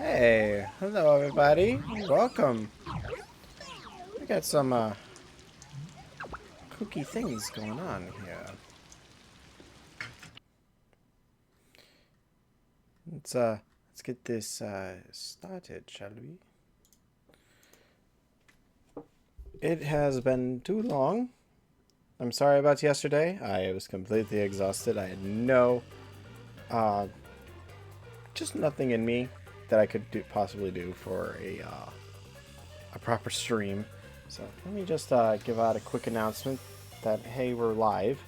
Hey, hello everybody. Welcome. We got some kooky things going on here. Let's get this started, shall we? It has been too long. I'm sorry about yesterday. I was completely exhausted. I had uh just nothing in me that I could possibly do for a proper stream. So let me just give out a quick announcement that hey, we're live.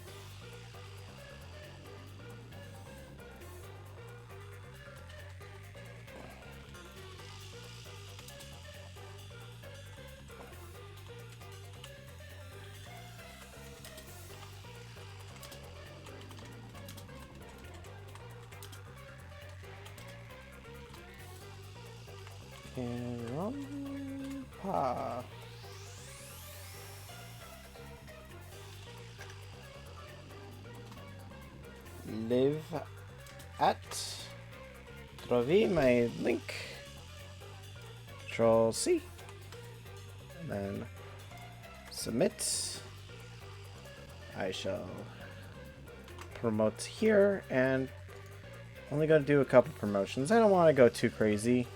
Rumpa. Live at. Trovi my link. Control C. And then submit. I shall promote here and only gonna do a couple promotions. I don't want to go too crazy.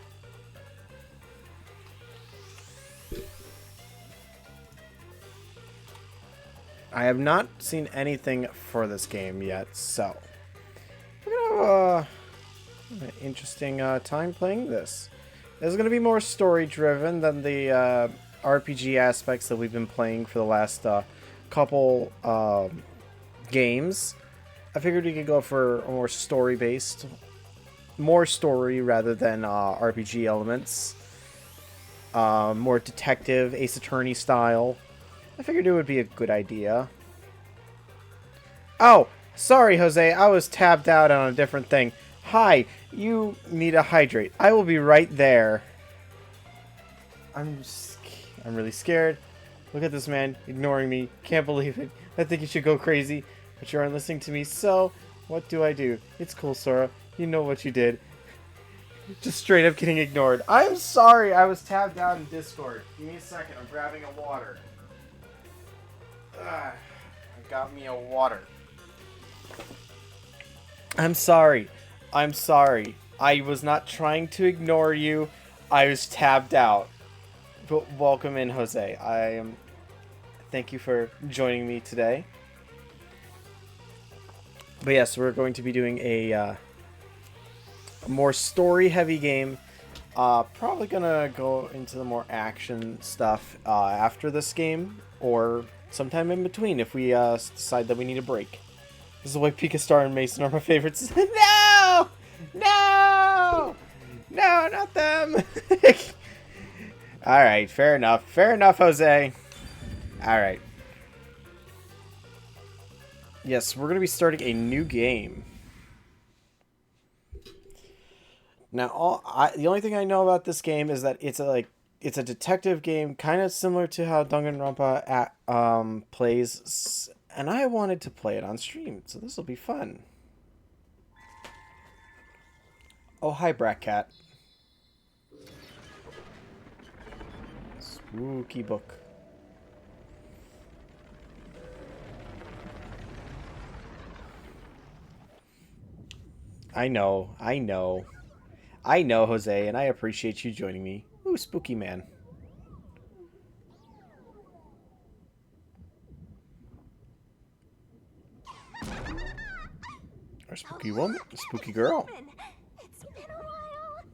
I have not seen anything for this game yet, so we're gonna have an interesting time playing this. This is gonna be more story-driven than the RPG aspects that we've been playing for the last couple games. I figured we could go for a more story-based, more story rather than RPG elements, more detective, Ace Attorney style. I figured it would be a good idea. Oh, sorry, Jose. I was tabbed out on a different thing. Hi, you need a hydrate. I will be right there. I'm really scared. Look at this man ignoring me. Can't believe it. I think you should go crazy, but you aren't listening to me. So, what do I do? It's cool, Sora. You know what you did. Just straight up getting ignored. I'm sorry. I was tabbed out in Discord. Give me a second. I'm grabbing a water. I got me a water. I'm sorry. I'm sorry. I was not trying to ignore you. I was tabbed out. But welcome in, Jose. Thank you for joining me today. But yes, we're going to be doing a more story-heavy game. Probably gonna go into the more action stuff after this game, or sometime in between if we decide that we need a break. This is why Pika Star and Mason are my favorites. No! No! No, not them! Alright, fair enough. Fair enough, Jose. Alright. Yes, we're going to be starting a new game. Now, the only thing I know about this game is that it's a detective game, kind of similar to how Danganronpa plays, and I wanted to play it on stream, so this will be fun. Oh, hi, Bratcat. Spooky book. I know, Jose, and I appreciate you joining me. Ooh, spooky man. Or spooky woman, spooky girl. It's been a while.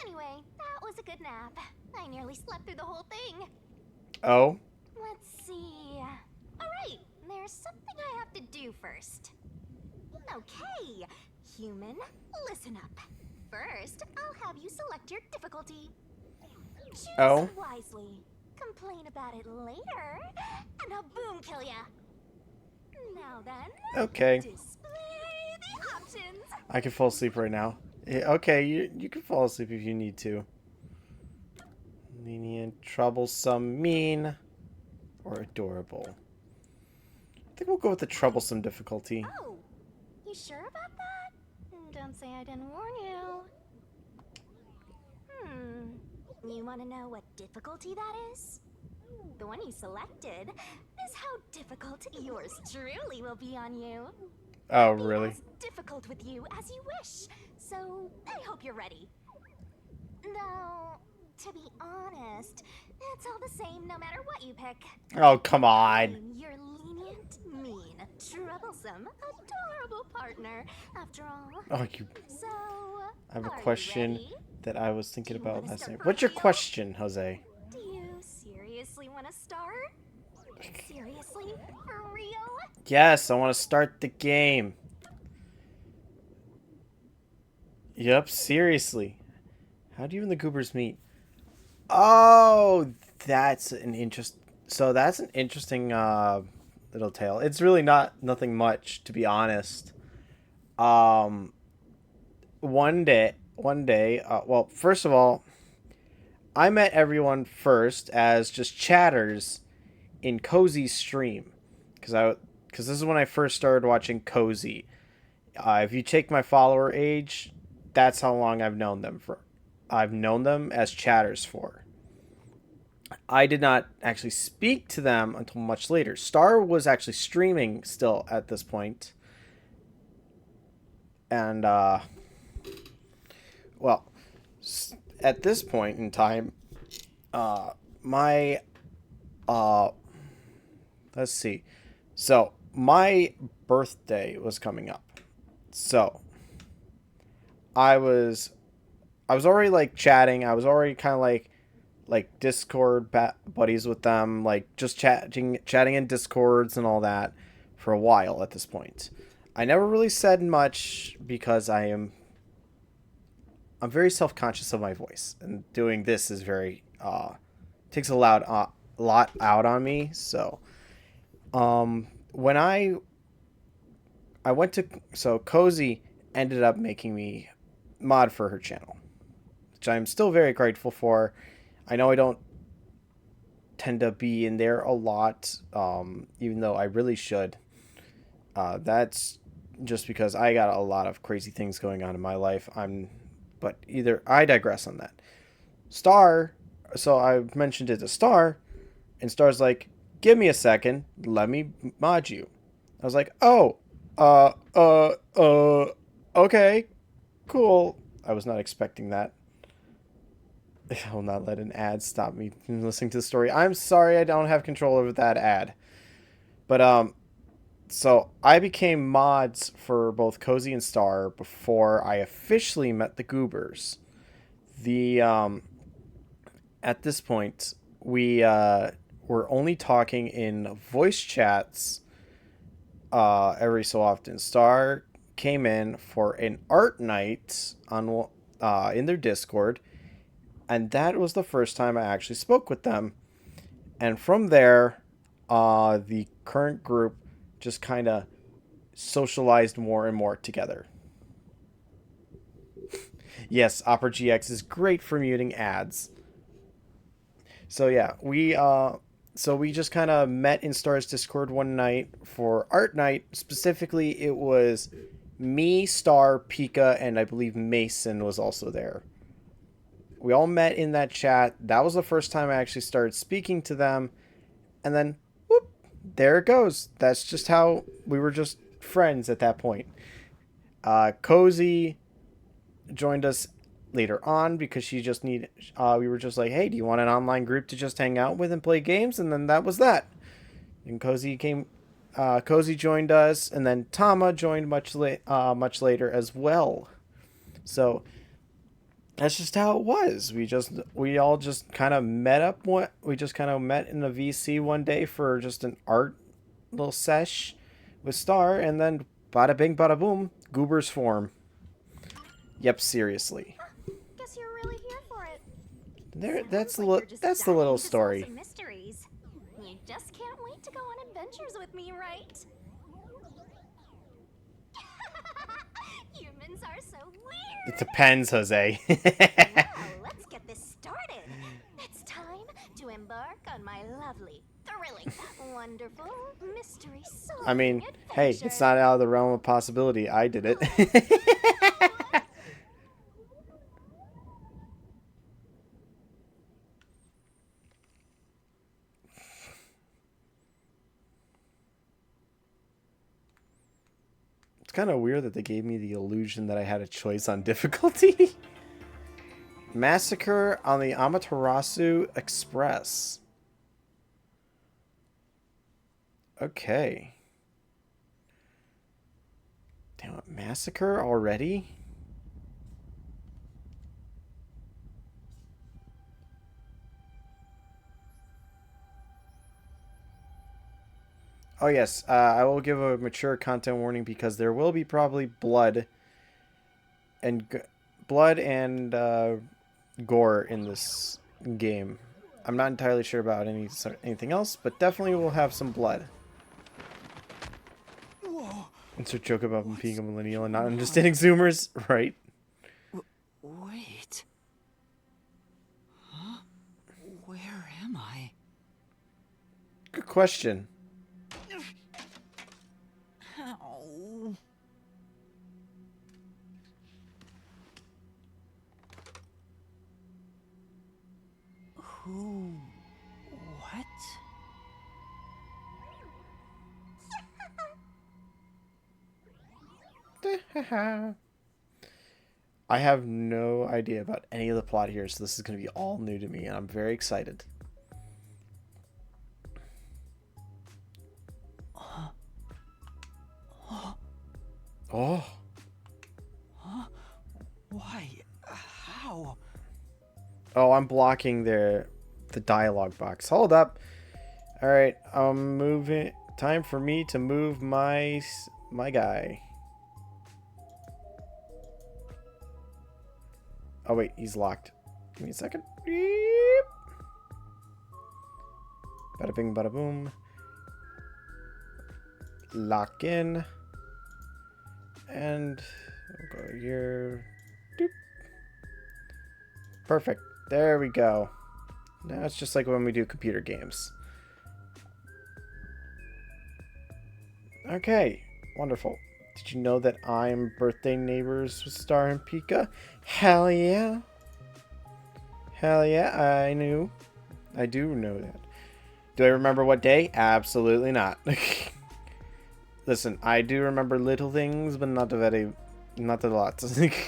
Anyway, that was a good nap. I nearly slept through the whole thing. Oh? Let's see. Alright, there's something I have to do first. Okay, human, listen up. First, I'll have you select your difficulty. Choose wisely. Complain about it later, and I'll boom kill ya. Now then, Okay. display the options. I can fall asleep right now. Okay, you can fall asleep if you need to. Lenient, troublesome, mean, or adorable. I think we'll go with the troublesome difficulty. Oh, you sure about that? say I didn't warn you. You want to know what difficulty that is? The one you selected is how difficult yours truly will be on you. Oh, Be really? as difficult with you as you wish. So I hope you're ready. Though, to be honest, it's all the same no matter what you pick. Oh, come on. You're lenient, mean, troublesome, adorable partner, after all. Oh, you. So, I have a are you question ready? that I was thinking Do you about wanna last start night. for What's your real? question, Jose? Do you seriously want to start? Seriously? For real? Yes, I want to start the game. Yep, seriously. How do you and the goobers meet? Oh, that's an that's an interesting little tale. It's really nothing much, to be honest. Um, one day. Well, first of all, I met everyone first as just chatters in Cozy's stream, because this is when I first started watching Cozy. If you take my follower age, that's how long I've known them for. I've known them as chatters for. I did not actually speak to them until much later. Star was actually streaming still at this point. And, well, at this point in time, my, let's see. So, my birthday was coming up. So, I was already like chatting. I was already kind of like Discord buddies with them, like just chatting in Discords and all that for a while at this point. I never really said much because I'm very self-conscious of my voice, and doing this is very takes a lot out on me. So when I went to Cozy ended up making me mod for her channel, which I'm still very grateful for. I know I don't tend to be in there a lot, even though I really should. That's just because I got a lot of crazy things going on in my life. But either I digress on that. Star, so I mentioned it to Star, and Star's like, "Give me a second, let me mod you." I was like, "Oh, okay, cool." I was not expecting that. I will not let an ad stop me from listening to the story. I'm sorry, I don't have control over that ad. But so I became mods for both Cozy and Star before I officially met the Goobers. The At this point, we were only talking in voice chats every so often. Star came in for an art night on in their Discord, and that was the first time I actually spoke with them. And from there, the current group just kind of socialized more and more together. Yes, Opera GX is great for muting ads. So yeah, we just kind of met in Star's Discord one night for art night. Specifically, it was me, Star, Pika, and I believe Mason was also there. We all met in that chat. That was the first time I actually started speaking to them. And then, whoop, there it goes. That's just how we were just friends at that point. Cozy joined us later on because she just needed, we were just like, hey, do you want an online group to just hang out with and play games? And then that was that. And Cozy joined us, and then Tama joined much later as well. So that's just how it was. We all just kind of met up. We just kind of met in the VC one day for just an art little sesh with Star, and then bada bing, bada boom, Goobers form. Yep, seriously. Guess you're really here for it. That's Sounds like you're just that's the little dying to solve story. some mysteries. You just can't wait to go on adventures with me, right? Humans are so weird. It depends, Jose. Well, let's get this started. It's time to embark on my lovely, thrilling, wonderful, mystery solving I mean, hey, it's adventure. not out of the realm of possibility. I did it. It's kind of weird that they gave me the illusion that I had a choice on difficulty. Massacre on the Amaterasu Express. Okay. Damn it, massacre already? Oh yes, I will give a mature content warning because there will be probably blood and gore in this game. I'm not entirely sure about anything else, but definitely we'll have some blood. Whoa. Insert joke about being a millennial and not understanding Zoomers, right? Wait. Huh? Where am I? Good question. Ow. Who? What? I have no idea about any of the plot here, so this is going to be all new to me, and I'm very excited. Oh. Huh? Why? How? Oh, I'm blocking the dialogue box. Hold up. All right, I'm moving. Time for me to move my guy. Oh wait, he's locked. Give me a second. Beep. Bada bing, bada boom. Lock in. And we'll go here. Doop. Perfect. There we go. Now it's just like when we do computer games. Okay, wonderful. Did you know that I'm birthday neighbors with Star and Pika? Hell yeah. Hell yeah, I knew. I do know that. Do I remember what day? Absolutely not. Listen, I do remember little things, but not a lot. I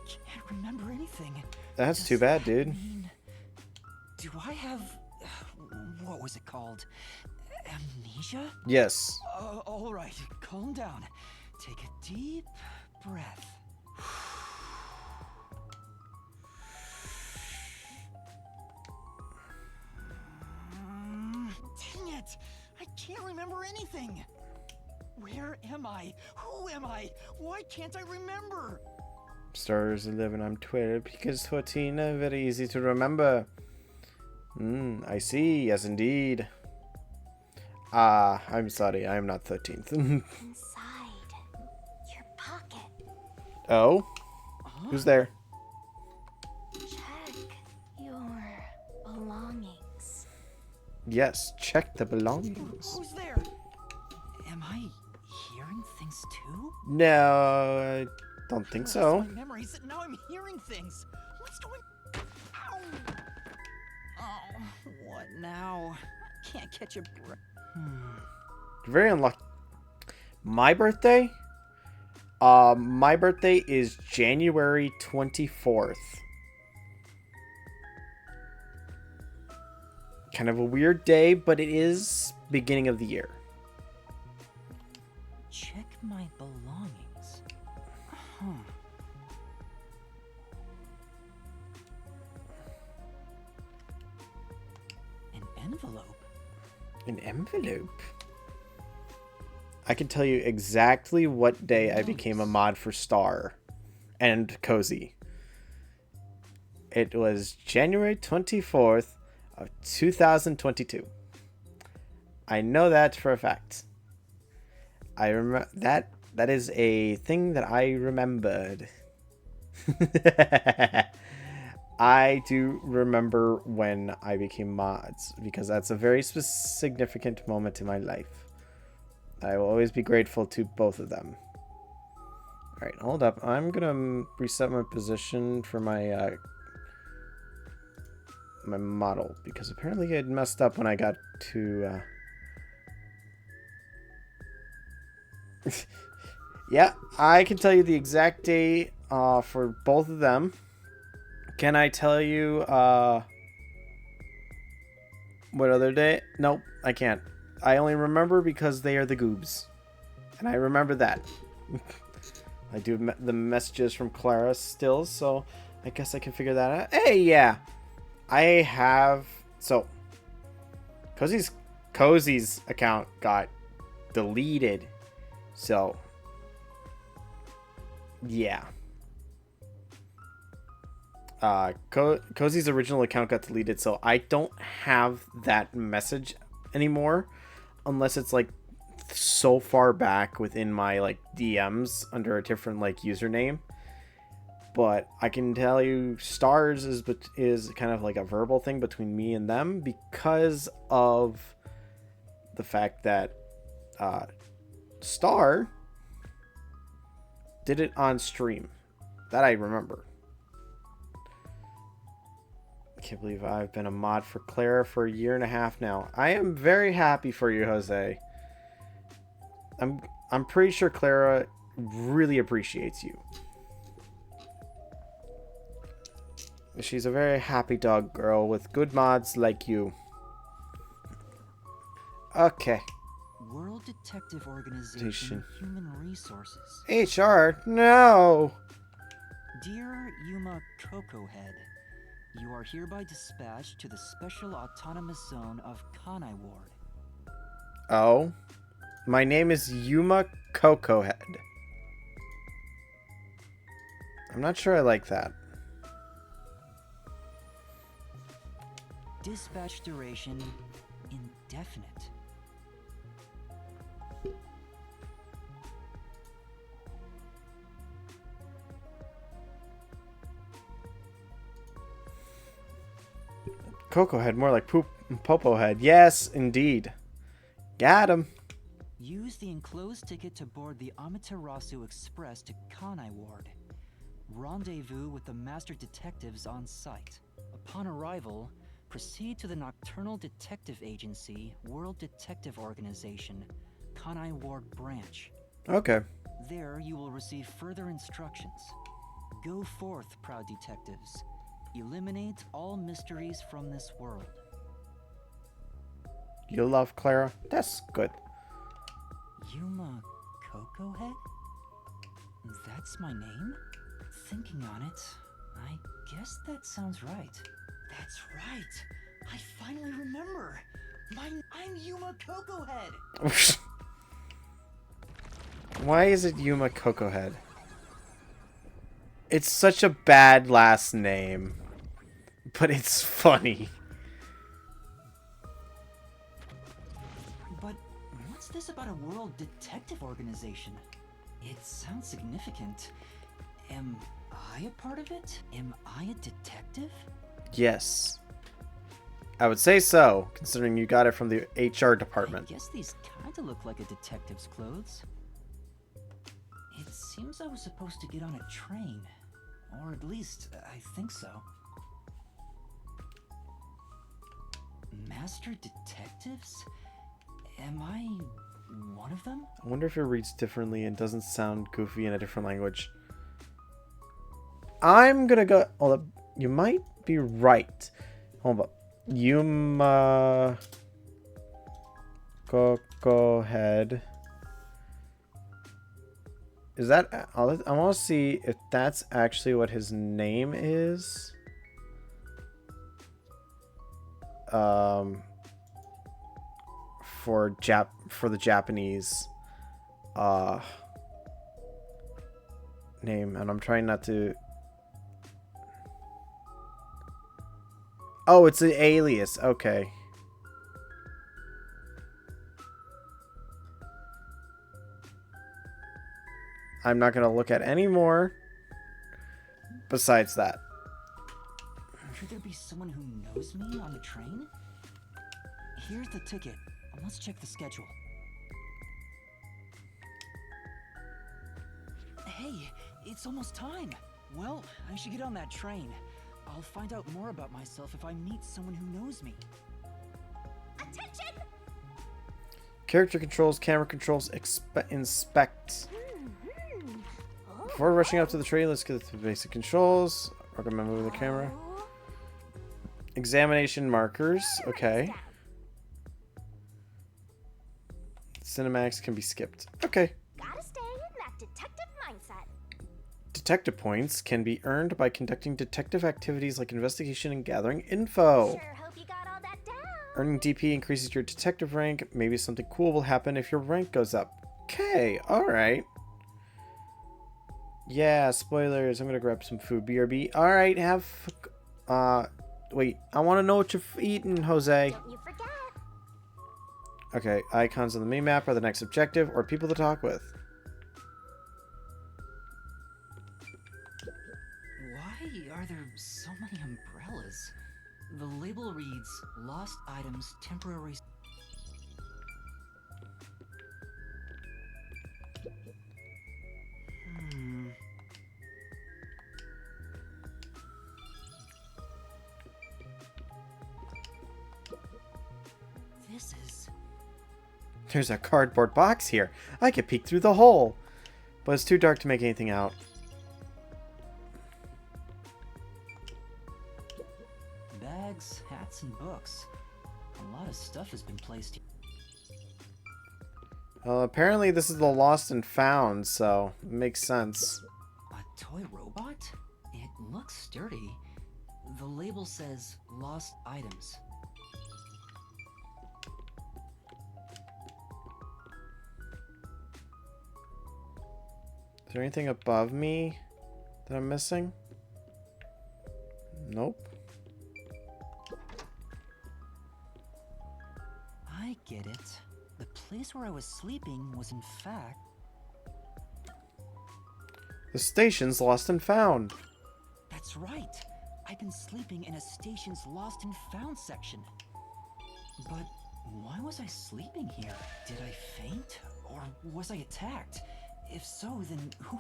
can't remember anything. That's too bad, dude. I mean, do I have... what was it called? Amnesia? Yes. All right, calm down. Take a deep breath. Dang it! I can't remember anything. Where am I? Who am I? Why can't I remember? Stars 11, I'm 12, Pika's 14, very easy to remember. I see, yes indeed. I'm sorry, I'm not 13th. Inside your pocket. Oh? Who's there? Check your belongings. Yes, check the belongings. Who's there? Am I hearing things too? No, I don't think so. My memories. Now I'm hearing things. What's going? Ow! Oh, what now? I can't catch a breath. Very unlucky. My birthday? My birthday is January 24th. Kind of a weird day, but it is beginning of the year. Check my belongings. Huh. An envelope. An envelope? I can tell you exactly what day I became a mod for Star and Cozy. It was January 24th of 2022. I know that for a fact. I remember that is a thing that I remembered. I do remember when I became mods because that's a very significant moment in my life. I will always be grateful to both of them. Alright, hold up. I'm gonna reset my position for my my model because apparently it messed up when I got to Yeah, I can tell you the exact date for both of them. Can I tell you what other day? Nope, I can't. I only remember because they are the goobs. And I remember that. I do the messages from Clara still, so I guess I can figure that out. Hey, yeah. I have... So, Cozy's account got deleted. So, yeah. Cozy's original account got deleted, so I don't have that message anymore, unless it's like so far back within my like DMs under a different like username. But I can tell you, Stars is kind of like a verbal thing between me and them because of the fact that Star did it on stream. That I remember. I can't believe I've been a mod for Clara for 1.5 years now. I am very happy for you, Jose. I'm pretty sure Clara really appreciates you. She's a very happy dog girl with good mods like you. Okay. World Detective Organization Human Resources. HR, no! Dear Yuma Cocohead, you are hereby dispatched to the Special Autonomous Zone of Kanai Ward. Oh? My name is Yuma Cocohead. I'm not sure I like that. Dispatch duration indefinite. Coco Head, more like Popo Head. Yes, indeed. Got him. Use the enclosed ticket to board the Amaterasu Express to Kanai Ward. Rendezvous with the Master Detectives on site. Upon arrival, proceed to the Nocturnal Detective Agency, World Detective Organization, Kanai Ward Branch. Okay. There you will receive further instructions. Go forth, proud detectives. Eliminate all mysteries from this world. You love Clara? That's good. Yuma Cocohead? That's my name? Thinking on it, I guess that sounds right. That's right. I finally remember. I'm Yuma Cocohead. Why is it Yuma Cocohead? It's such a bad last name, but it's funny. But what's this about a World Detective Organization? It sounds significant. Am I a part of it? Am I a detective? Yes. I would say so, considering you got it from the HR department. I guess these kinda look like a detective's clothes. It seems I was supposed to get on a train. Or at least, I think so. Master Detectives? Am I one of them? I wonder if it reads differently and doesn't sound goofy in a different language. I'm gonna go... Hold up. You might be right. Hold up. Yuma Cocohead. Is that... I want to see if that's actually what his name is. For the Japanese name, and I'm trying not to... Oh, it's an alias. Okay. I'm not going to look at any more besides that. Could there be someone who knows me on the train? Here's the ticket. Let's check the schedule. Hey, it's almost time. Well, I should get on that train. I'll find out more about myself if I meet someone who knows me. Attention! Character controls, camera controls, inspect. Mhm. Oh, Before rushing up to the tree, let's get the basic controls. Recommend moving the camera. oh. Examination markers. Write Okay. down. Cinematics can be skipped. Okay. Gotta stay in that detective mindset. Detective points can be earned by conducting detective activities like investigation and gathering info. Sure hope you got all that down. Earning DP increases your detective rank. Maybe something cool will happen if your rank goes up. Okay, alright. Yeah, spoilers. I'm gonna grab some food. BRB. Alright, have... wait. I want to know what you're eating, Jose. Don't you forget. Okay, icons on the minimap are the next objective, or people to talk with. Why are there so many umbrellas? The label reads Lost Items Temporary. Hmm. This is. There's a cardboard box here. I could peek through the hole. But it's too dark to make anything out. Bags, hats, and books. A lot of stuff has been placed here. Apparently this is the lost and found, so it makes sense. A toy robot? It looks sturdy. The label says Lost Items. Is there anything above me that I'm missing? Nope. I get it. The place where I was sleeping was in fact... The station's lost and found. That's right. I've been sleeping in a station's lost and found section. But why was I sleeping here? Did I faint? Or was I attacked? If so, then who...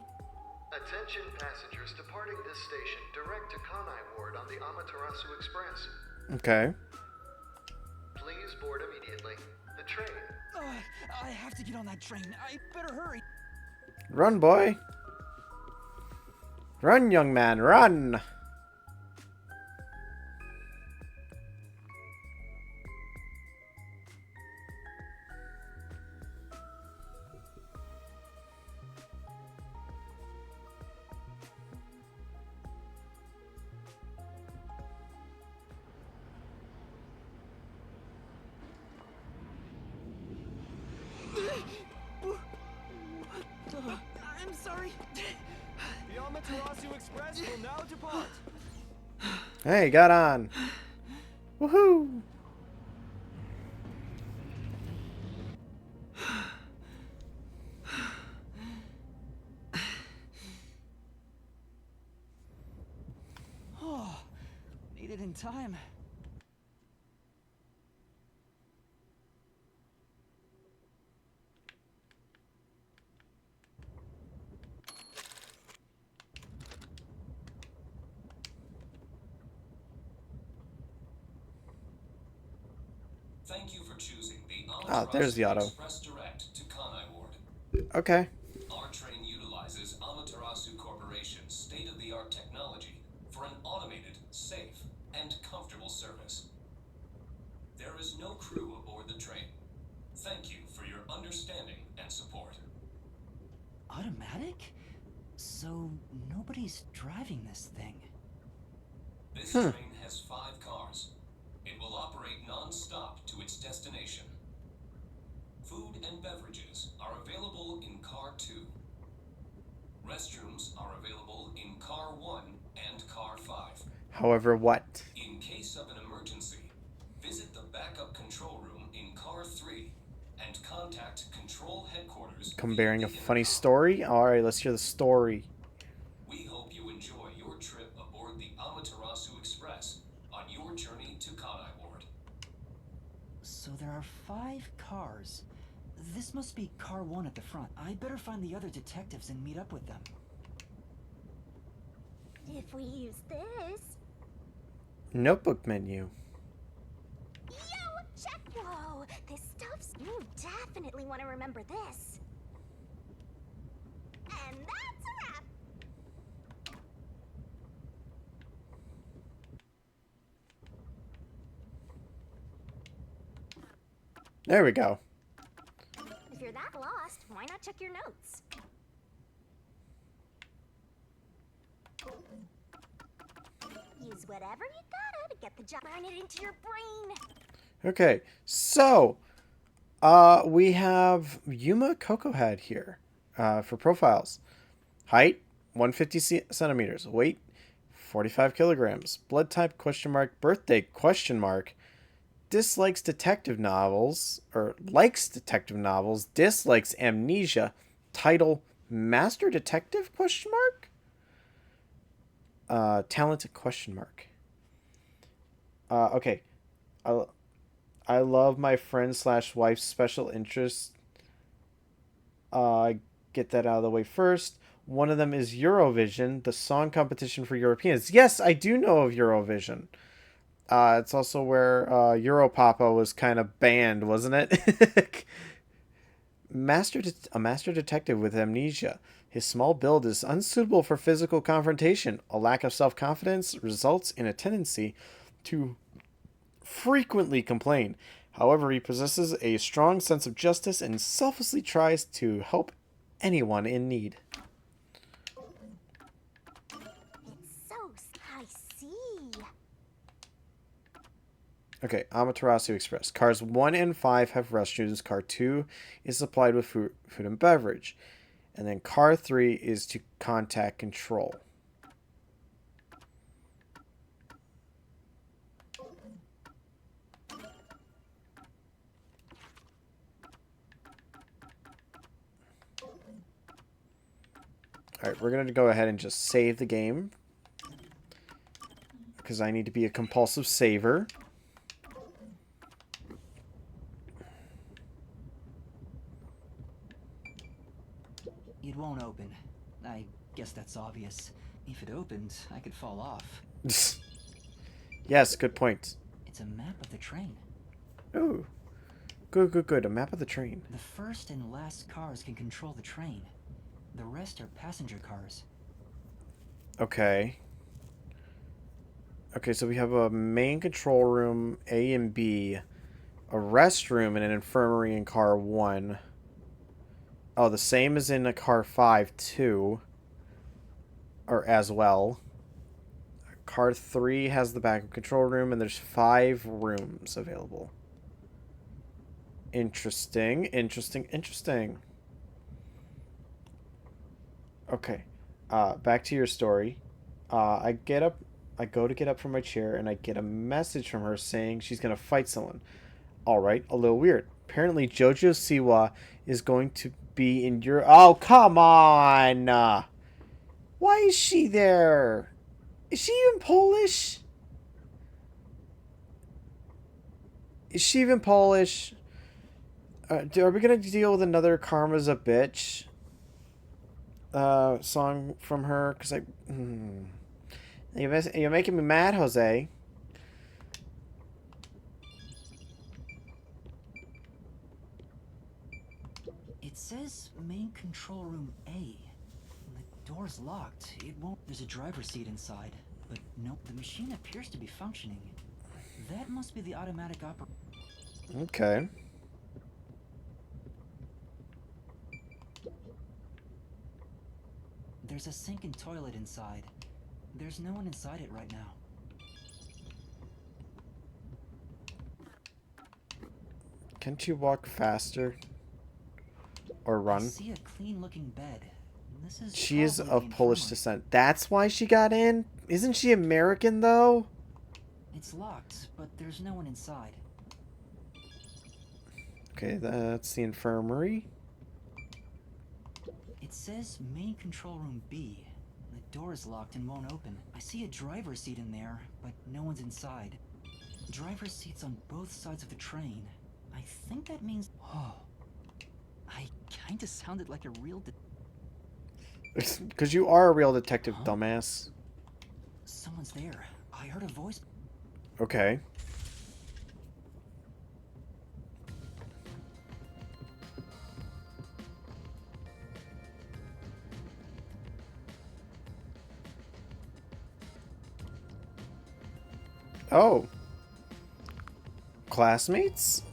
Attention passengers departing this station direct to Kanai Ward on the Amaterasu Express. Okay. Please board immediately. The train. I have to get on that train. I better hurry. Run, boy. Run, young man, run. I'm sorry. The Amaterasu Express will now depart. Hey, got on. Woohoo. Oh, made it in time. Thank you for choosing the Ah, there's the auto. Express Direct to Kanai Ward. Okay. Our train utilizes Amaterasu Corporation's state-of-the-art technology for an automated, safe, and comfortable service. There is no crew aboard the train. Thank you for your understanding and support. Automatic? So nobody's driving this thing. This train has 5 cars. It will operate non-stop to its destination. Food and beverages are available in Car 2. Restrooms are available in Car 1 and Car 5. However, what? In case of an emergency, visit the backup control room in Car 3 and contact Control Headquarters. Come via bearing the a funny intercom. story? Alright, let's hear the story. We hope you enjoy your trip aboard the Amaterasu Express on your journey to Kanai Ward. So there are 5 cars. This must be car 1 at the front. I better find the other detectives and meet up with them. If we use this. Notebook menu. Yo, check. Whoa, this stuff's You definitely want to remember this. And that's a wrap. There we go. If you're that lost, why not check your notes? Use whatever you gotta to get the job. Burn it into your brain. Okay, so we have Yuma Cocohead here for profiles. Height 150 centimeters. Weight 45 kilograms. Blood type question mark. Birthday question mark. Dislikes detective novels, or likes detective novels. Dislikes Amnesia. Title Master Detective question mark. Talent question mark. Okay. I love my friend / wife's special interest. Get that out of the way first. One of them is Eurovision, the song competition for Europeans. Yes, I do know of Eurovision. It's also where Europapa was kind of banned, wasn't it? A master detective with amnesia. His small build is unsuitable for physical confrontation. A lack of self-confidence results in a tendency to frequently complain. However, he possesses a strong sense of justice and selflessly tries to help anyone in need. I see. Okay, Amaterasu Express. Cars 1 and 5 have restrooms. Car 2 is supplied with food and beverage. And then car 3 is to contact control. Alright, we're going to go ahead and just save the game. Because I need to be a compulsive saver. It won't open. I guess that's obvious. If it opened, I could fall off. Yes, good point. It's a map of the train. Ooh. Good. A map of the train. The first and last cars can control the train. The rest are passenger cars. Okay. Okay, so we have a main control room, A and B, a restroom, and an infirmary in car 1. Oh, the same as in a car 5, too. Or as well. Car 3 has the backup control room, and there's 5 rooms available. Interesting. Okay. Back to your story. I go to get up from my chair, and I get a message from her saying she's going to fight someone. Alright, a little weird. Apparently, Jojo Siwa is going to be in your... Oh, come on! Why is she there? Is she even Polish? Is she even Polish? Are we going to deal with another Karma's a Bitch song from her? Because You're making me mad, Jose. It says main control room A. The door's locked. It won't. There's a driver's seat inside. But nope, the machine appears to be functioning. That must be the automatic operator. Okay. There's a sink and toilet inside. There's no one inside it right now. Can't you walk faster? Or I run? see a clean-looking bed. This is She is probably of the Polish infirmary. descent. That's why she got in? Isn't she American, though? It's locked, but there's no one inside. Okay, that's the infirmary. It says main control room B. The door is locked and won't open. I see a driver's seat in there, but no one's inside. Driver's seats on both sides of the train. I think that means... Oh. I kinda sounded like a real Because you are a real detective, Huh? dumbass. Someone's there. I heard a voice. Okay. Oh. Classmates?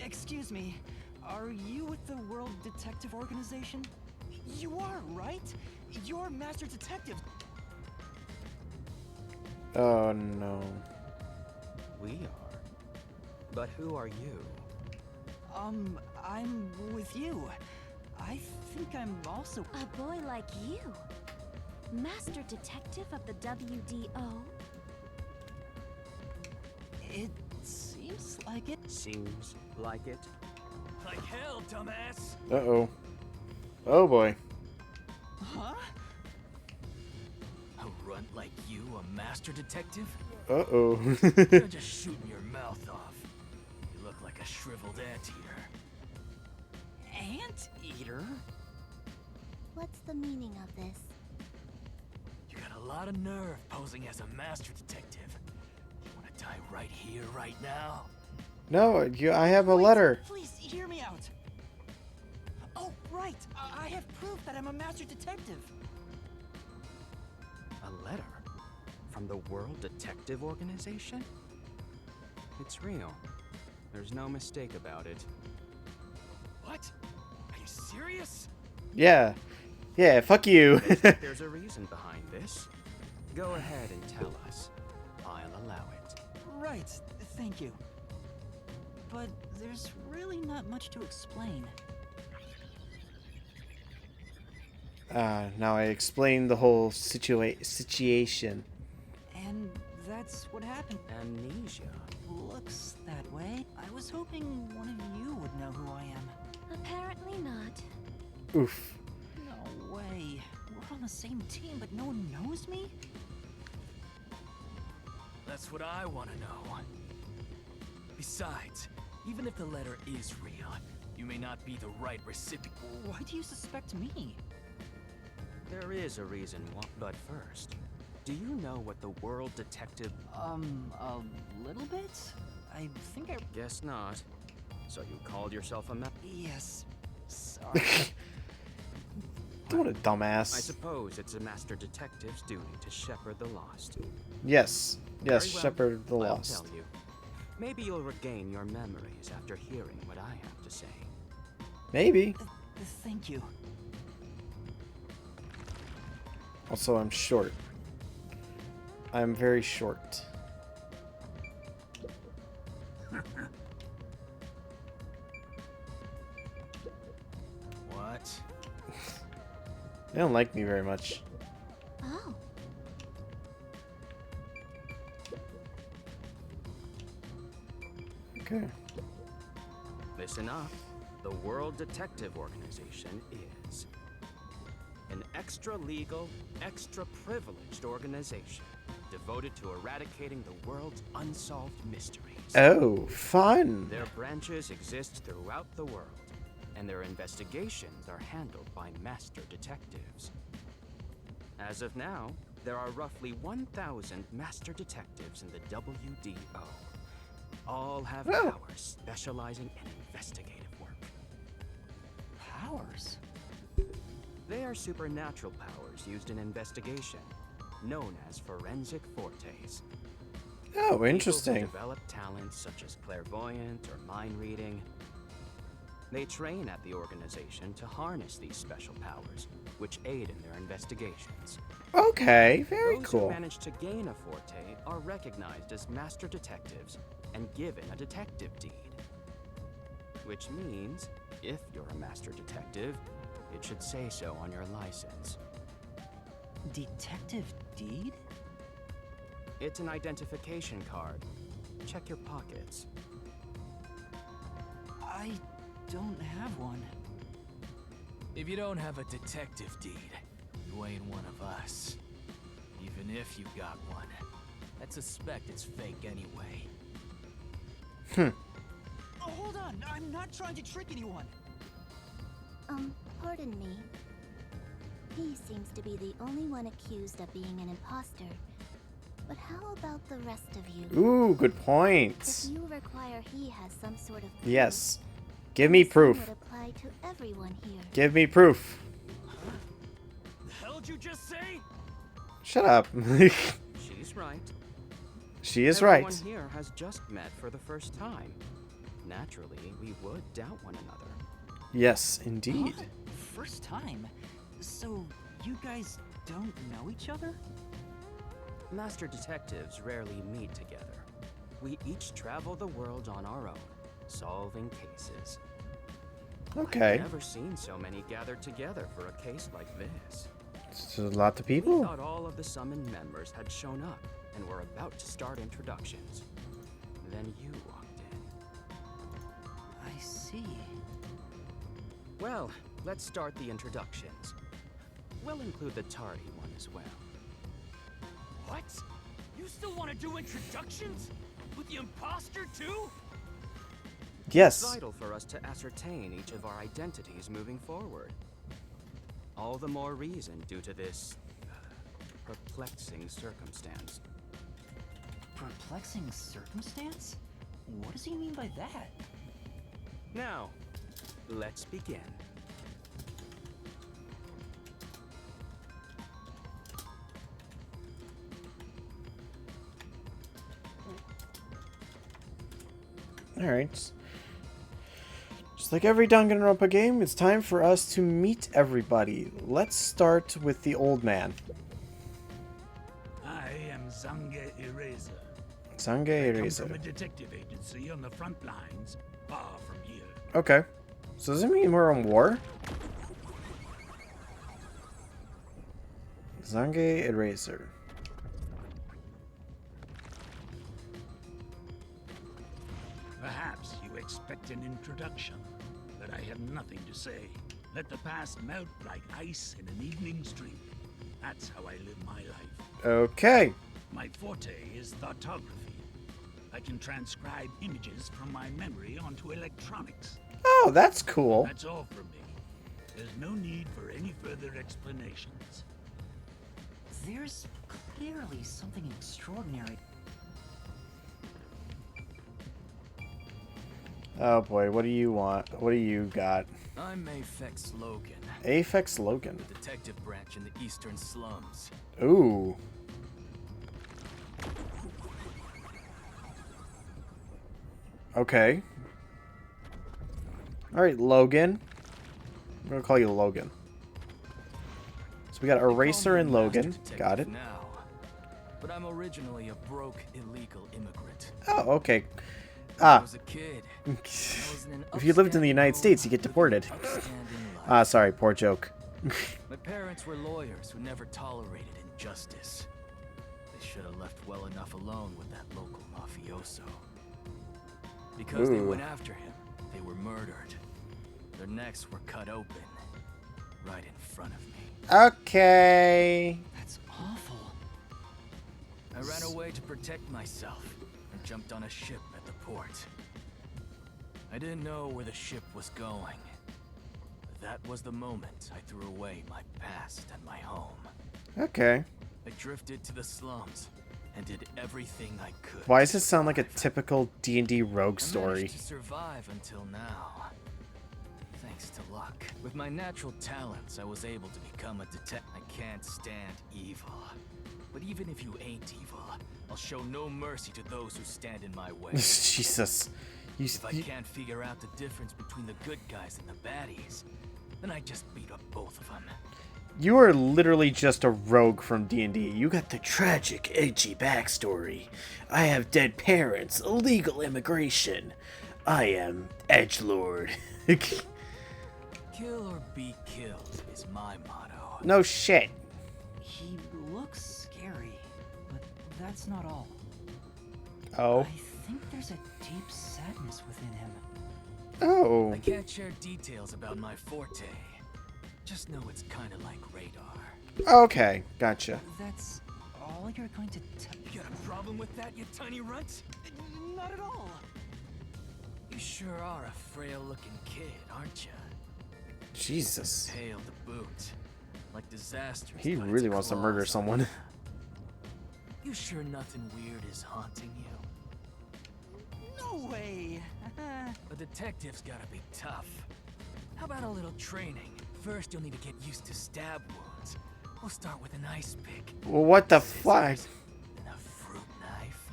Excuse me, are you with the World Detective Organization? You are, right? You're Master Detective. Oh no. We are. But who are you? I'm with you. I think I'm also... A boy like you? Master Detective of the WDO? It seems like it. Seems like it. Like hell, dumbass! Uh-oh. Oh boy. Huh? A runt like you, a master detective? Uh-oh. You're just shooting your mouth off. You look like a shriveled anteater. Anteater? What's the meaning of this? You got a lot of nerve posing as a master detective. You wanna die right here, right now? No, I have a Wait, letter. Please hear me out. Oh, right. I have proof that I'm a Master Detective. A letter? From the World Detective Organization? It's real. There's no mistake about it. What? Are you serious? Yeah. Yeah, fuck you. There's a reason behind this. Go ahead and tell us. I'll allow it. Right. Thank you. But there's really not much to explain. Now I explained the whole situation. And that's what happened. Amnesia. Looks that way. I was hoping one of you would know who I am. Apparently not. Oof. No way. We're on the same team, but no one knows me? That's what I wanna know. Besides, even if the letter is real, you may not be the right recipient. Why do you suspect me? There is a reason why. But first, do you know what the World Detective... A little bit? I think I... Guess not. So you called yourself a Yes. Sorry. What a I dumbass. suppose it's a Master Detective's duty to shepherd the lost. Yes. Yes, Very well. Shepherd the I'll Lost. tell you. Maybe you'll regain your memories after hearing what I have to say. Maybe. Thank you. Also, I'm short. I'm very short. What? They don't like me very much. Oh. Okay. Listen up. The World Detective Organization is an extra-legal, extra-privileged organization devoted to eradicating the world's unsolved mysteries. Oh, fun. Their branches exist throughout the world, and their investigations are handled by master detectives. As of now, there are roughly 1,000 master detectives in the WDO. All have Oh. powers specializing in investigative work. Powers? They are supernatural powers used in investigation, known as forensic fortes. Oh, People interesting. who develop talents such as clairvoyant or mind reading. They train at the organization to harness these special powers, which aid in their investigations. Okay, very Those who cool. manage to gain a forte are recognized as master detectives and given a detective deed. Which means, if you're a master detective, it should say so on your license. Detective Deed? It's an identification card. Check your pockets. I don't have one. If you don't have a detective deed, you ain't one of us. Even if you got one, I'd suspect it's fake anyway. Oh, hold on. I'm not trying to trick anyone. Pardon me. He seems to be the only one accused of being an imposter. But how about the rest of you? Ooh, good If point. you require he has some sort of proof, Yes. Give me the same proof. would apply to everyone here. Give me proof. The hell'd you just say? Shut up. She's right. She is Everyone right. here has just met for the first time. Naturally, we would doubt one another. Yes, indeed. Huh? First time? So, you guys don't know each other? Master detectives rarely meet together. We each travel the world on our own, solving cases. Okay. I've never seen so many gathered together for a case like this. It's a lot of We people. thought all of the summoned members had shown up and were about to start introductions. Then you walked in. I see. Well, let's start the introductions. We'll include the tardy one as well. What? You still want to do introductions? With the imposter too? It's Yes. vital for us to ascertain each of our identities moving forward. All the more reason due to this perplexing circumstance. Perplexing circumstance? What does he mean by that? Now, let's begin. Alright. Just like every Danganronpa game, it's time for us to meet everybody. Let's start with the old man. I am Zange Eraser. Zange I come Eraser. from a detective agency on the front lines, far from here. Okay. So does it mean we're on war? Zange Eraser. Perhaps you expect an introduction, but I have nothing to say. Let the past melt like ice in an evening stream. That's how I live my life. Okay. My forte is thoughtography. I can transcribe images from my memory onto electronics. Oh, that's cool. That's all from me. There's no need for any further explanations. There's clearly something extraordinary. Oh boy, what do you want? What do you got? I'm Aphex Logan, Aphex Logan. the detective branch in the eastern slums. Ooh. Okay. Alright, Logan. I'm gonna call you Logan. So we got They call Eraser me and Master Logan. Detective Got it. Now, but I'm originally a broke illegal immigrant. Oh, okay. When I Ah. was a kid. I was in an If you lived in the upstanding United home States, you get living deported. upstanding life. Ah, sorry, poor joke. My parents were lawyers who never tolerated injustice. They should have left well enough alone with that local mafioso. Because they Ooh. went after him, they were murdered. Their necks were cut open, right in front of me. Okay. That's awful. I ran away to protect myself and jumped on a ship at the port. I didn't know where the ship was going. But that was the moment I threw away my past and my home. Okay. I drifted to the slums and did everything I could. Why to does this sound like a survive. typical D&D rogue I story? managed to survive until now. Thanks to luck. With my natural talents, I was able to become a detective. I can't stand evil. But even if you ain't evil, I'll show no mercy to those who stand in my way. Jesus. If I can't figure out the difference between the good guys and the baddies, then I just beat up both of them. You are literally just a rogue from D&D. You got the tragic, edgy backstory. I have dead parents, illegal immigration. I am edgelord. Kill or be killed is my motto. No shit. He looks scary, but that's not all. Oh. I think there's a deep sadness within him. Oh. I can't share details about my forte. Just know it's kind of like radar. Okay, gotcha. That's all you're going to tell? You got a problem with that, you tiny runt? Not at all. You sure are a frail-looking kid, aren't you? Jesus. Pale to boot. Like disaster. He really wants to murder someone. You sure nothing weird is haunting you? No way! A detective's gotta be tough. How about a little training? First, you'll need to get used to stab wounds. We'll start with an ice pick. Well, what the fuck? Scissors, and a fruit knife.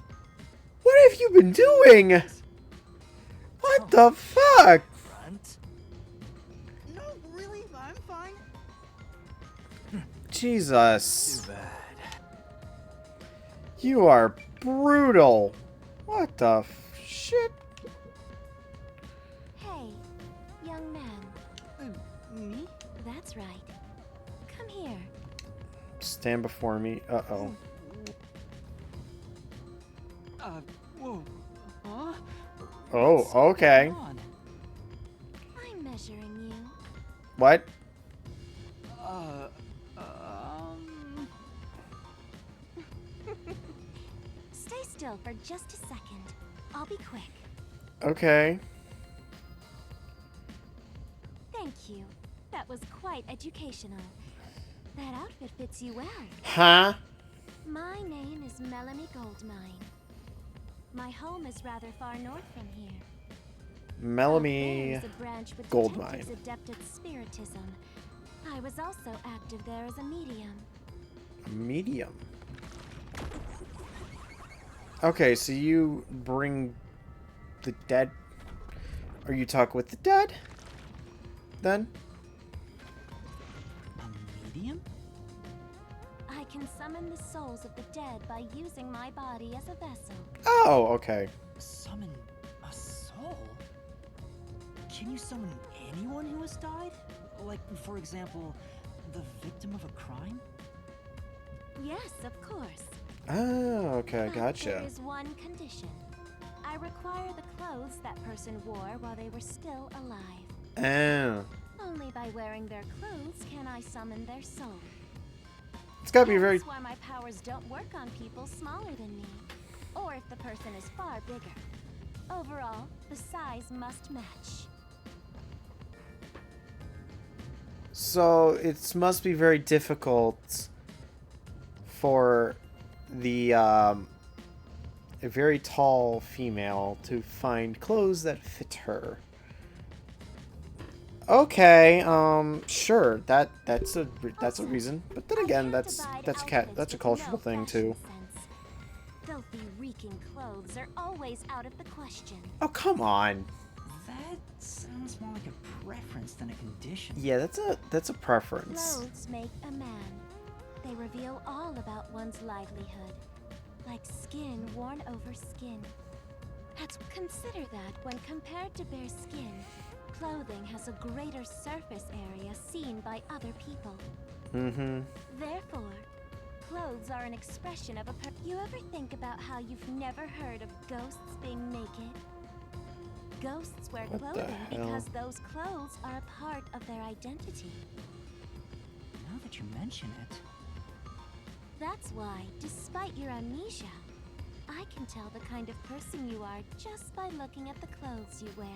What have you been doing? What the fuck? Front. No, really, I'm fine. Jesus. Too bad. You are brutal. What the shit? Hey, young man. Me? That's right. Come here. Stand before me. Uh-oh. Whoa. Huh? Oh, okay. Come on. I'm measuring you. What? Stay still for just a second. I'll be quick. Okay. Thank you. That was quite educational. That outfit fits you well. Huh? My name is Melanie Goldmine. My home is rather far north from here. Melanie There's a branch with Goldmine. detectives adept at spiritism. I was also active there as a medium. Medium. Okay, so you bring the dead. Or you talk with the dead? Then? A medium? I can summon the souls of the dead by using my body as a vessel. Oh, okay. Summon a soul? Can you summon anyone who has died? Like, for example, the victim of a crime? Yes, of course. Oh, okay, But gotcha. there is one condition. I require the clothes that person wore while they were still alive. Oh. Only by wearing their clothes can I summon their soul. It's gotta be very... That's why my powers don't work on people smaller than me, or if the person is far bigger. Overall, the size must match. So, it must be very difficult for the, a very tall female to find clothes that fit her. Okay, sure, that's a reason. But then again, that's a cultural thing too. Filthy, reeking clothes are always out of the question. Oh, come on. That sounds more like a preference than a condition. Yeah, that's a preference. Clothes make a man. They reveal all about one's livelihood, like skin worn over skin. Consider that when compared to bare skin, clothing has a greater surface area seen by other people. Mm-hmm. Therefore, clothes are an expression of a You ever think about how you've never heard of ghosts being naked? Ghosts wear What the clothing hell? because those clothes are a part of their identity. Now that you mention it. That's why, despite your amnesia, I can tell the kind of person you are just by looking at the clothes you wear.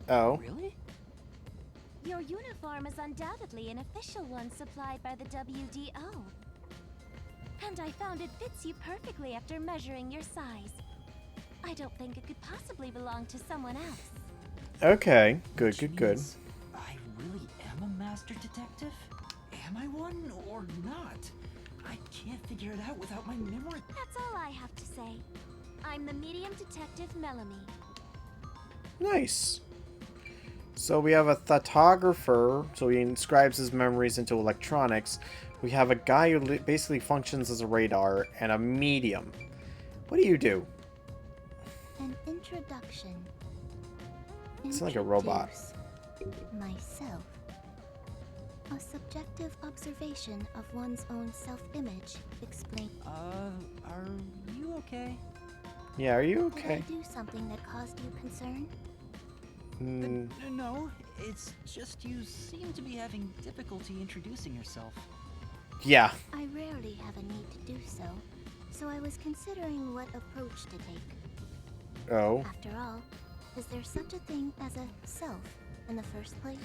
Oh. Really? Your uniform is undoubtedly an official one supplied by the WDO. And I found it fits you perfectly after measuring your size. I don't think it could possibly belong to someone else. Okay. Good, Which good, good. means I really am a master detective? Am I one or not? I can't figure it out without my memory. That's all I have to say. I'm the medium detective Melanie. Nice. So we have a photographer, so he inscribes his memories into electronics. We have a guy who basically functions as a radar, and a medium. What do you do? An introduction. It's like a robot. Introduce myself. A subjective observation of one's own self-image. Explain. Are you okay? Yeah, are you Did okay? I do something that caused you concern? No, it's just you seem to be having difficulty introducing yourself. Yeah. I rarely have a need to do so I was considering what approach to take. Oh. After all, is there such a thing as a self in the first place?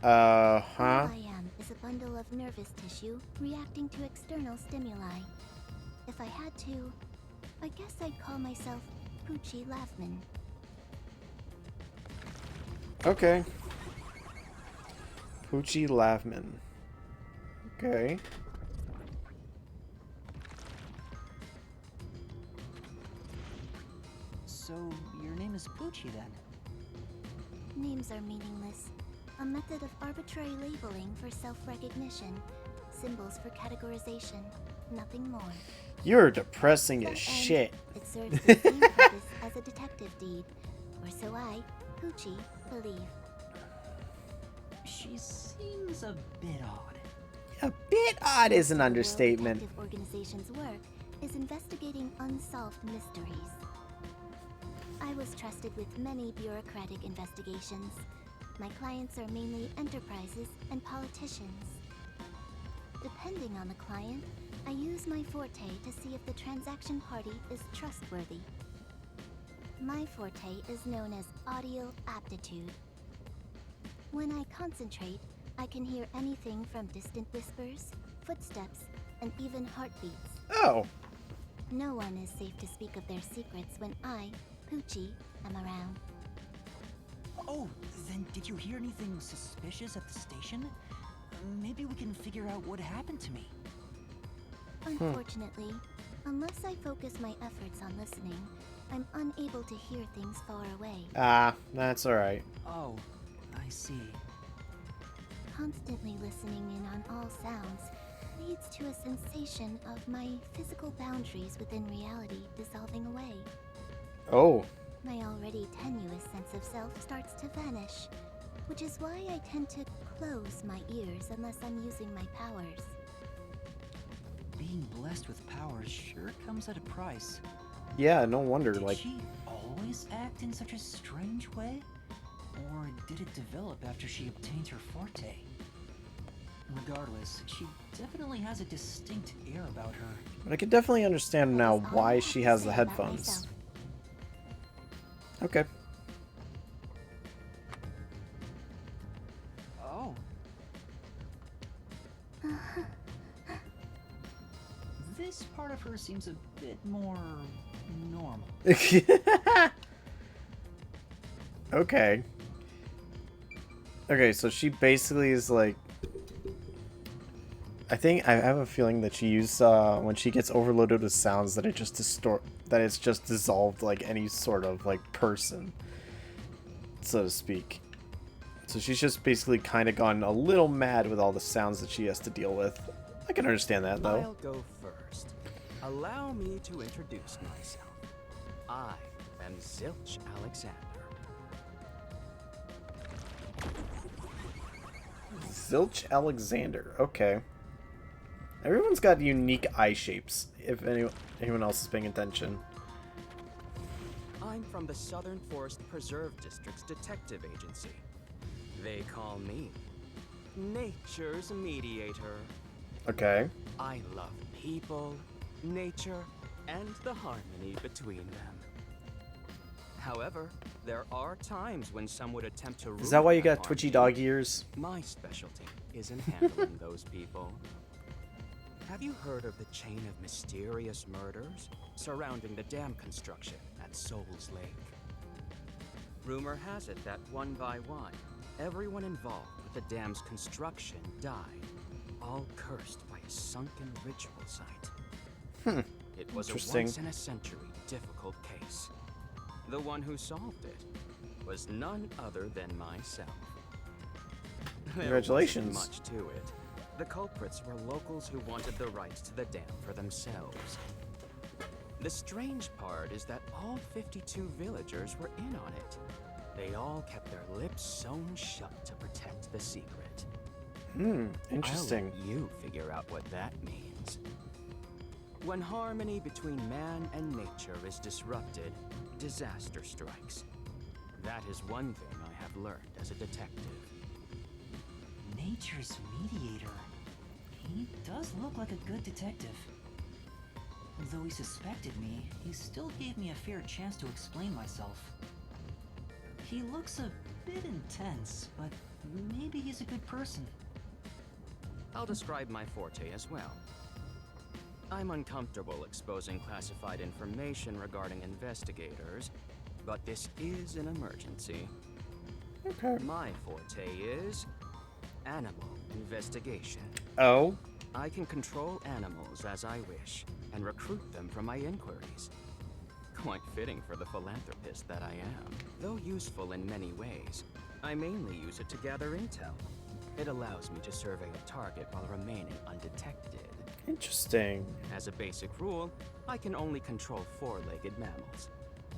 Huh? All I am is a bundle of nervous tissue reacting to external stimuli. If I had to, I guess I'd call myself Poochie Lavman. Okay. Poochie Lavman. Okay. So, your name is Poochie then? Names are meaningless. A method of arbitrary labeling for self-recognition. Symbols for categorization. Nothing more. You're depressing To as that shit. end, it serves the same purpose as a detective deed. Or so I, Poochie, believe. She seems a bit odd. A bit odd is an The World understatement. Detective Organization's work is investigating unsolved mysteries. I was trusted with many bureaucratic investigations. My clients are mainly enterprises and politicians. Depending on the client, I use my forte to see if the transaction party is trustworthy. My forte is known as audio aptitude. When I concentrate, I can hear anything from distant whispers, footsteps, and even heartbeats. Oh. No one is safe to speak of their secrets when I, Poochie, am around. Oh, then did you hear anything suspicious at the station? Maybe we can figure out what happened to me. Unfortunately, unless I focus my efforts on listening, I'm unable to hear things far away. Ah, that's alright. Oh, I see. Constantly listening in on all sounds leads to a sensation of my physical boundaries within reality dissolving away. Oh. My already tenuous sense of self starts to vanish, which is why I tend to close my ears unless I'm using my powers. Being blessed with powers sure comes at a price. Yeah, no wonder, Did like... she always act in such a strange way? Or did it develop after she obtained her forte? Regardless, she definitely has a distinct air about her. But I can definitely understand now That is all I why have she to has say the about headphones. myself. Okay. Oh. This part of her seems a bit more normal. Okay. Okay, so she basically is like... I think I have a feeling that she used when she gets overloaded with sounds that it just that it's just dissolved like any sort of like person, so to speak. So she's just basically kind of gone a little mad with all the sounds that she has to deal with. I can understand that though. I'll go first. Allow me to introduce myself. I am Zilch Alexander. Zilch Alexander. Okay. Everyone's got unique eye shapes, if anyone else is paying attention. I'm from the Southern Forest Preserve District's detective agency. They call me Nature's Mediator. Okay. I love people, nature, and the harmony between them. However, there are times when some would attempt to Is that why you ruin got twitchy dog ears? My specialty is in handling those people. Have you heard of the chain of mysterious murders surrounding the dam construction at Souls Lake? Rumor has it that one by one, everyone involved with the dam's construction died, all cursed by a sunken ritual site. It was a Interesting. once-in-a-century difficult case. The one who solved it was none other than myself. Congratulations. There wasn't much to it. The culprits were locals who wanted the rights to the dam for themselves. The strange part is that all 52 villagers were in on it. They all kept their lips sewn shut to protect the secret. Interesting. I'll let you figure out what that means. When harmony between man and nature is disrupted, disaster strikes. That is one thing I have learned as a detective. Nature's mediator. He does look like a good detective. Though he suspected me, he still gave me a fair chance to explain myself. He looks a bit intense, but maybe he's a good person. I'll describe my forte as well. I'm uncomfortable exposing classified information regarding investigators, but this is an emergency. Okay. My forte is animal investigation. Oh? I can control animals as I wish and recruit them for my inquiries. Quite fitting for the philanthropist that I am. Though useful in many ways, I mainly use it to gather intel. It allows me to survey a target while remaining undetected. Interesting. As a basic rule, I can only control four-legged mammals.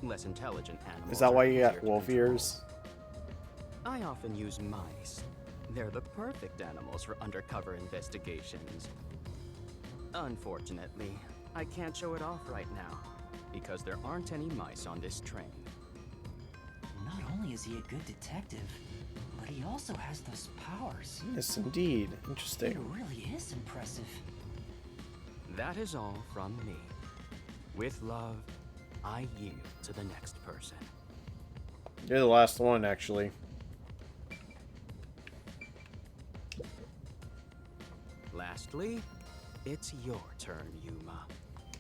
Less intelligent animals. Is that why are you got easier to wolf control. ears? I often use mice. They're the perfect animals for undercover investigations. Unfortunately, I can't show it off right now, because there aren't any mice on this train. Not only is he a good detective, but he also has those powers. Yes, indeed. It Interesting. really is impressive. That is all from me. With love, I yield to the next person. You're the last one, actually. Lastly, it's your turn, Yuma.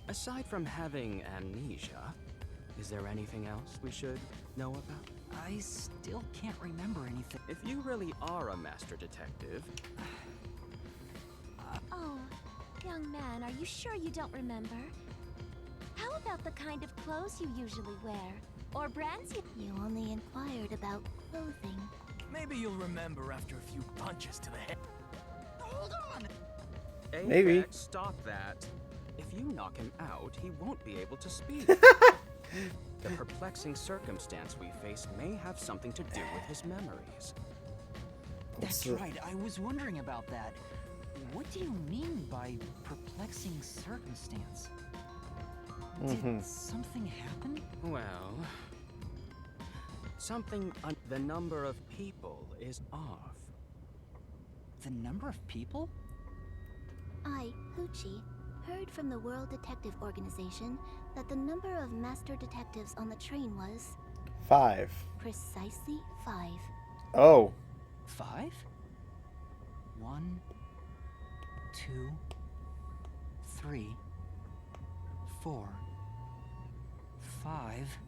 Aside from having amnesia, is there anything else we should know about? I still can't remember anything. If you really are a master detective, Oh, young man, are you sure you don't remember? How about the kind of clothes you usually wear? Or brands you... You only inquired about clothing. Maybe you'll remember after a few punches to the head. Hold on! Maybe. Apex, stop that. If you knock him out, he won't be able to speak. The perplexing circumstance we face may have something to do with his memories. That's right, I was wondering about that. What do you mean by perplexing circumstance? Did something happen? Well, the number of people is off. The number of people? I, Hoochie, heard from the World Detective Organization that the number of master detectives on the train was 5. precisely 5. Oh. 5? 1, 2, 3, 4, 5,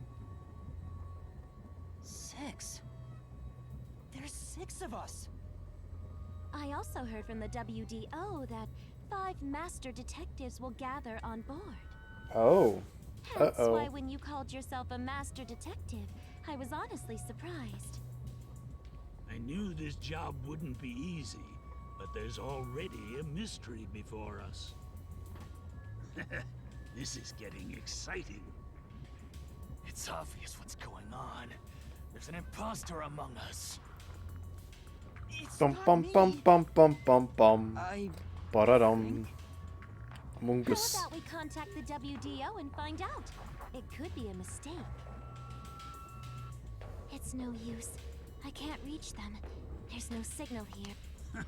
6. There's 6 of us. I also heard from the WDO that 5 master detectives will gather on board. Oh. Hence Uh-oh. why when you called yourself a master detective, I was honestly surprised. I knew this job wouldn't be easy, but there's already a mystery before us. This is getting exciting. It's obvious what's going on. There's an imposter among us. It's Bum not bum me. bum bum bum bum bum. I... Ba-da-dum. Among How Us. about we contact the WDO and find out? It could be a mistake. It's no use. I can't reach them. There's no signal here.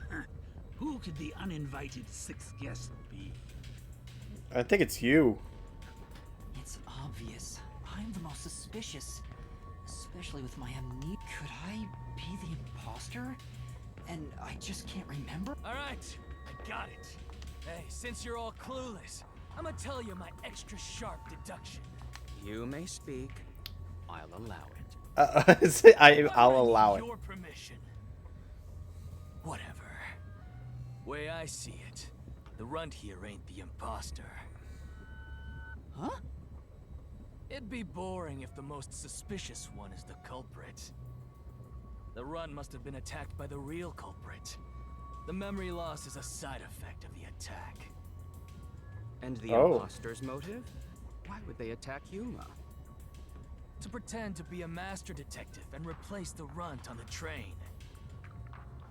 Who could the uninvited 6th guest be? I think it's you. It's obvious. I'm the most suspicious. Especially with my amnesia. Could I be the imposter? And I just can't remember? Alright, I got it. Hey, since you're all clueless, I'm gonna tell you my extra sharp deduction. You may speak. I'll allow it. I'll allow it. Your permission. Whatever. Way I see it, the runt here ain't the imposter. Huh? It'd be boring if the most suspicious one is the culprit. The run must have been attacked by the real culprit. The memory loss is a side effect of the attack. And the Oh. imposter's motive? Why would they attack Yuma? To pretend to be a master detective and replace the runt on the train.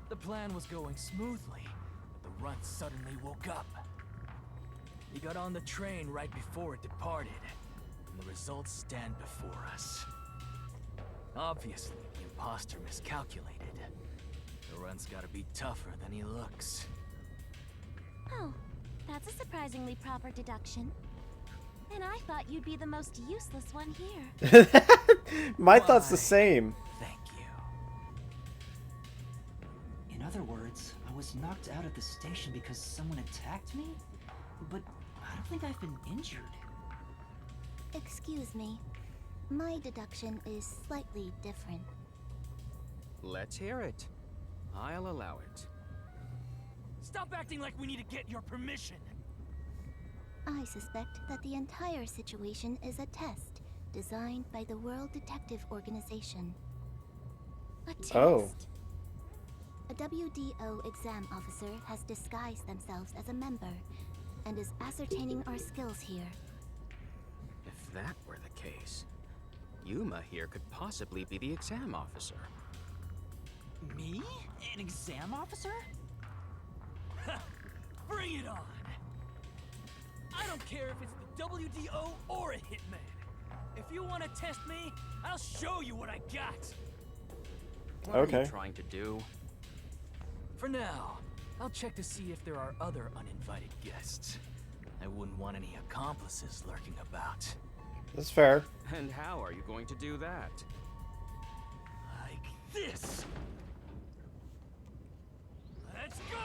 The plan was going smoothly, but the runt suddenly woke up. He got on the train right before it departed, and the results stand before us. Obviously, the imposter miscalculated. The runt's gotta be tougher than he looks. Oh, that's a surprisingly proper deduction. And I thought you'd be the most useless one here. My thought's the Why? same. Thank you. In other words, I was knocked out at the station because someone attacked me? But out of think I've been injured. Excuse me. My deduction is slightly different. Let's hear it. I'll allow it. Stop acting like we need to get your permission. I suspect that the entire situation is a test designed by the World Detective Organization. A test? Oh. A WDO exam officer has disguised themselves as a member and is ascertaining our skills here. If that were the case, Yuma here could possibly be the exam officer. Me? An exam officer? Bring it on! I don't care if it's the WDO or a hitman. If you want to test me, I'll show you what I got. What are Okay. you trying to do? For now, I'll check to see if there are other uninvited guests. I wouldn't want any accomplices lurking about. That's fair. And how are you going to do that? Like this! Let's go!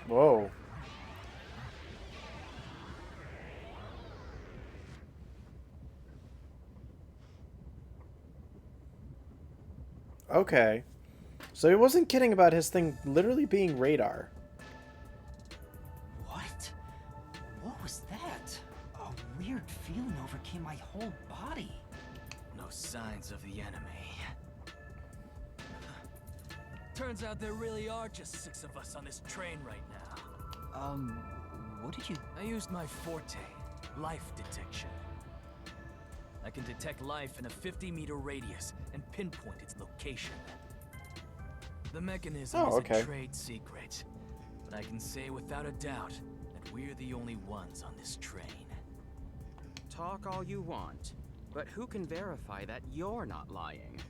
Whoa. Okay. So he wasn't kidding about his thing literally being radar. What? What was that? A weird feeling overcame my whole body. No signs of the enemy. Turns out there really are just 6 of us on this train right now. What did you... I used my forte, life detection. I can detect life in a 50-meter radius and pinpoint its location. The mechanism is okay. a trade secret, but I can say without a doubt that we're the only ones on this train. Talk all you want, but who can verify that you're not lying?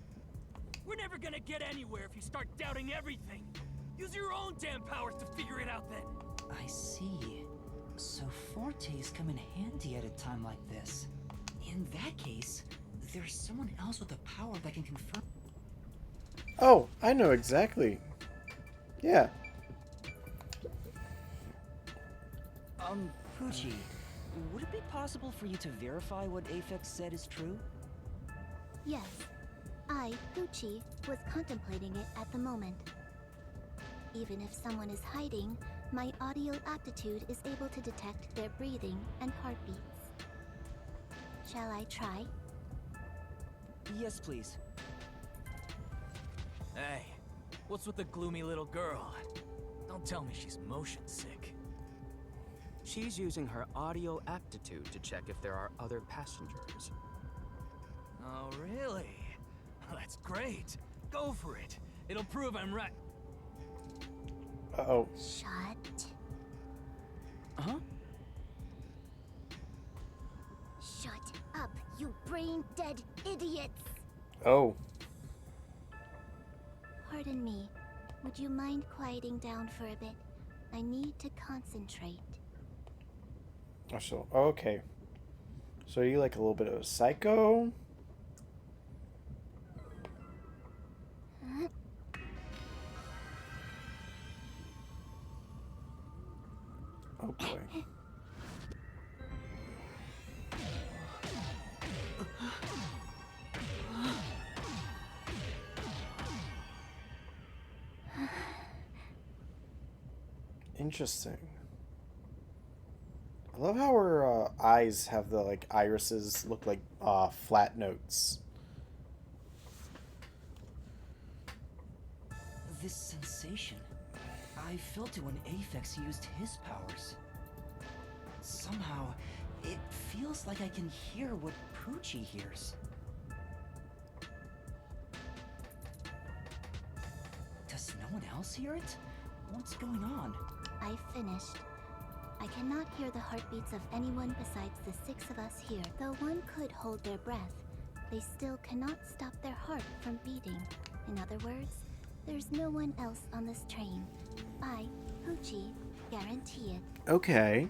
We're never gonna get anywhere if you start doubting everything. Use your own damn powers to figure it out then. I see. So fortes come in handy at a time like this. In that case, there's someone else with a power that can confirm... Oh, I know exactly. Yeah. Poochie, would it be possible for you to verify what Aphex said is true? Yes, I, Poochie, was contemplating it at the moment. Even if someone is hiding, my audio aptitude is able to detect their breathing and heartbeats. Shall I try? Yes, please. Hey, what's with the gloomy little girl? Don't tell me she's motion sick. She's using her audio aptitude to check if there are other passengers. Oh, really? That's great. Go for it. It'll prove I'm right. Uh-oh. Shut. Huh? Shut up, you brain-dead idiots! Oh. Pardon me. Would you mind quieting down for a bit? I need to concentrate. So, okay. So are you like a little bit of a psycho? Oh boy. Interesting. I love how her eyes have the like irises look like flat notes. This sensation, I felt it when Aphex used his powers. Somehow, it feels like I can hear what Poochie hears. Does no one else hear it? What's going on? I finished. I cannot hear the heartbeats of anyone besides the 6 of us here. Though one could hold their breath, they still cannot stop their heart from beating. In other words, there's no one else on this train. I, Poochie, guarantee it. Okay.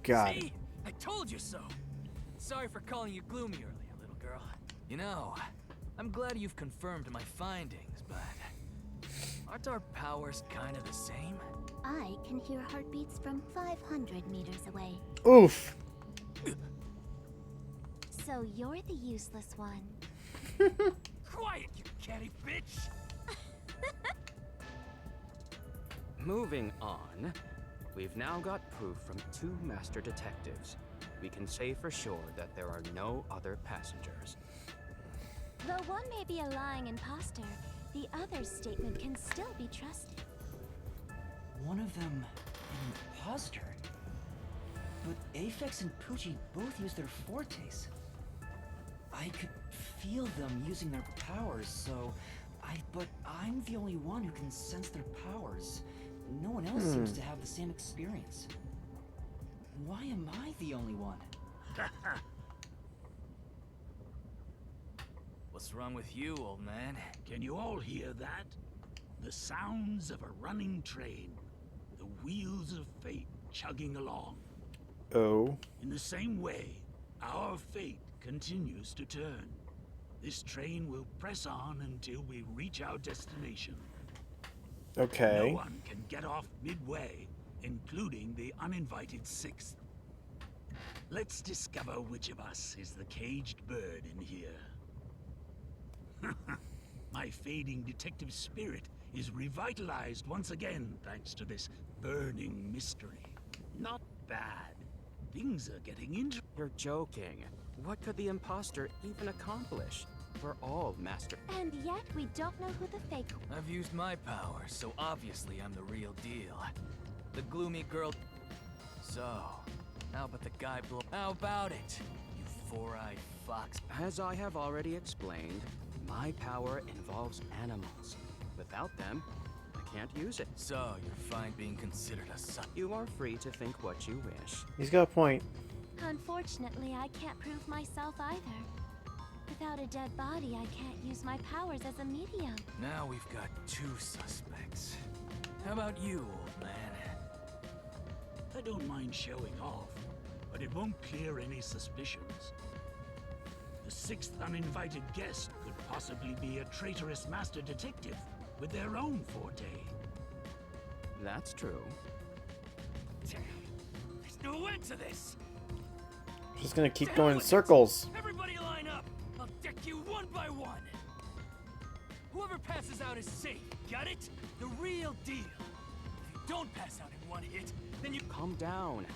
Got it. See? I told you so. Sorry for calling you gloomy earlier, little girl. You know, I'm glad you've confirmed my findings, but Aren't our powers kind of the same? I can hear heartbeats from 500 meters away. Oof. So you're the useless one. Quiet, you catty bitch! Moving on, we've now got proof from 2 master detectives. We can say for sure that there are no other passengers. Though one may be a lying imposter, the other's statement can still be trusted. One of them an imposter? But Aphex and Poochie both use their fortes. I could feel them using their powers, so but I'm the only one who can sense their powers. No one else seems to have the same experience. Why am I the only one? What's wrong with you, old man? Can you all hear that? The sounds of a running train. The wheels of fate chugging along. Oh. In the same way, our fate continues to turn. This train will press on until we reach our destination. Okay. No one can get off midway, including the uninvited 6th. Let's discover which of us is the caged bird in here. My fading detective spirit is revitalized once again thanks to this burning mystery. Not bad. Things are getting interesting. You're joking. What could the imposter even accomplish? We're all master. And yet we don't know who the fake. I've used my powers, so obviously I'm the real deal. The gloomy girl. So, how about the guy blow? How about it, you four-eyed fox? As I have already explained, my power involves animals. Without them, I can't use it. So, you're fine being considered a son. You are free to think what you wish. He's got a point. Unfortunately, I can't prove myself either. Without a dead body, I can't use my powers as a medium. Now we've got 2 suspects. How about you, old man? I don't mind showing off, but it won't clear any suspicions. The 6th uninvited guest could possibly be a traitorous master detective with their own forte. That's true. Damn, there's no end to this. Just gonna keep going in circles. Everybody line up! I'll deck you one by one! Whoever passes out is safe, got it? The real deal. If you don't pass out in one hit, then you... Calm down.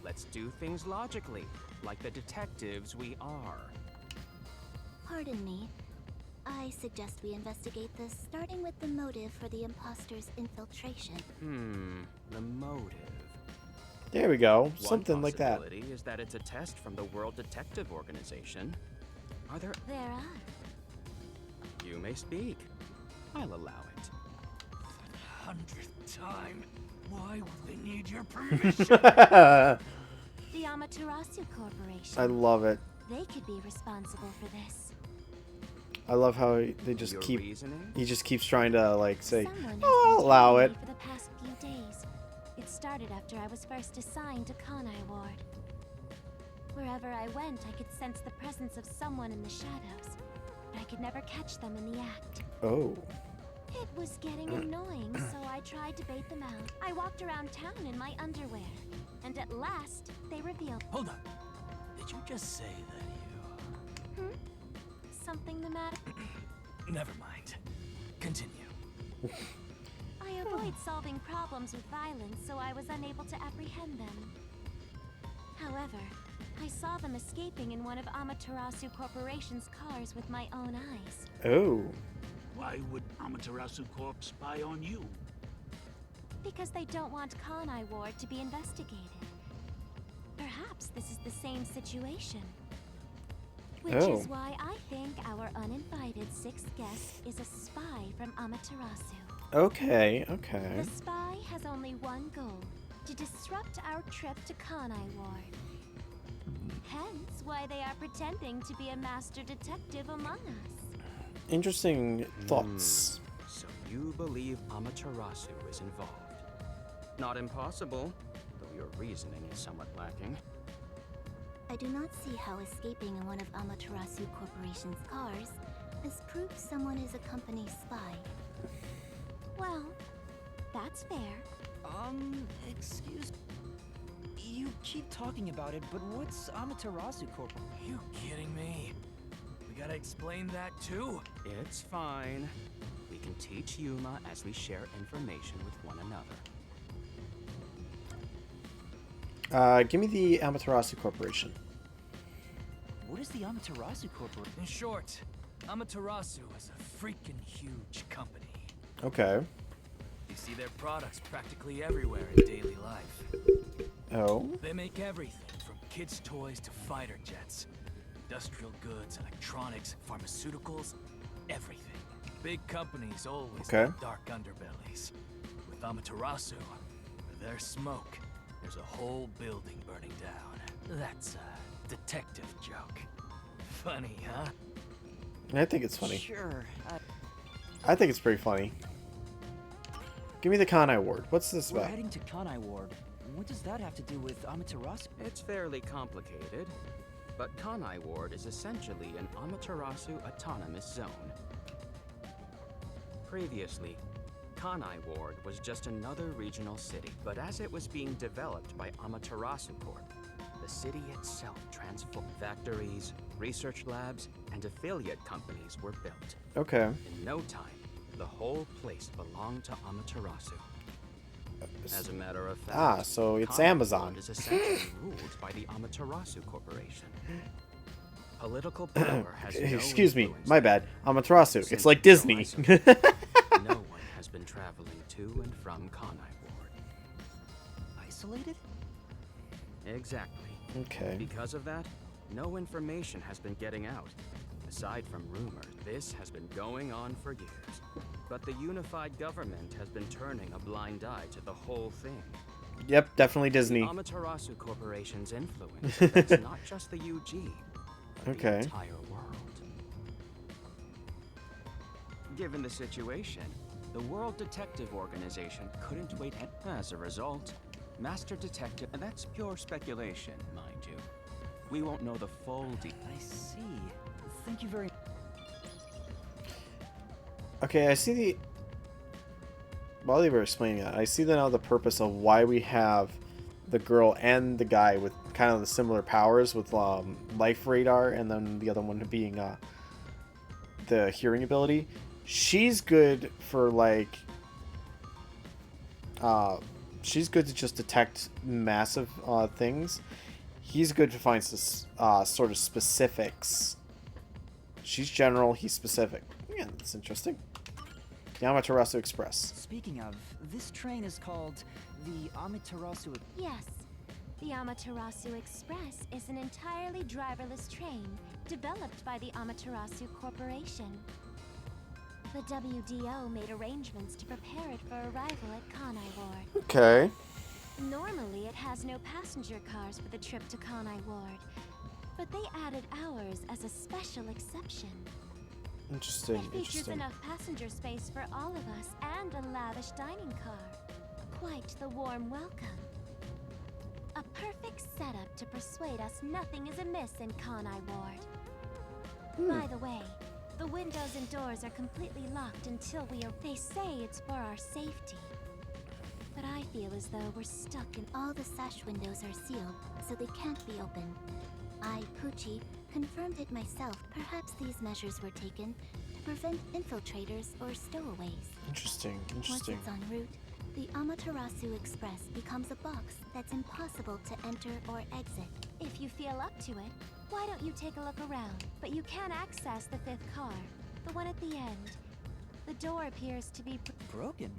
Let's do things logically, like the detectives we are. Pardon me. I suggest we investigate this, starting with the motive for the imposter's infiltration. The motive. There we go. One Something like that. possibility is that it's a test from the World Detective Organization. Are there... There are. You may speak. I'll allow it. 100th time. Why would they need your permission? I The Amaterasu Corporation. love it. They could be responsible for this. I love how they just Your keep. reasoning? He just keeps trying to like say, Someone has "Oh, been I'll allow tailing it." me for the past few days. It started after I was first assigned to Kanai Ward. Wherever I went, I could sense the presence of someone in the shadows, but I could never catch them in the act. Oh. It was getting annoying, so I tried to bait them out. I walked around town in my underwear, and at last, they revealed... Hold on. Did you just say that you... Something the matter? Never mind. Continue. I avoid solving problems with violence, so I was unable to apprehend them. However, I saw them escaping in one of Amaterasu Corporation's cars with my own eyes. Oh. Why would Amaterasu Corp spy on you? Because they don't want Kanai Ward to be investigated. Perhaps this is the same situation. Which Oh. is why I think our uninvited 6th guest is a spy from Amaterasu. Okay. Okay. The spy has only one goal, to disrupt our trip to Kanai Ward. Hence why they are pretending to be a master detective among us. Interesting thoughts. So you believe Amaterasu is involved? Not impossible, though your reasoning is somewhat lacking. I do not see how escaping in one of Amaterasu Corporation's cars has proved someone is a company spy. Well, that's fair. Excuse... You keep talking about it, but what's Amaterasu Corp? You kidding me? We gotta explain that too? It's fine. We can teach Yuma as we share information with one another. Give me the Amaterasu Corporation. What is the Amaterasu Corp? In short, Amaterasu is a freaking huge company. Okay. You see their products practically everywhere in daily life. Oh. They make everything from kids' toys to fighter jets. Industrial goods, electronics, pharmaceuticals, everything. Big companies always have dark underbellies. With Amaterasu, with their smoke, there's a whole building burning down. That's a detective joke. Funny, huh? I think it's funny. Sure. I think it's pretty funny. Give me the Kanai Ward. What's this We're about? heading to Kanai Ward. What does that have to do with Amaterasu? It's fairly complicated, but Kanai Ward is essentially an Amaterasu autonomous zone. Previously, Kanai Ward was just another regional city, but as it was being developed by Amaterasu Corp, the city itself transformed. Factories, research labs, and affiliate companies were built. Okay. In no time, the whole place belonged to Amaterasu. As a matter of fact, so it's Kanai Amazon. Ward is essentially ruled by the Amaterasu Corporation. Political power has no Excuse me, influence my bad. Amaterasu. It's since like the Disney. horizon. No one has been traveling to and from Kanai Ward. Isolated? Exactly. Okay. Because of that, no information has been getting out. Aside from rumors, this has been going on for years. But the unified government has been turning a blind eye to the whole thing. Yep, definitely Disney. The Amaterasu Corporation's influence affects not just the UG, but the entire world. Given the situation, the World Detective Organization couldn't wait. As a result, Master Detective, and that's pure speculation, mind you. We won't know the full I see. Thank you very much. Okay, I see the... While they were explaining that, I see now the purpose of why we have the girl and the guy with kind of the similar powers with life radar, and then the other one being the hearing ability. She's good for like... she's good to just detect massive things. He's good to find sort of specifics. She's general, he's specific. Yeah, that's interesting. The Amaterasu Express. Speaking of, this train is called the Amaterasu... Yes. The Amaterasu Express is an entirely driverless train developed by the Amaterasu Corporation. The WDO made arrangements to prepare it for arrival at Kanai Ward. Okay. Normally, it has no passenger cars for the trip to Kanai Ward, but they added ours as a special exception. Interesting, It features interesting. enough passenger space for all of us and a lavish dining car. Quite the warm welcome. A perfect setup to persuade us nothing is amiss in Kanai Ward. By the way, the windows and doors are completely locked until we are... They say it's for our safety. But I feel as though we're stuck in... All the sash windows are sealed, so they can't be opened. I, Poochie, confirmed it myself. Perhaps these measures were taken to prevent infiltrators or stowaways. Interesting, Once interesting. it's en route, the Amaterasu Express becomes a box that's impossible to enter or exit. If you feel up to it, why don't you take a look around? But you can access the fifth car, the one at the end. The door appears to be... Broken?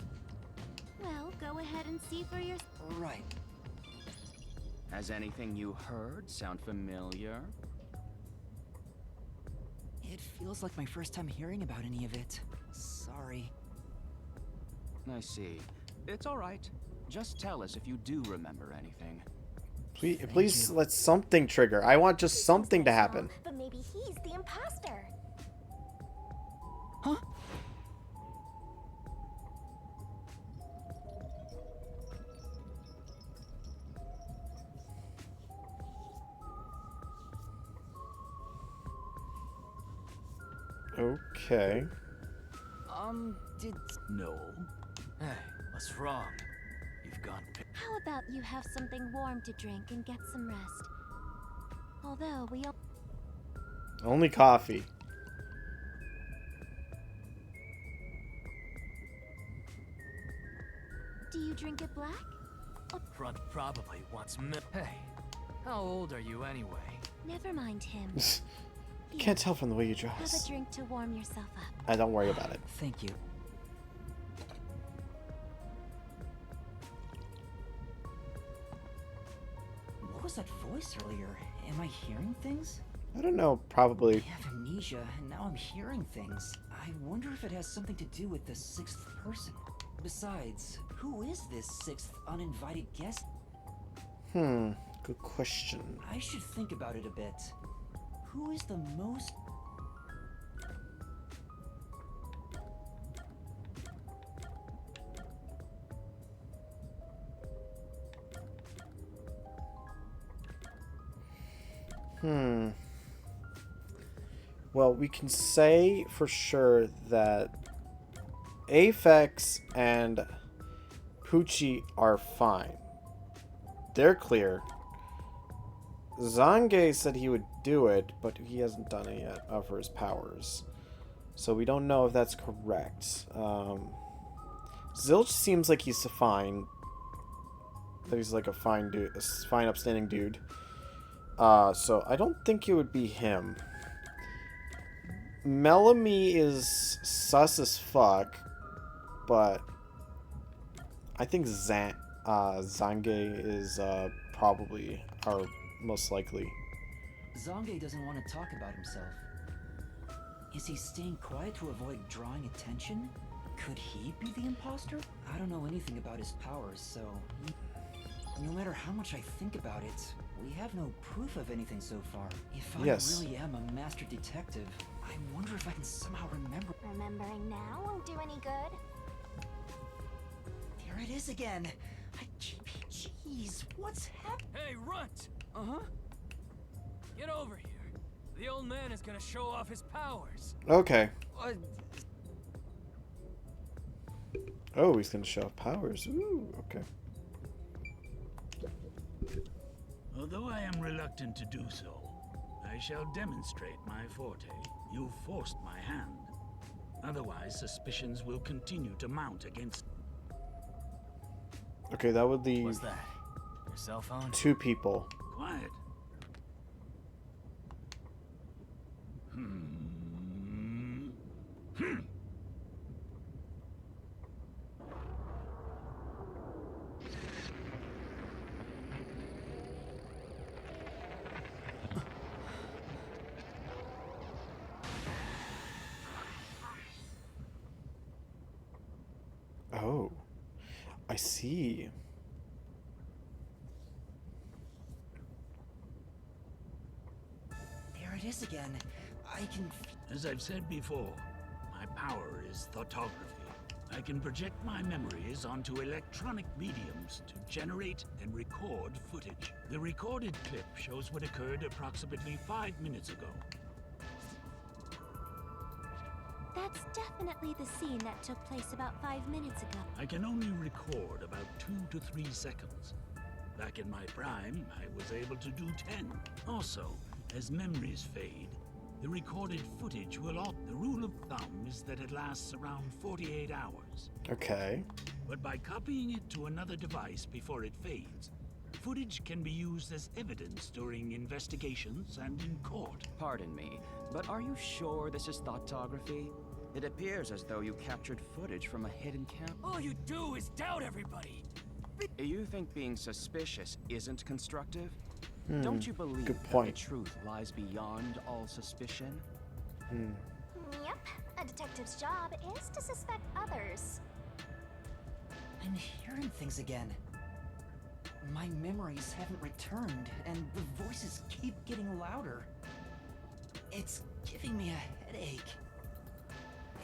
Well, go ahead and see for yourself. Right. Has anything you heard sound familiar? It feels like my first time hearing about any of it. Sorry. I see. It's all right. Just tell us if you do remember anything. Please let something trigger. I want just something to happen. But maybe he's the imposter. Huh? Okay. Did... No. Hey, what's wrong? You've gone. How about you have something warm to drink and get some rest? Although we all... Only coffee. Do you drink it black? Front probably wants milk. Hey, how old are you anyway? Never mind him. You can't tell from the way you Have dress. a drink to warm yourself up. Don't worry about it. Thank you. What was that voice earlier? Am I hearing things? I don't know, probably. I have amnesia, and now I'm hearing things. I wonder if it has something to do with the sixth person. Besides, who is this sixth uninvited guest? Good question. I should think about it a bit. Who is the most... Well, we can say for sure that Aphex and Poochie are fine. They're clear. Zange said he would do it, but he hasn't done it yet for his powers. So we don't know if that's correct. Zilch seems like he's fine. That he's like a fine dude, a fine, upstanding dude. So I don't think it would be him. Melamy is sus as fuck, but I think Zange is probably our most likely. Zange doesn't want to talk about himself. Is he staying quiet to avoid drawing attention? Could he be the imposter? I don't know anything about his powers, so... No matter how much I think about it, we have no proof of anything so far. If I really am a master detective, I wonder if I can somehow remember... Remembering now won't do any good. There it is again! Jeez, what's happening? Hey, Runt! Uh-huh? Get over here. The old man is gonna show off his powers. Okay. Oh, he's gonna show off powers. Ooh, okay. Although I am reluctant to do so, I shall demonstrate my forte. You forced my hand. Otherwise, suspicions will continue to mount against... Okay, that would leave... What's that? Your cell phone? 2 people. Quiet. Oh, I see. There it is again. I can... As I've said before, my power is thoughtography. I can project my memories onto electronic mediums to generate and record footage. The recorded clip shows what occurred approximately 5 minutes ago. That's definitely the scene that took place about 5 minutes ago. I can only record about 2 to 3 seconds. Back in my prime, I was able to do 10. Also, as memories fade, the recorded footage will all... The rule of thumb is that it lasts around 48 hours. Okay. But by copying it to another device before it fades, footage can be used as evidence during investigations and in court. Pardon me, but are you sure this is thoughtography? It appears as though you captured footage from a hidden camera. All you do is doubt everybody. You think being suspicious isn't constructive? Don't you believe good that point. the truth lies beyond all suspicion? Yep, a detective's job is to suspect others. I'm hearing things again. My memories haven't returned, and the voices keep getting louder. It's giving me a headache.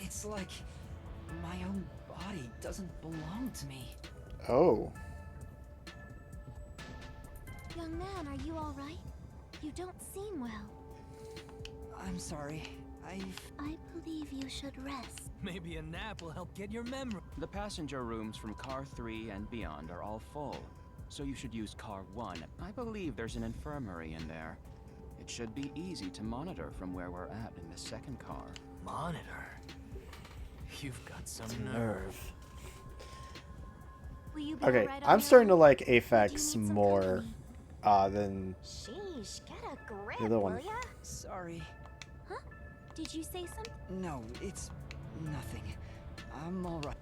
It's like my own body doesn't belong to me. Oh. Young man, are you all right? You don't seem well. I'm sorry. I believe you should rest. Maybe a nap will help get your memory. The passenger rooms from Car 3 and beyond are all full, so you should use Car 1. I believe there's an infirmary in there. It should be easy to monitor from where we're at in the second car. Monitor? You've got some nerve. Nerve. Will you be Okay, alright on I'm your starting to own? like Or do you Aphex need some more company? than Sheesh, get a grip, the other one. will ya? Sorry. Huh? Did you say something? No, it's nothing. I'm alright.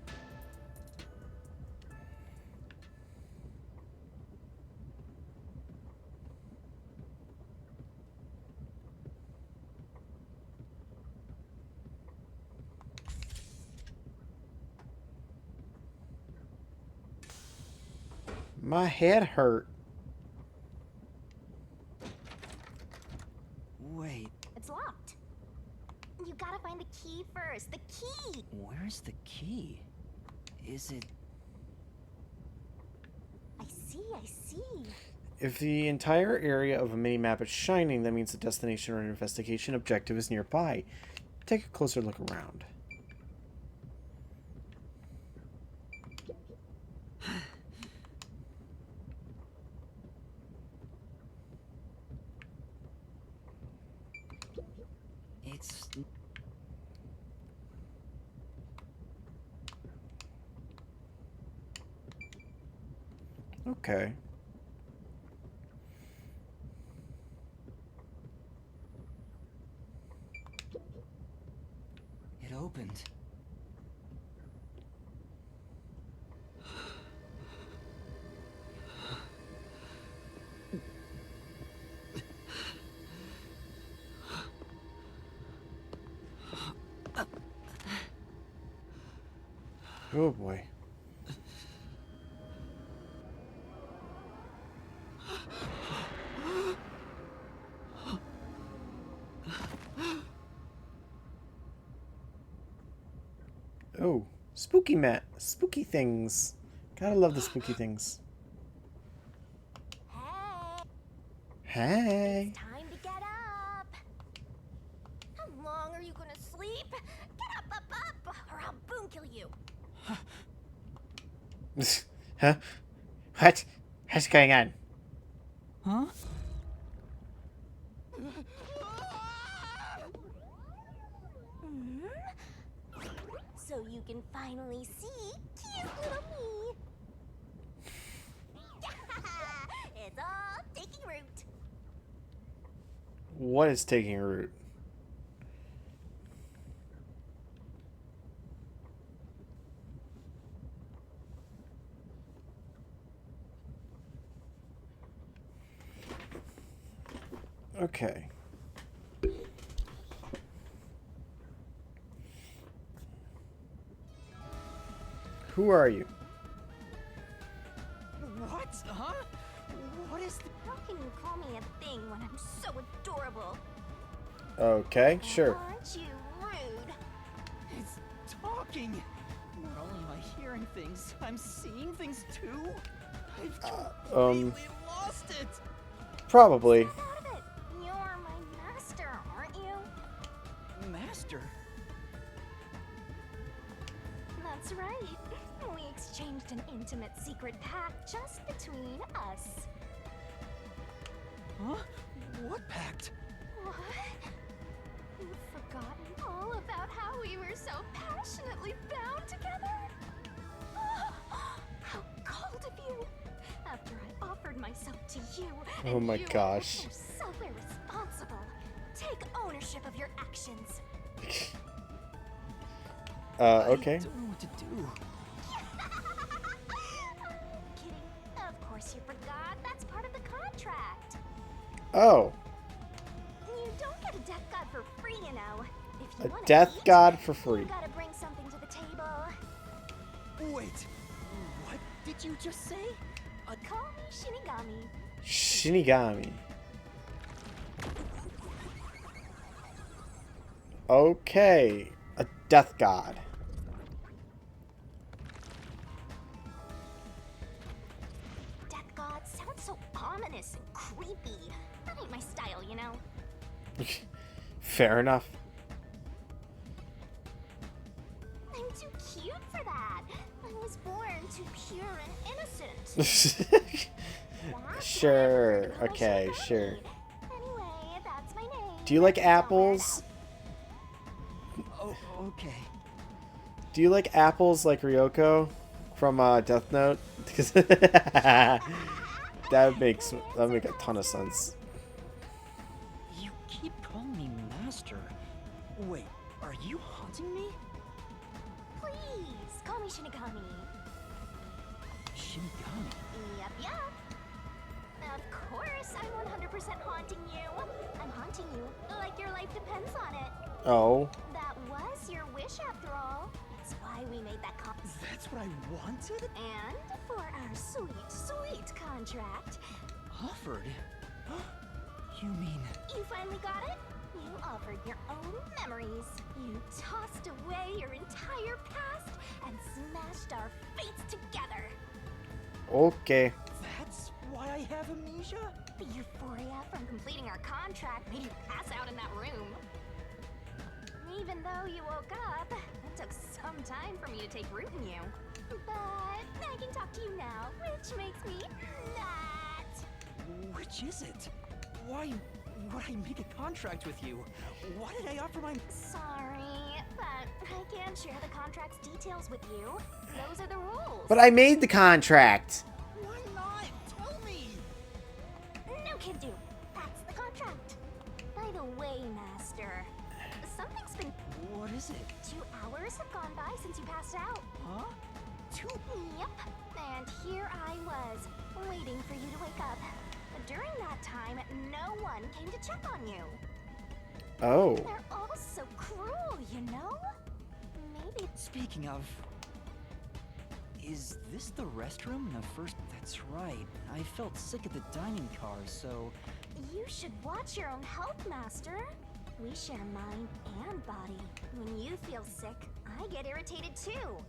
my head hurt. Wait, It's locked. You gotta find the key first. The key! where's the key? Is it... I see. If the entire area of a mini-map is shining, that means the destination or investigation objective is nearby. Take a closer look around. It's... Okay. It opened. Oh boy. Oh, spooky mat, spooky things. Gotta love the spooky things. Hey, Hey. it's time to get up. How long are you gonna sleep? Get up, or I'll boom kill you. Huh? What? What's going on? Huh? So you can finally see cute little me. It's all taking root. What is taking root? Okay. Who are you? What? Huh? What is... How can you call me a thing when I'm so adorable? Okay, sure. Aren't you rude? It's talking! Not only am I hearing things, I'm seeing things too? I've completely lost it! Probably. Snap out of it. You're my master, aren't you? Master? That's right. We exchanged an intimate secret pact just between us. Huh? What pact? What? You've forgotten all about how we were so passionately bound together? How cold of you! After I offered myself to you, Oh and my you gosh. were so irresponsible. Take ownership of your actions. Okay. I don't know what to do. Kidding. Of course you forgot. That's part of the contract. Oh, You don't get a death god for free, you know. If you a wanna death eat, god for free. you gotta bring something to the table. Wait, what did you just say? Call me Shinigami. Shinigami. Okay, a death god. Death god sounds so ominous and creepy. That ain't my style, you know. Fair enough. I'm too cute for that. I was born too pure and innocent. That's Sure. why I call Okay, myself sure. Bonnie. Anyway, that's my name. Do you like It's all apples? Oh, okay. Do you like apples like Ryoko from Death Note? Because that would make a ton of sense. You keep calling me Master. Wait, are you haunting me? Please, call me Shinigami. Shinigami? Yep. Of course, I'm 100% haunting you. I'm haunting you like your life depends on it. Oh. That was your wish after all. That's why we made that That's what I wanted? And for our sweet, sweet contract, Offered? You mean... you finally got it? You offered your own memories. You tossed away your entire past and smashed our fates together. Okay. That's why I have amnesia? The euphoria from completing our contract made you pass out in that room. Even though you woke up, it took some time for me to take root in you. But I can talk to you now, which makes me nuts. Which is it? Why would I make a contract with you? Why did I offer my... Sorry, but I can't share the contract's details with you. Those are the rules. But I made the contract. Why not? Tell me! No can do. That's the contract. By the way, Master, something's been... What is it? 2 hours have gone by since you passed out. Huh? 2? Yep. And here I was, waiting for you to wake up. But during that time, no one came to check on you. Oh. They're all so cruel, you know? Maybe... Speaking of... Is this the restroom in the first... That's right. I felt sick at the dining car, so... You should watch your own health, Master. We share mind and body. When you feel sick, I get irritated too.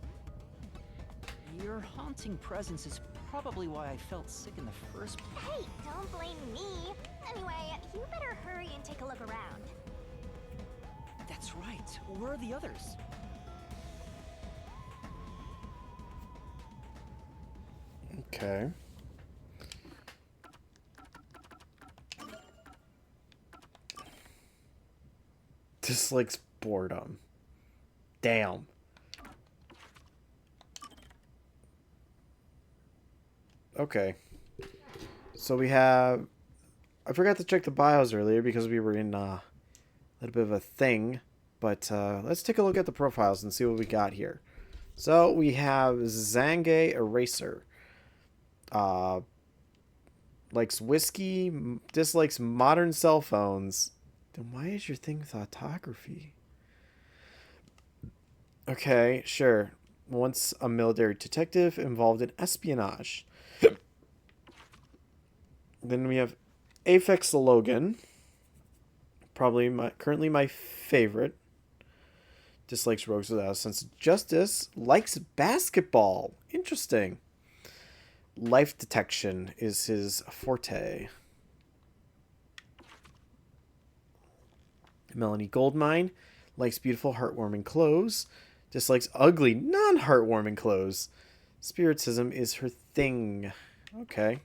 Your haunting presence is probably why I felt sick in the first place. Hey, don't blame me. Anyway, you better hurry and take a look around. That's right. Where are the others? Okay. Dislikes boredom. Damn. Okay. So we have... I forgot to check the bios earlier because we were in a little bit of a thing. But let's take a look at the profiles and see what we got here. So we have Zange Eraser. Likes whiskey, dislikes modern cell phones. Then why is your thing photography? Okay, sure. Once a military detective involved in espionage. Then we have Aphex Logan. Probably currently my favorite. Dislikes rogues without a sense of justice. Likes basketball. Interesting. Life detection is his forte. Melanie Goldmine likes beautiful, heartwarming clothes. Dislikes ugly, non-heartwarming clothes. Spiritism is her thing. Okay.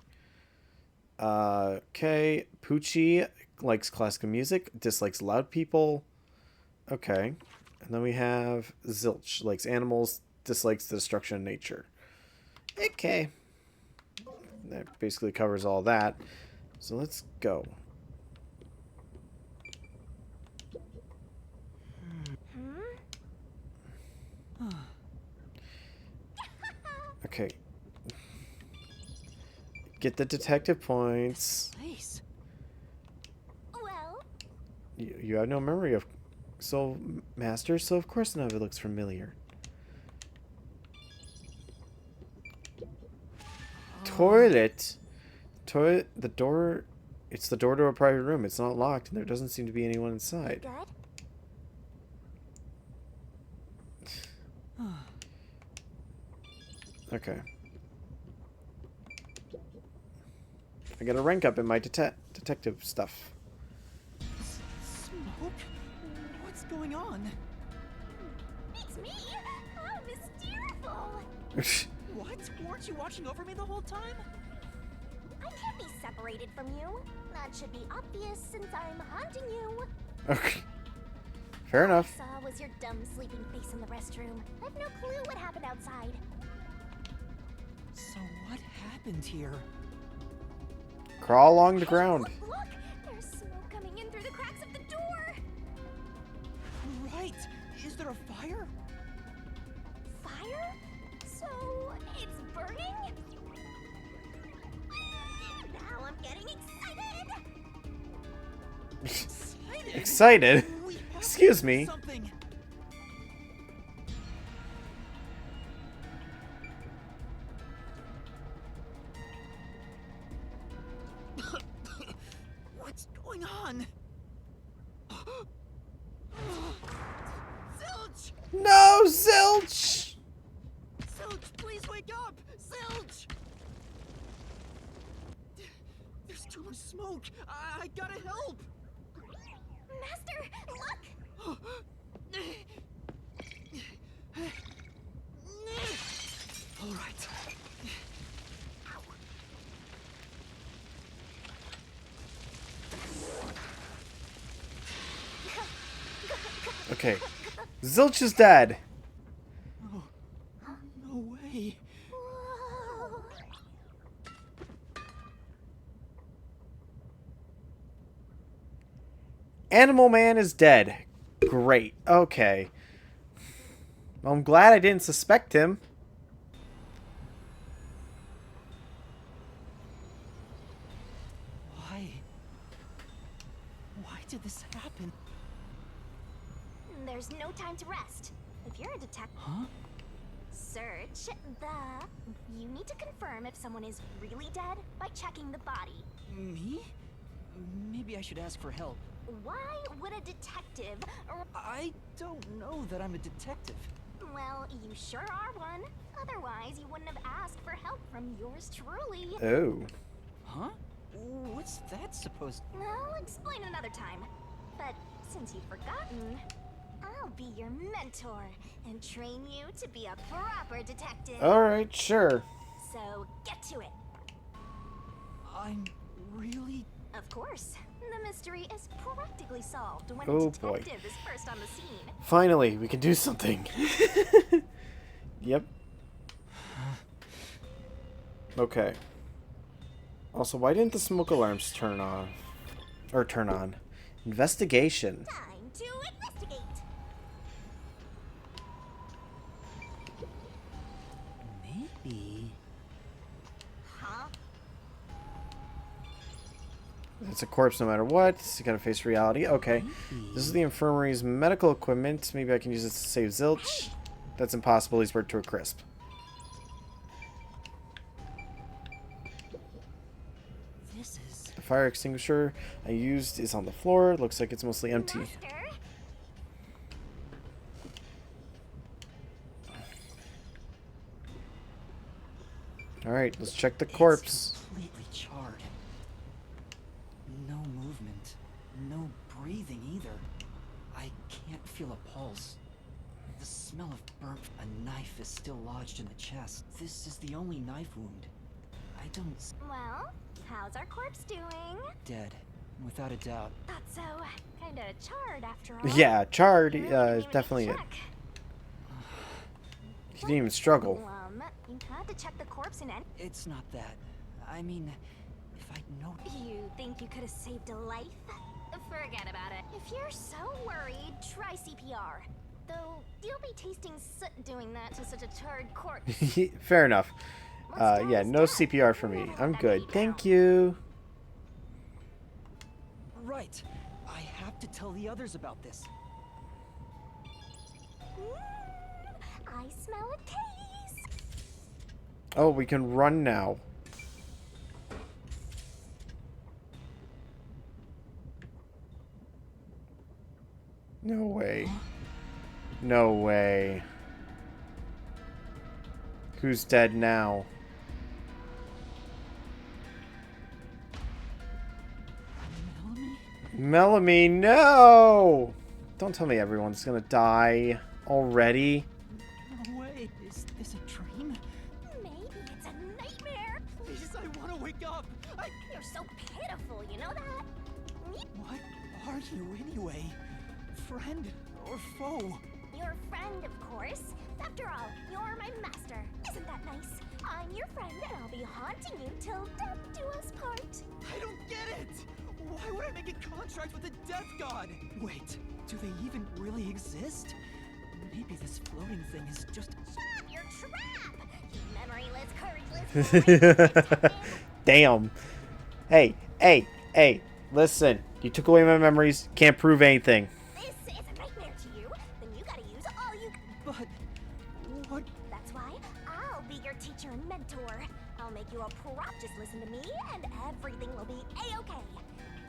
Okay. Poochie likes classical music. Dislikes loud people. Okay. And then we have Zilch. Likes animals. Dislikes the destruction of nature. Okay. That basically covers all that. So let's go. Okay. Get the detective points. Place. Well, You have no memory of Soul Master, so of course none of it looks familiar. Toilet. Toilet. The door. It's the door to a private room. It's not locked, and there doesn't seem to be anyone inside. good. Okay. I got a rank up in my detective stuff. Smoke? What's going on? It's me. What? Weren't you watching over me the whole time? I can't be separated from you. That should be obvious since I'm haunting you. Okay. Fair enough. All I saw was your dumb sleeping face in the restroom. I've no clue what happened outside. So what happened here? Crawl along the ground. Look! There's smoke coming in through the cracks of the door! Right! Is there a fire? Fire? So, it's burning? Now I'm getting excited! Excited? We have to Excuse do me. Something. What's going on? Zilch! No, Zilch! Zilch, please wake up! Zilch! There's too much smoke. I gotta help. Master, look! All right. Okay. Zilch is dead. Oh, no way. Whoa. Animal Man is dead. Great. Okay. Well, I'm glad I didn't suspect him. Why? Why did this happen? There's no time to rest. If you're a detective, Huh? search the... You need to confirm if someone is really dead by checking the body. Me? Maybe I should ask for help. Why would a detective... I don't know that I'm a detective. Well, you sure are one. Otherwise, you wouldn't have asked for help from yours truly. Oh. Huh? What's that supposed... I'll explain another time. But since you've forgotten, I'll be your mentor and train you to be a proper detective. Alright, sure. So get to it. I'm really... Of course. The mystery is practically solved when Oh, a boy. detective is first on the scene. Finally, we can do something. Yep. Okay. Also, why didn't the smoke alarms turn off? Or turn on? Investigation. Time to investigate. Maybe... Huh? It's a corpse no matter what. You gotta face reality. Okay. This is the infirmary's medical equipment. Maybe I can use this to save Zilch. That's impossible. He's burnt to a crisp. This is... The fire extinguisher I used is on the floor. Looks like it's mostly empty. Master? Alright, let's check the corpse. It's completely charred. No movement. No breathing either. I can't feel a pulse. The smell of burnt... A knife is still lodged in the chest. This is the only knife wound. I don't... Well, how's our corpse doing? Dead. Without a doubt. Thought so. Kinda charred after all. Yeah, charred. Really didn't even Definitely. check. He didn't even struggle. You had to check the corpse in any... It's not that. I mean, if I'd known... You think you could have saved a life? Forget about it. If you're so worried, try CPR. Though, you'll be tasting soot doing that to such a charred corpse. Fair enough. Once Yeah, Dad's no dead, CPR for you me. won't I'm let good. me Thank down. you. Right. I have to tell the others about this. I smell a case. Oh, we can run now. No way. No way. Who's dead now? Melanie? Melanie, no! Don't tell me everyone's gonna die already. No way. Is this a dream? are you anyway? Friend or foe? Your friend, of course. After all, you're my master. Isn't that nice? I'm your friend, and I'll be haunting you till death do us part. I don't get it! Why would I make a contract with the Death God? Wait, do they even really exist? Maybe this floating thing is just... Shut up, you're trap! You memoryless, courageless... Damn. Hey, listen. You took away my memories. Can't prove anything. This is a nightmare to you. Then you gotta use all you... But... what? That's why I'll be your teacher and mentor. I'll make you a prop, just listen to me, and everything will be A-okay.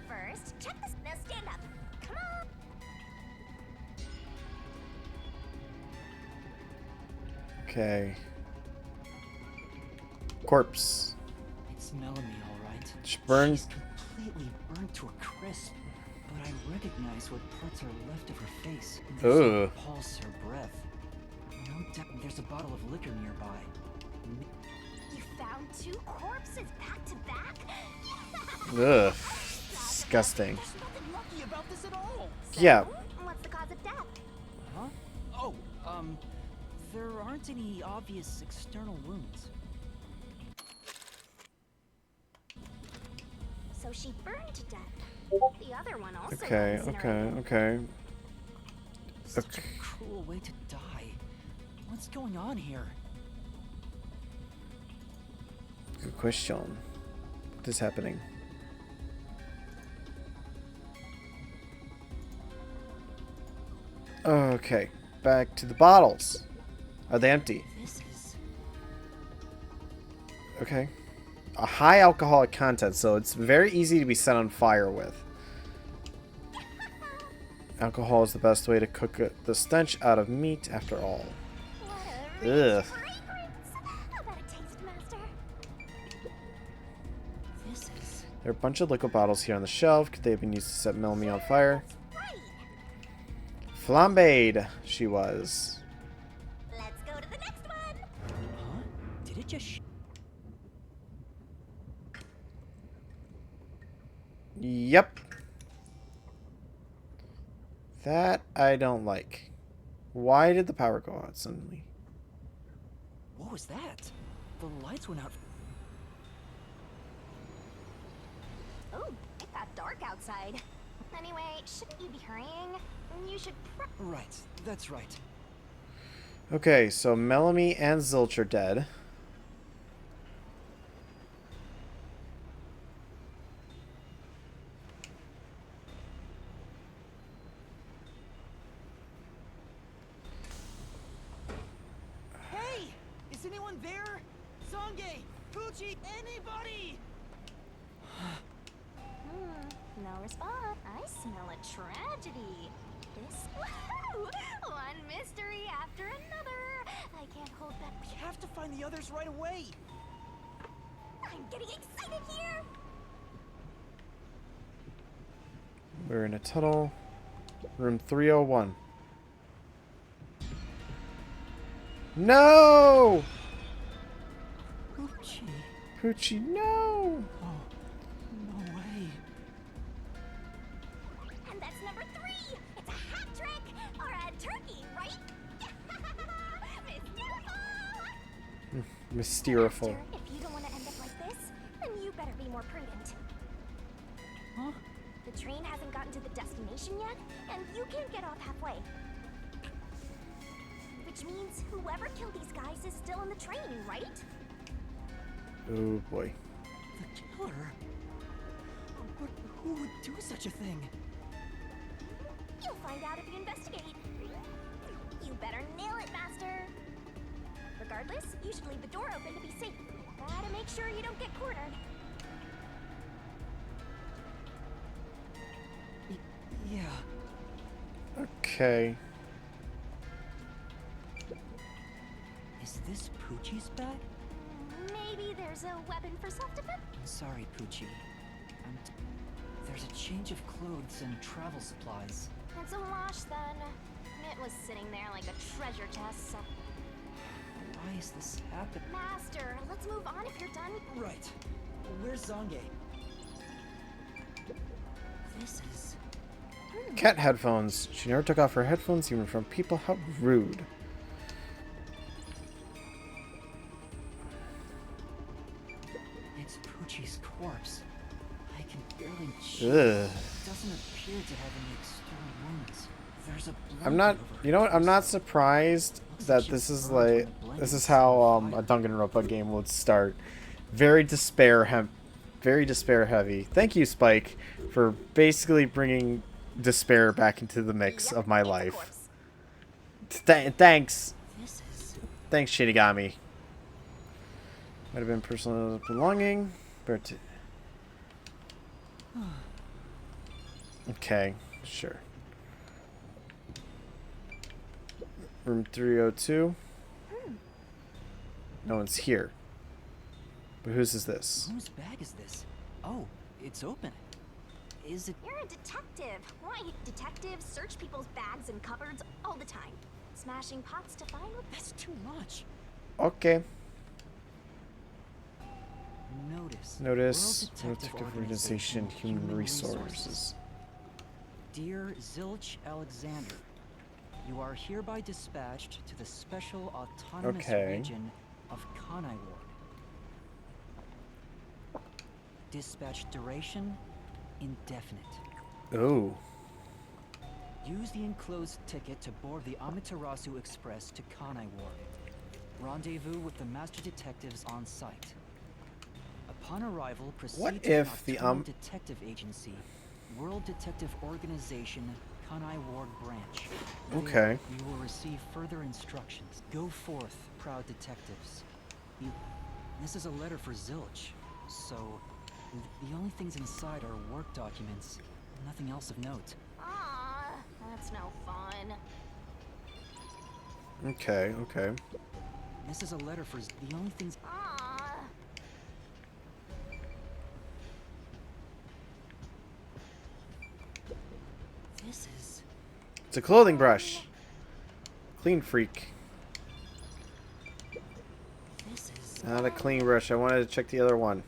First, check this. Now stand up. Come on. Okay. Corpse. It's Melanie, all right. She burned. She's completely burned to a crisp, but I recognize what parts are left of her face. And there's no pulse or breath. No doubt there's a bottle of liquor nearby. You found 2 corpses back to back? Ugh. Disgusting. There's nothing lucky about this at all. Yeah. What's the cause of death? Huh? Oh, there aren't any obvious external wounds. So she burned to death. The other one also Okay. Such a cruel way to die. What's going on here? Good question. What is happening? Okay. Back to the bottles. Are they empty? This is... Okay. A high alcoholic content, so it's very easy to be set on fire with. Alcohol is the best way to cook the stench out of meat, after all. Ugh. How about a taste, Master? This is... There are a bunch of liquid bottles here on the shelf. Could they have been used to set Melanie on fire? Right. Flambéed, she was. Let's go to the next one. Huh? Did it just... Yep. That I don't like. Why did the power go out suddenly? What was that? The lights went out. Oh, it got dark outside. Anyway, shouldn't you be hurrying? You should Right, that's right. Okay, so Melanie and Zilch are dead. Hey! Is anyone there? Zange! Pucci! Anybody! No response. I smell a tragedy. This one mystery after another. I can't hold back. We have to find the others right away. I'm getting excited here. We're in a tunnel. Room 301. No! Pucci. Poochie, no! Oh, no way. And that's number 3. It's a hat trick or a turkey, right? Mysteriful. Master, if you don't want to end up like this, then you better be more prudent. Huh? The train hasn't gotten to the destination yet, and you can't get off halfway. Which means whoever killed these guys is still in the train, right? Oh boy. The killer? But who would do such a thing? You'll find out if you investigate. You better nail it, Master. Regardless, you should leave the door open to be safe. Gotta make sure you don't get cornered. Yeah. Okay. Is this Pucci's bag? Maybe there's a weapon for self-defense? Sorry, Pucci. There's a change of clothes and travel supplies. It's a wash, then. It was sitting there like a treasure chest, so... Why is this happening? Master, let's move on if you're done. Right. Where's Zange? This is... Cat headphones. She never took off her headphones even from people. How rude. It's Poochie's corpse. I can barely chew. Ugh. It doesn't appear to have any external wounds. There's a I'm not. You know what? I'm not surprised that this is like. This is how a Danganronpa game would start. Very despair heavy. Thank you, Spike, for basically bringing despair back into the mix of my life. Thanks. Thanks, Shinigami. Might have been personal belonging. But okay, sure. Room 302. No one's here. But whose is this? Whose bag is this? Oh, it's open. Is it? You're a detective. Why? Detectives search people's bags and cupboards all the time. Smashing pots to find what? That's too much. Okay. Notice. Notice. World Detective Organization, Human Resources. Dear Zilch Alexander, you are hereby dispatched to the Special Autonomous Region of Kanai Ward. Dispatch duration indefinite. Oh. Use the enclosed ticket to board the Amaterasu Express to Kanai Ward. Rendezvous with the master detectives on site. Upon arrival, proceed What to if the Nocturnal Detective Agency, World Detective Organization, Kanai Ward Branch. Okay. There, you will receive further instructions. Go forth, proud detectives. This is a letter for Zilch, so the only things inside are work documents. Nothing else of note. Ah, that's no fun. Okay, okay. This is a letter for the only things. Ah. This is. It's a clothing brush. Clean freak. This is. Not a clean brush. I wanted to check the other one.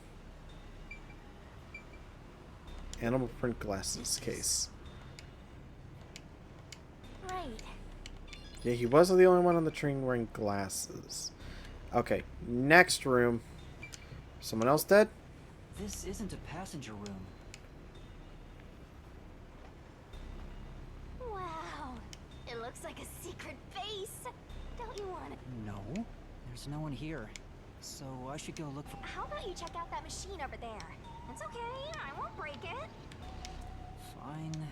Animal print glasses case. Right. Yeah, he wasn't the only one on the train wearing glasses. Okay, next room. Someone else dead? This isn't a passenger room. Wow. It looks like a secret base. Don't you want it? No, there's no one here. So I should go look for. How about you check out that machine over there? It's okay. I won't break it. Fine.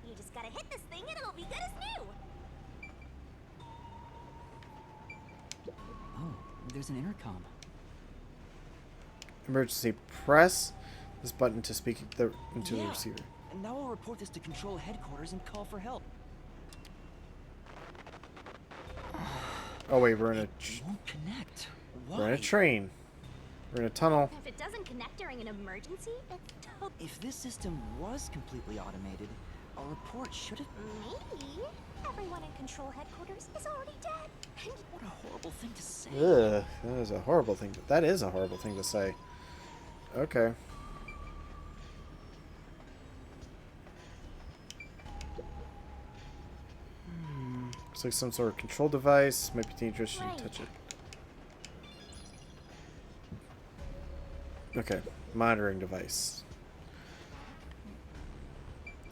You just gotta hit this thing and it'll be good as new. Oh, there's an intercom. Emergency. Press this button to speak into the receiver. And now I'll report this to Control Headquarters and call for help. Oh wait, we're in a. It won't connect. Why? We're in a train. We're in a tunnel. If it doesn't connect during an emergency, it's total. If this system was completely automated, a report should have. Maybe everyone in Control Headquarters is already dead. What a horrible thing to say. Ugh, that is a horrible thing. That is a horrible thing to say. Okay. Looks like some sort of control device. Might be dangerous. Shouldn't touch it. Okay, monitoring device.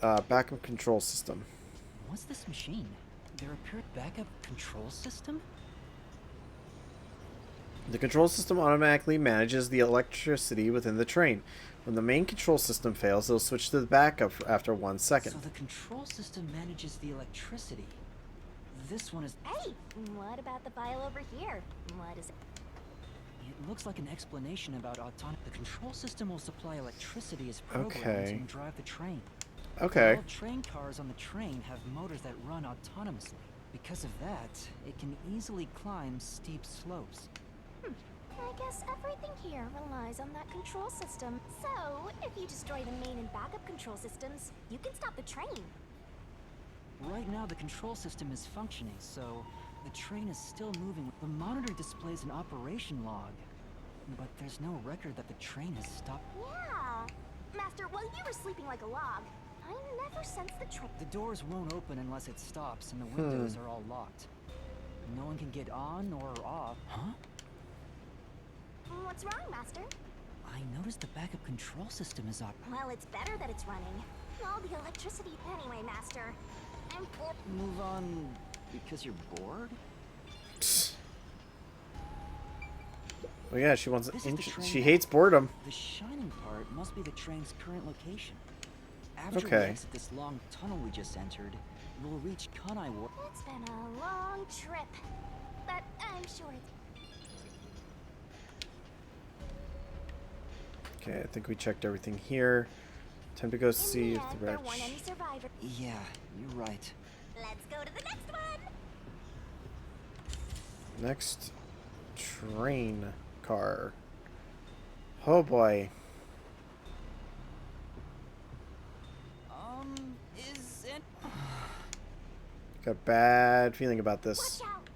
Backup control system. What's this machine? There appeared backup control system? The control system automatically manages the electricity within the train. When the main control system fails, it'll switch to the backup after 1 second. So the control system manages the electricity. This one is... Hey, what about the file over here? What is it? It looks like an explanation about autonomy. The control system will supply electricity as programs Okay. and drive the train. Okay. All train cars on the train have motors that run autonomously. Because of that, it can easily climb steep slopes. I guess everything here relies on that control system. So, if you destroy the main and backup control systems, you can stop the train. Right now, the control system is functioning, so the train is still moving. The monitor displays an operation log, but there's no record that the train has stopped. Yeah. Master, while you were sleeping like a log, I never sense the trick. The doors won't open unless it stops, and the windows are all locked. No one can get on or off. Huh? What's wrong, Master? I noticed the backup control system is up. Well, it's better that it's running. All the electricity anyway, Master. I'm bored. Move on because you're bored? Well, yeah, she wants. This is the train She now. hates boredom. The shining part must be the train's current location. After we Okay. exit this long tunnel we just entered, we'll reach Kanai Ward. It's been a long trip, but I'm sure it's... Okay, I think we checked everything here. Time to go see if the there wretch. weren't any survivors. Yeah, you're right. Let's go to the next one. Next train car. Oh boy. Is it? Got a bad feeling about this. Watch out.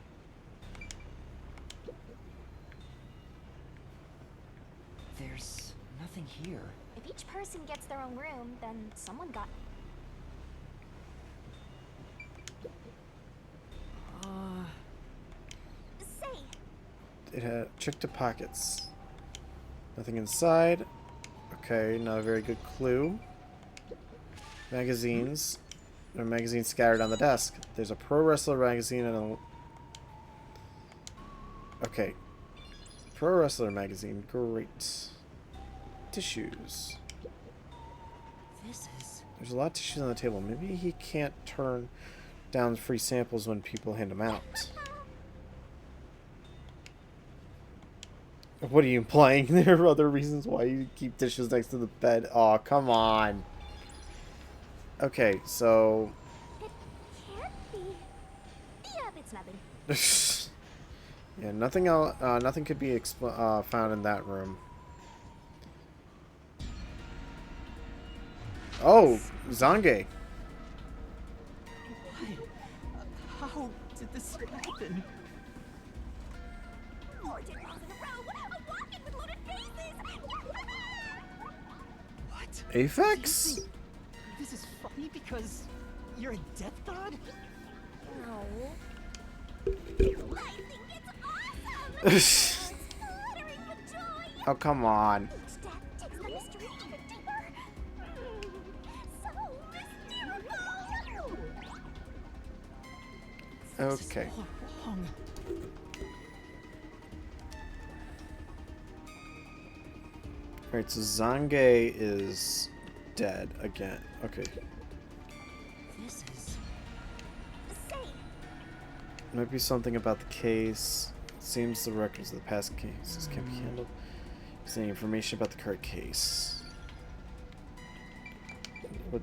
There's nothing here. If each person gets their own room, then someone got... Say, It had check the pockets. Nothing inside. Okay, not a very good clue. Magazines. There are magazines scattered on the desk. There's a pro wrestler magazine and a... Okay. Pro wrestler magazine. Great. Tissues. This is... There's a lot of tissues on the table. Maybe he can't turn down free samples when people hand them out. What are you implying? There are other reasons why you keep tissues next to the bed. Oh, come on. Okay, so... it can't be. Yep, it's nothing. yeah, nothing else, nothing could be found in that room. Oh, Zange. How did this happen? 14 miles in a row. A walk-in with loaded faces. What? Aphex? This is funny because you're a death god? No. I think it's awesome. It's fluttering with joy. Oh, come on. Each death takes the mystery even deeper. So mystical. Okay. All wrong. Alright, so Zange is dead again. Okay. This is... Say, Might be something about the case. It seems the records of the past cases can be handled. Is there any information about the current case? What?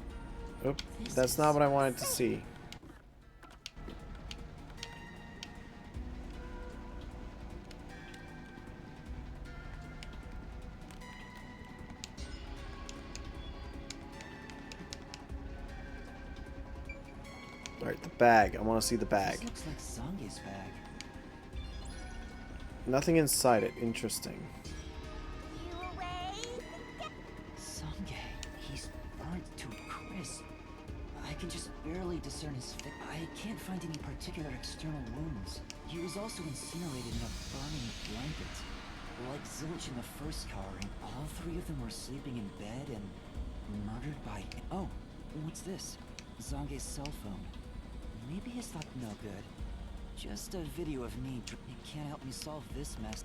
Oh, that's not what I wanted to see. Alright, the bag. I want to see the bag. This looks like Zange's bag. Nothing inside it. Interesting. you away? Zange, he's burnt to a crisp. I can just barely discern his face. I can't find any particular external wounds. He was also incinerated in a burning blanket. Like Zilch in the first car, and all three of them were sleeping in bed and murdered by... Oh, what's this? Zange's cell phone. Maybe his thought no good. Just a video of me. You can't help me solve this mess.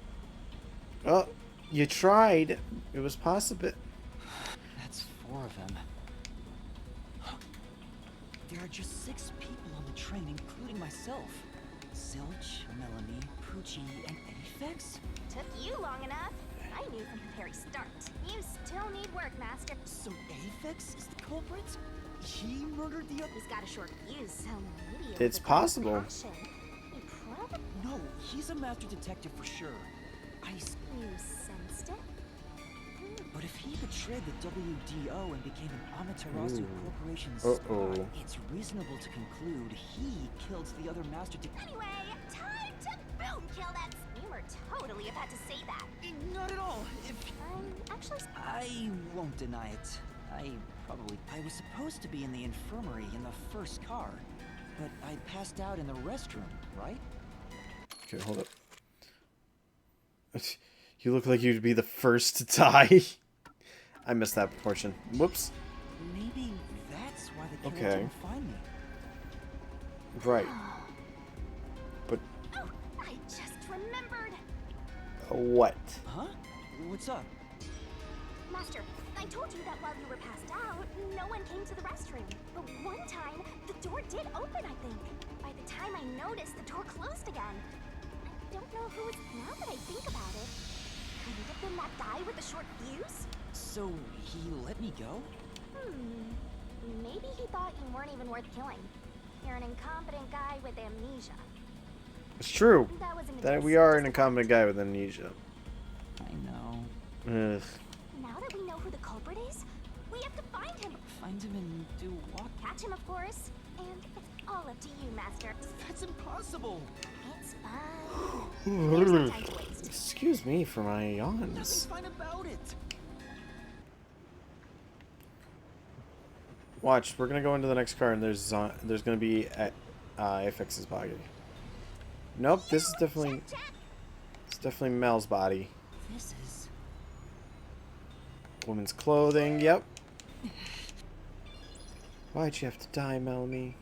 Well, you tried. It was possible. That's 4 of them. There are just 6 people on the train, including myself. Zilch, Melanie, Poochie, and Aphex? Took you long enough. I knew from the very start. You still need work, Master. So Aphex is the culprit? He murdered the other... He's got a short fuse, so maybe it It's was a possible. precaution. He probably... No, he's a master detective for sure. You sensed it? But if he betrayed the WDO and became an Amaterasu Ooh. Corporation Uh-oh. spy, it's reasonable to conclude he killed the other master detective. Anyway, time to boom kill that... You were totally about to say that. Not at all. If I'm actually... I won't deny it. I probably. I was supposed to be in the infirmary in the first car, but I passed out in the restroom, right? Okay, hold up. You look like you'd be the first to die. I missed that portion. Whoops. Maybe that's why the killer Okay. didn't find me. Right. But Oh, I just remembered. what? Huh? What's up? Master, I told you that while you were passed out, no one came to the restroom. But one time, the door did open, I think. By the time I noticed, the door closed again. I don't know who it's now that I think about it. Could it have been that guy with the short fuse? So he let me go? Maybe he thought you weren't even worth killing. You're an incompetent guy with amnesia. It's true That was an that we addition are to an the incompetent guy with amnesia. I know. Ugh. Now that we know who the culprit is, we have to find him. Find him and do what? Catch him, of course. And it's all up to you, Master. That's impossible! It's fine. There's no time to waste. Excuse me for my yawns. Nothing's fine about it! Watch, we're gonna go into the next car and there's gonna be Aphex's body. Nope, this is definitely it's definitely Mel's body. This is... Woman's clothing, yep. Why'd you have to die, Melanie?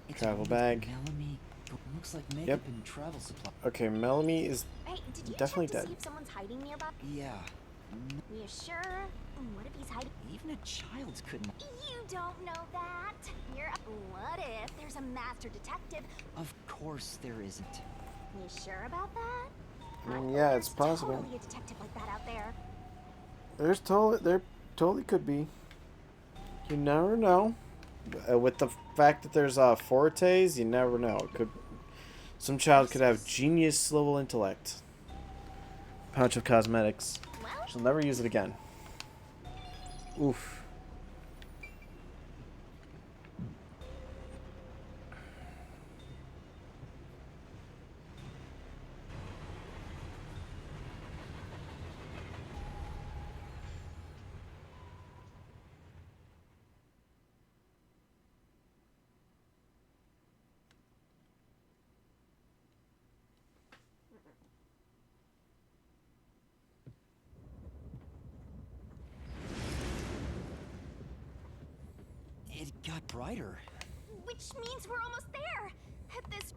It's Travel only bag. Melanie, but looks like makeup Yep. and travel supply. Okay, Melanie is Hey, did you definitely check to dead. see if someone's hiding nearby? Yeah. You sure? What if he's hiding? Even a child couldn't... You don't know that. What if there's a master detective? Of course there isn't. You sure about that? Yeah, it's There's possible. Totally a detective like that out there. There totally could be. You never know. With the fact that there's Fortes, you never know. It could some child could have genius level intellect. Pouch of cosmetics. Well, She'll never use it again. Oof. It got brighter. which means we're almost there. At this.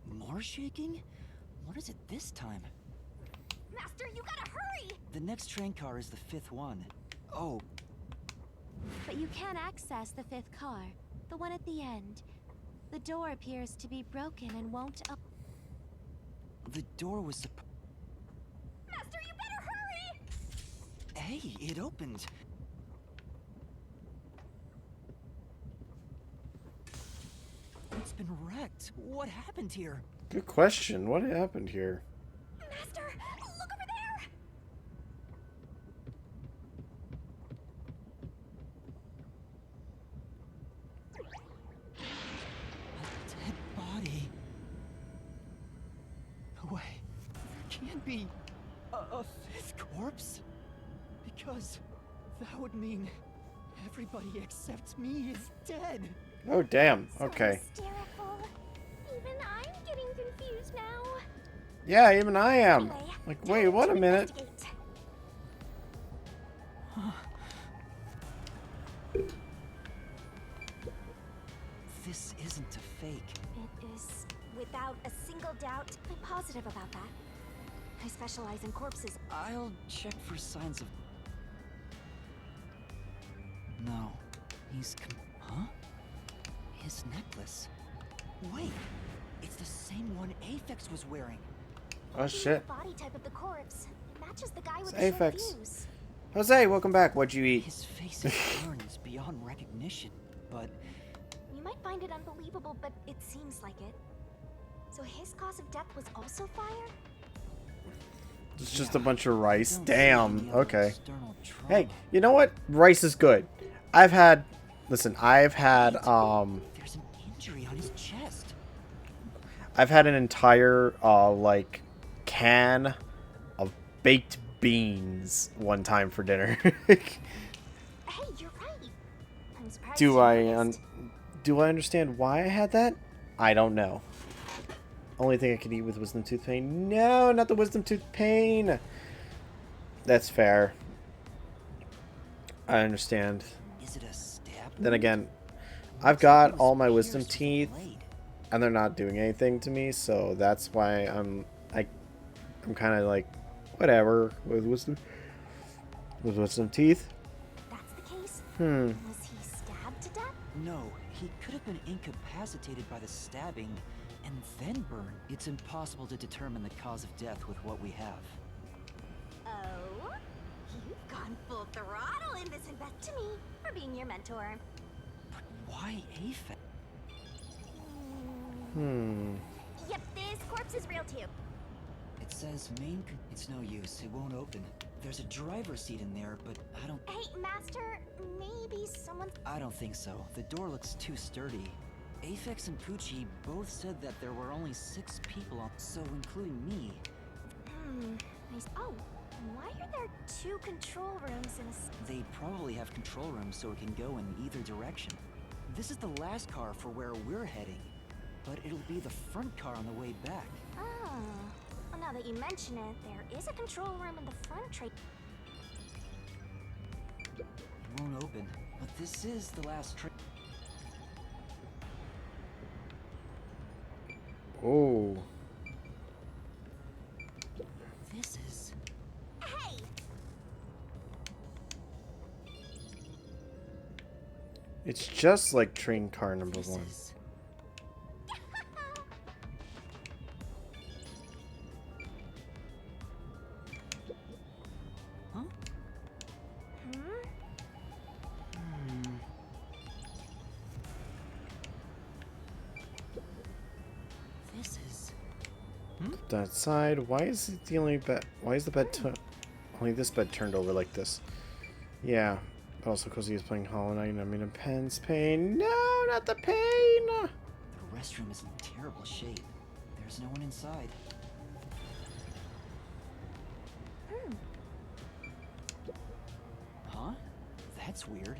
More shaking? What is it this time? Master, you gotta hurry! The next train car is the 5th one. Oh, But you can access the 5th car, the one at the end. The door appears to be broken and won't up. the door was Master, you better hurry! Hey, it opened. It's been wrecked. What happened here? Good question. What happened here? Master, look over there! A dead body. No way. There can't be a 5th corpse. Because that would mean everybody except me is dead. Oh, damn. So Okay. hysterical. Even I'm getting confused now. Yeah, even I am. Anyway, Like, time wait, what to a minute. investigate. This isn't a fake. It is, without a single doubt, I'm positive about that. I specialize in corpses. I'll check for signs of... No. Huh? His necklace. Wait! It's the same one Aphex was wearing. Oh, shit. The body type of the corpse matches the guy with It's the short Aphex. fuse. Jose, welcome back. What'd you eat? His face is burns beyond recognition, but You might find it unbelievable, but it seems like it. So his cause of death was also fire? It's just a bunch of I rice. don't see Damn. any other Okay. external trauma. Hey, you know what? Rice is good. I've had There's an injury on his chest. I've had an entire like can of baked beans one time for dinner. Hey, you're right. I'm surprised Do you I noticed. do I understand why I had that? I don't know. Only thing I could eat with wisdom tooth pain. No, not the wisdom tooth pain. That's fair. I understand. Is it a stab? Then again, I've Looks like got it was all my wisdom pierced with a teeth, blade. and they're not doing anything to me, so that's why I'm kind of like whatever with wisdom teeth. That's the case? Hmm. Was he stabbed to death? No, he could have been incapacitated by the stabbing and then burned. It's impossible to determine the cause of death with what we have. Oh? You've gone full throttle in this invest to me for being your mentor. But why Aphex? Hmm. Yep, this corpse is real too. It says it's no use. It won't open. There's a driver's seat in there, but Hey, Master, maybe someone's... I don't think so. The door looks too sturdy. Aphex and Poochie both said that there were only 6 people on, so including me. Nice. Oh, why are there 2 control rooms in a... They probably have control rooms so it can go in either direction. This is the last car for where we're heading, but it'll be the front car on the way back. Oh. Well, now that you mention it, there is a control room in the front tray. It won't open, but this is the last train. Oh. This is... Hey! It's just like train car number This 1. is... Huh? This is... That side. Why is it the only bed? Why is the bed only this bed turned over like this? Yeah. But also because he is playing Hollow Knight and I'm in intense pain. No, not the pain! The restroom is in terrible shape. There's no one inside. Huh? That's weird.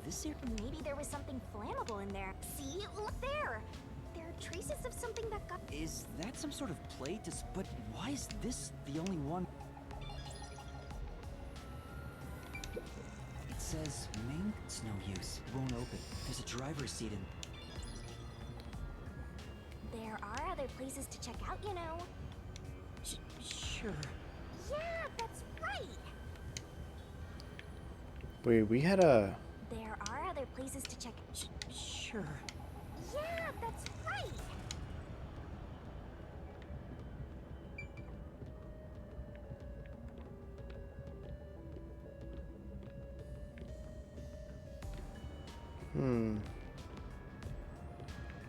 This here... Maybe there was something flammable in there. See? Look there! There are traces of something that got... Is that some sort of plate? But why is this the only one? It says main... It's no use. It won't open. There's a driver's seat in... There are other places to check out, you know. Sure. Yeah, that's right! Wait, we had a... There are other places to check... Sure. Yeah, that's right!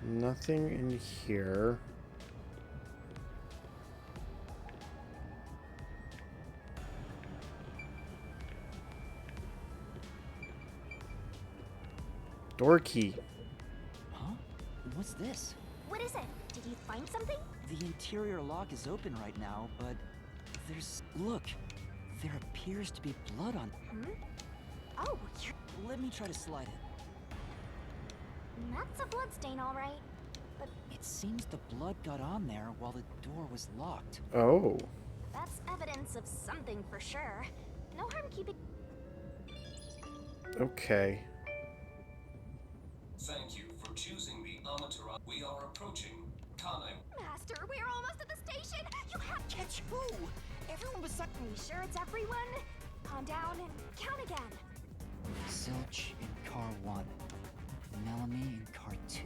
Nothing in here. Door key. Huh? What's this? What is it? Did you find something? The interior lock is open right now, but there's... Look! There appears to be blood on... Oh, you're... Let me try to slide it. That's a bloodstain, all right. But It seems the blood got on there while the door was locked. Oh. that's evidence of something for sure. No harm keeping... Okay. Thank you for choosing the Amaterasu. We are approaching Kanai. Master, we're almost at the station! You have... Catch who? Everyone beside... Are you sure it's everyone? Calm down and count again. Zilch in car 1. Melanie in car 2.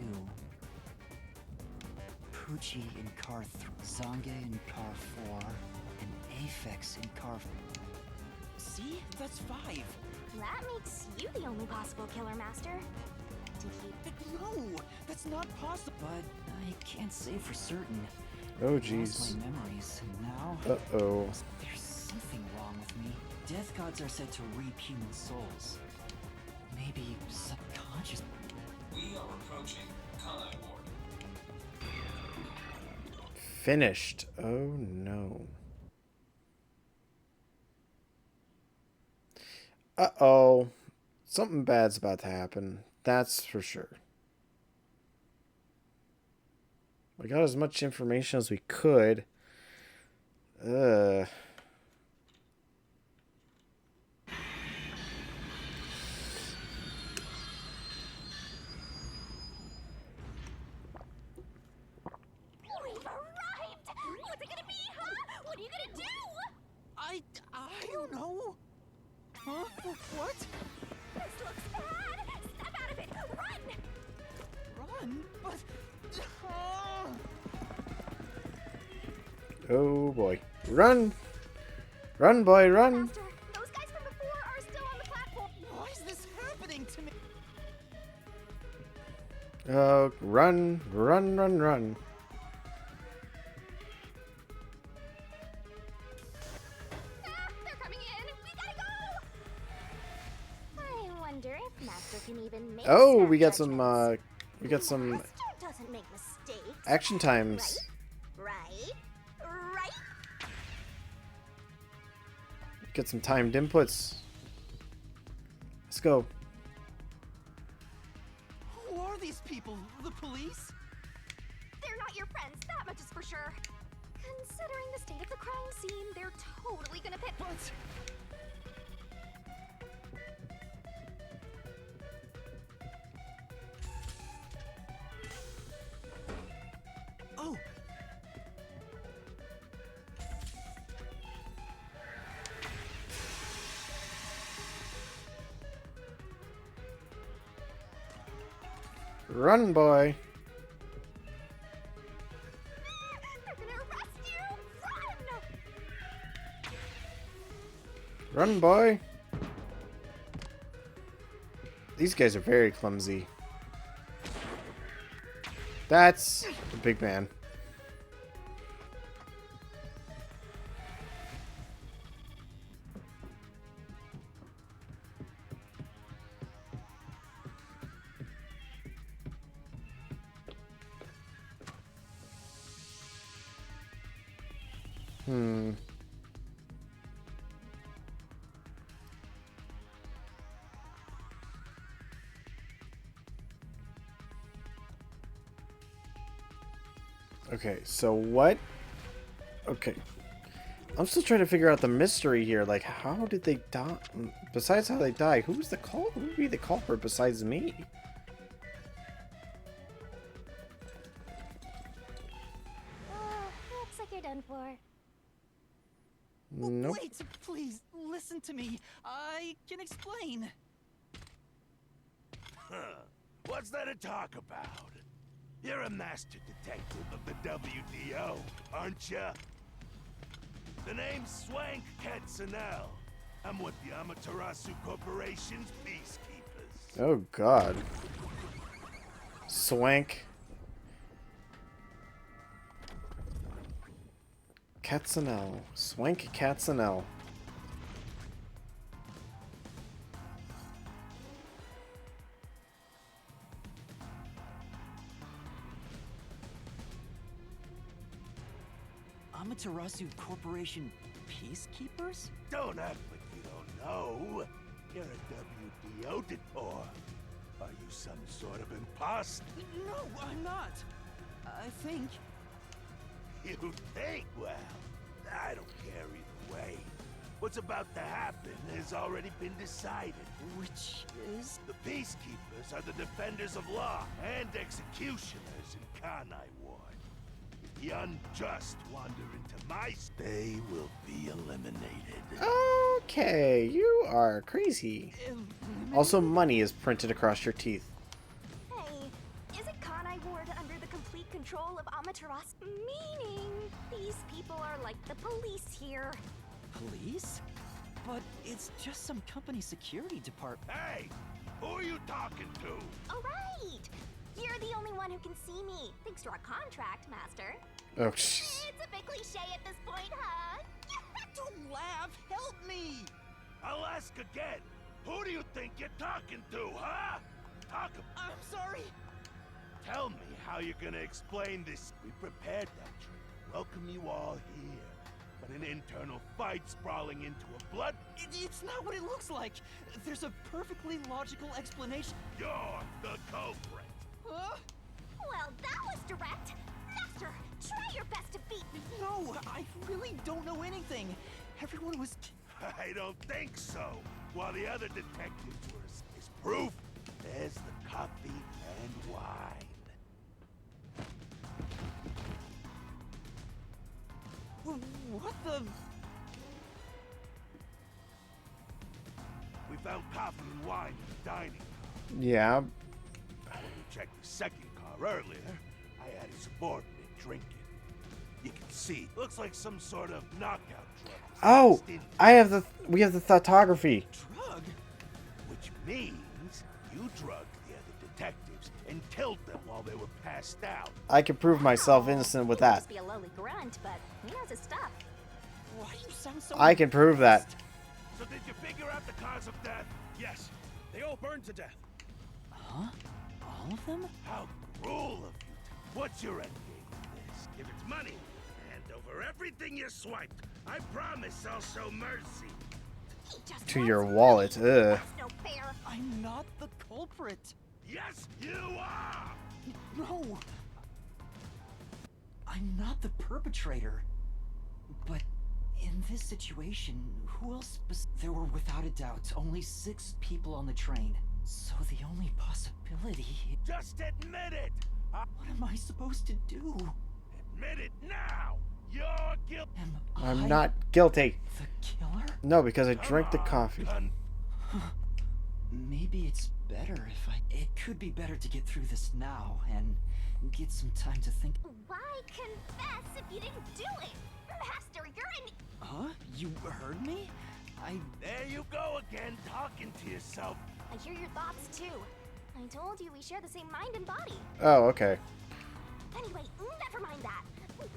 Poochie in car 3. Zange in car 4. And Aphex in car... See? That's 5. That makes you the only possible killer, Master. Did he... No! That's not possible! But I can't say for certain. Oh, I lost jeez. my memories, and now... Uh-oh. There's something wrong with me. Death gods are said to reap human souls. Maybe subconscious... We are approaching Kanai Ward. Finished. Oh, no. Uh-oh. Something bad's about to happen. That's for sure. We got as much information as we could. Ugh. We've arrived! What's it gonna be, huh? What are you gonna do? I don't know. Huh? What? This looks bad! Step out of it! Run! Run? But... Oh boy. Run! Run, boy, run! Master, those guys from before are still on the platform. Why is this happening to me? Oh, run, run, run, run. Ah, they're coming in! We gotta go! I wonder if Master can even make Oh, snap we got judgments. some Master doesn't make mistakes. action times. Right? Right? Get some timed inputs. Let's go. Who are these people? The police? They're not your friends, that much is for sure. Considering the state of the crime scene, they're totally gonna pit. But... Oh! Run, boy. They're gonna arrest you! Run! Run, boy. These guys are very clumsy. That's a big man. Okay, so what? Okay. I'm still trying to figure out the mystery here. Like, how did they die? Besides how they die, who would be the culprit besides me? Looks like you're done for. Nope. Wait, please, listen to me. I can explain. Huh. What's there to talk about? You're a master detective of the WDO, aren't ya? The name's Swank Katzenel. I'm with the Amaterasu Corporation's Peacekeepers. Oh, God. Swank. Katzenel. Swank Katzenel. Amaterasu Corporation Peacekeepers? Don't act like you don't know. You're a WDO detour. Are you some sort of imposter? No, I'm not. I think... You think? Well, I don't care either way. What's about to happen has already been decided. Which is... The Peacekeepers are the defenders of law and executioners in Kanai Ward. If the unjust wander into my they will be eliminated. Okay, you are crazy. Also, money is printed across your teeth. Hey, isn't Kanai Ward under the complete control of Amaterasu? Meaning, these people are like the police here. Police? But it's just some company security department. Hey! Who are you talking to? Oh, right! You're the only one who can see me, thanks to our contract, Master. Oh, jeez. It's a bit cliche at this point, huh? Don't laugh! Help me! I'll ask again. Who do you think you're talking to, huh? I'm sorry! Tell me how you're gonna explain this. We prepared that trip to welcome you all here. but an internal fight sprawling into a blood. It's not what it looks like. There's a perfectly logical explanation. You're the culprit. Huh? Well, that was direct. Master, try your best to beat me. No, I really don't know anything. Everyone was... I don't think so. While the other detectives were as proof, there's the coffee and wine. What the... We found coffee and wine in the dining room. Yeah. When we checked the second car earlier, I had a subordinate drink it. You can see, looks like some sort of knockout drug. Oh, we have the photography. Drug? Which means you drugged the other detectives and killed them while they were passed out. I can prove myself innocent with He might that. just be a lowly grunt, but he knows his stuff. Why do you sound so... I can prove that. So did you figure out the cause of death? Yes. They all burned to death. Huh? All of them? How cruel of you. What's your end game with this? If it's money, hand over everything you swiped. I promise I'll show mercy. He just To wants your money. wallet, ugh. That's no fair. I'm not the culprit. Yes, you are! No. I'm not the perpetrator. But in this situation, who else there were without a doubt only 6 people on the train. So the only possibility... Just admit it! What am I supposed to do? Admit it now! You're guilty! I'm not guilty. The killer? No, because I drank the coffee. Maybe it's better if I... It could be better to get through this now and get some time to think. Why confess if you didn't do it? Master, you're an... Huh? You heard me? There you go again, talking to yourself. I hear your thoughts too. I told you we share the same mind and body. Oh, okay. Anyway, never mind that.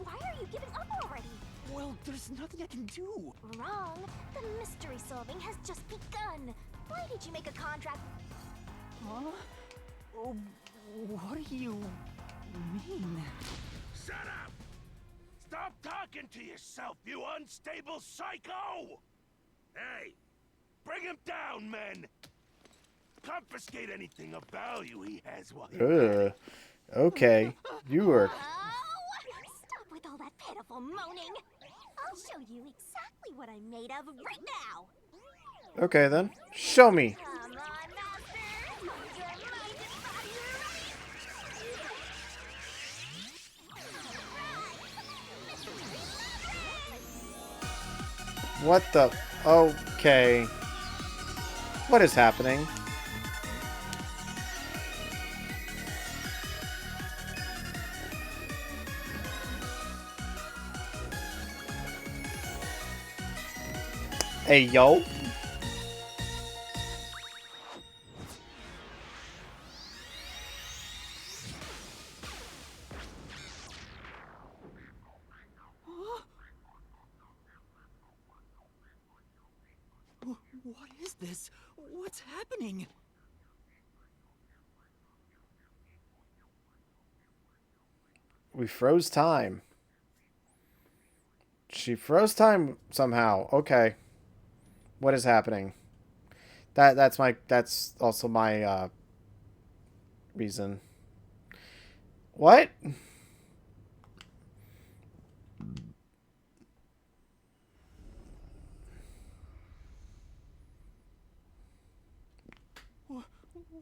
Why are you giving up already? Well, there's nothing I can do. Wrong. The mystery solving has just begun. Why did you make a contract? Huh? Oh, what do you mean? Shut up! Stop talking to yourself, you unstable psycho! Hey, bring him down, men! Confiscate anything of value he has while you're Ugh. Okay. You were... Oh, stop with all that pitiful moaning. I'll show you exactly what I'm made of right now. Okay, then. Show me. Come on, Master. Your mind and body are What the... Okay. What is happening? Hey, yo. What is this? What's happening? We froze time. She froze time somehow. Okay. What is happening? That's also my reason. What?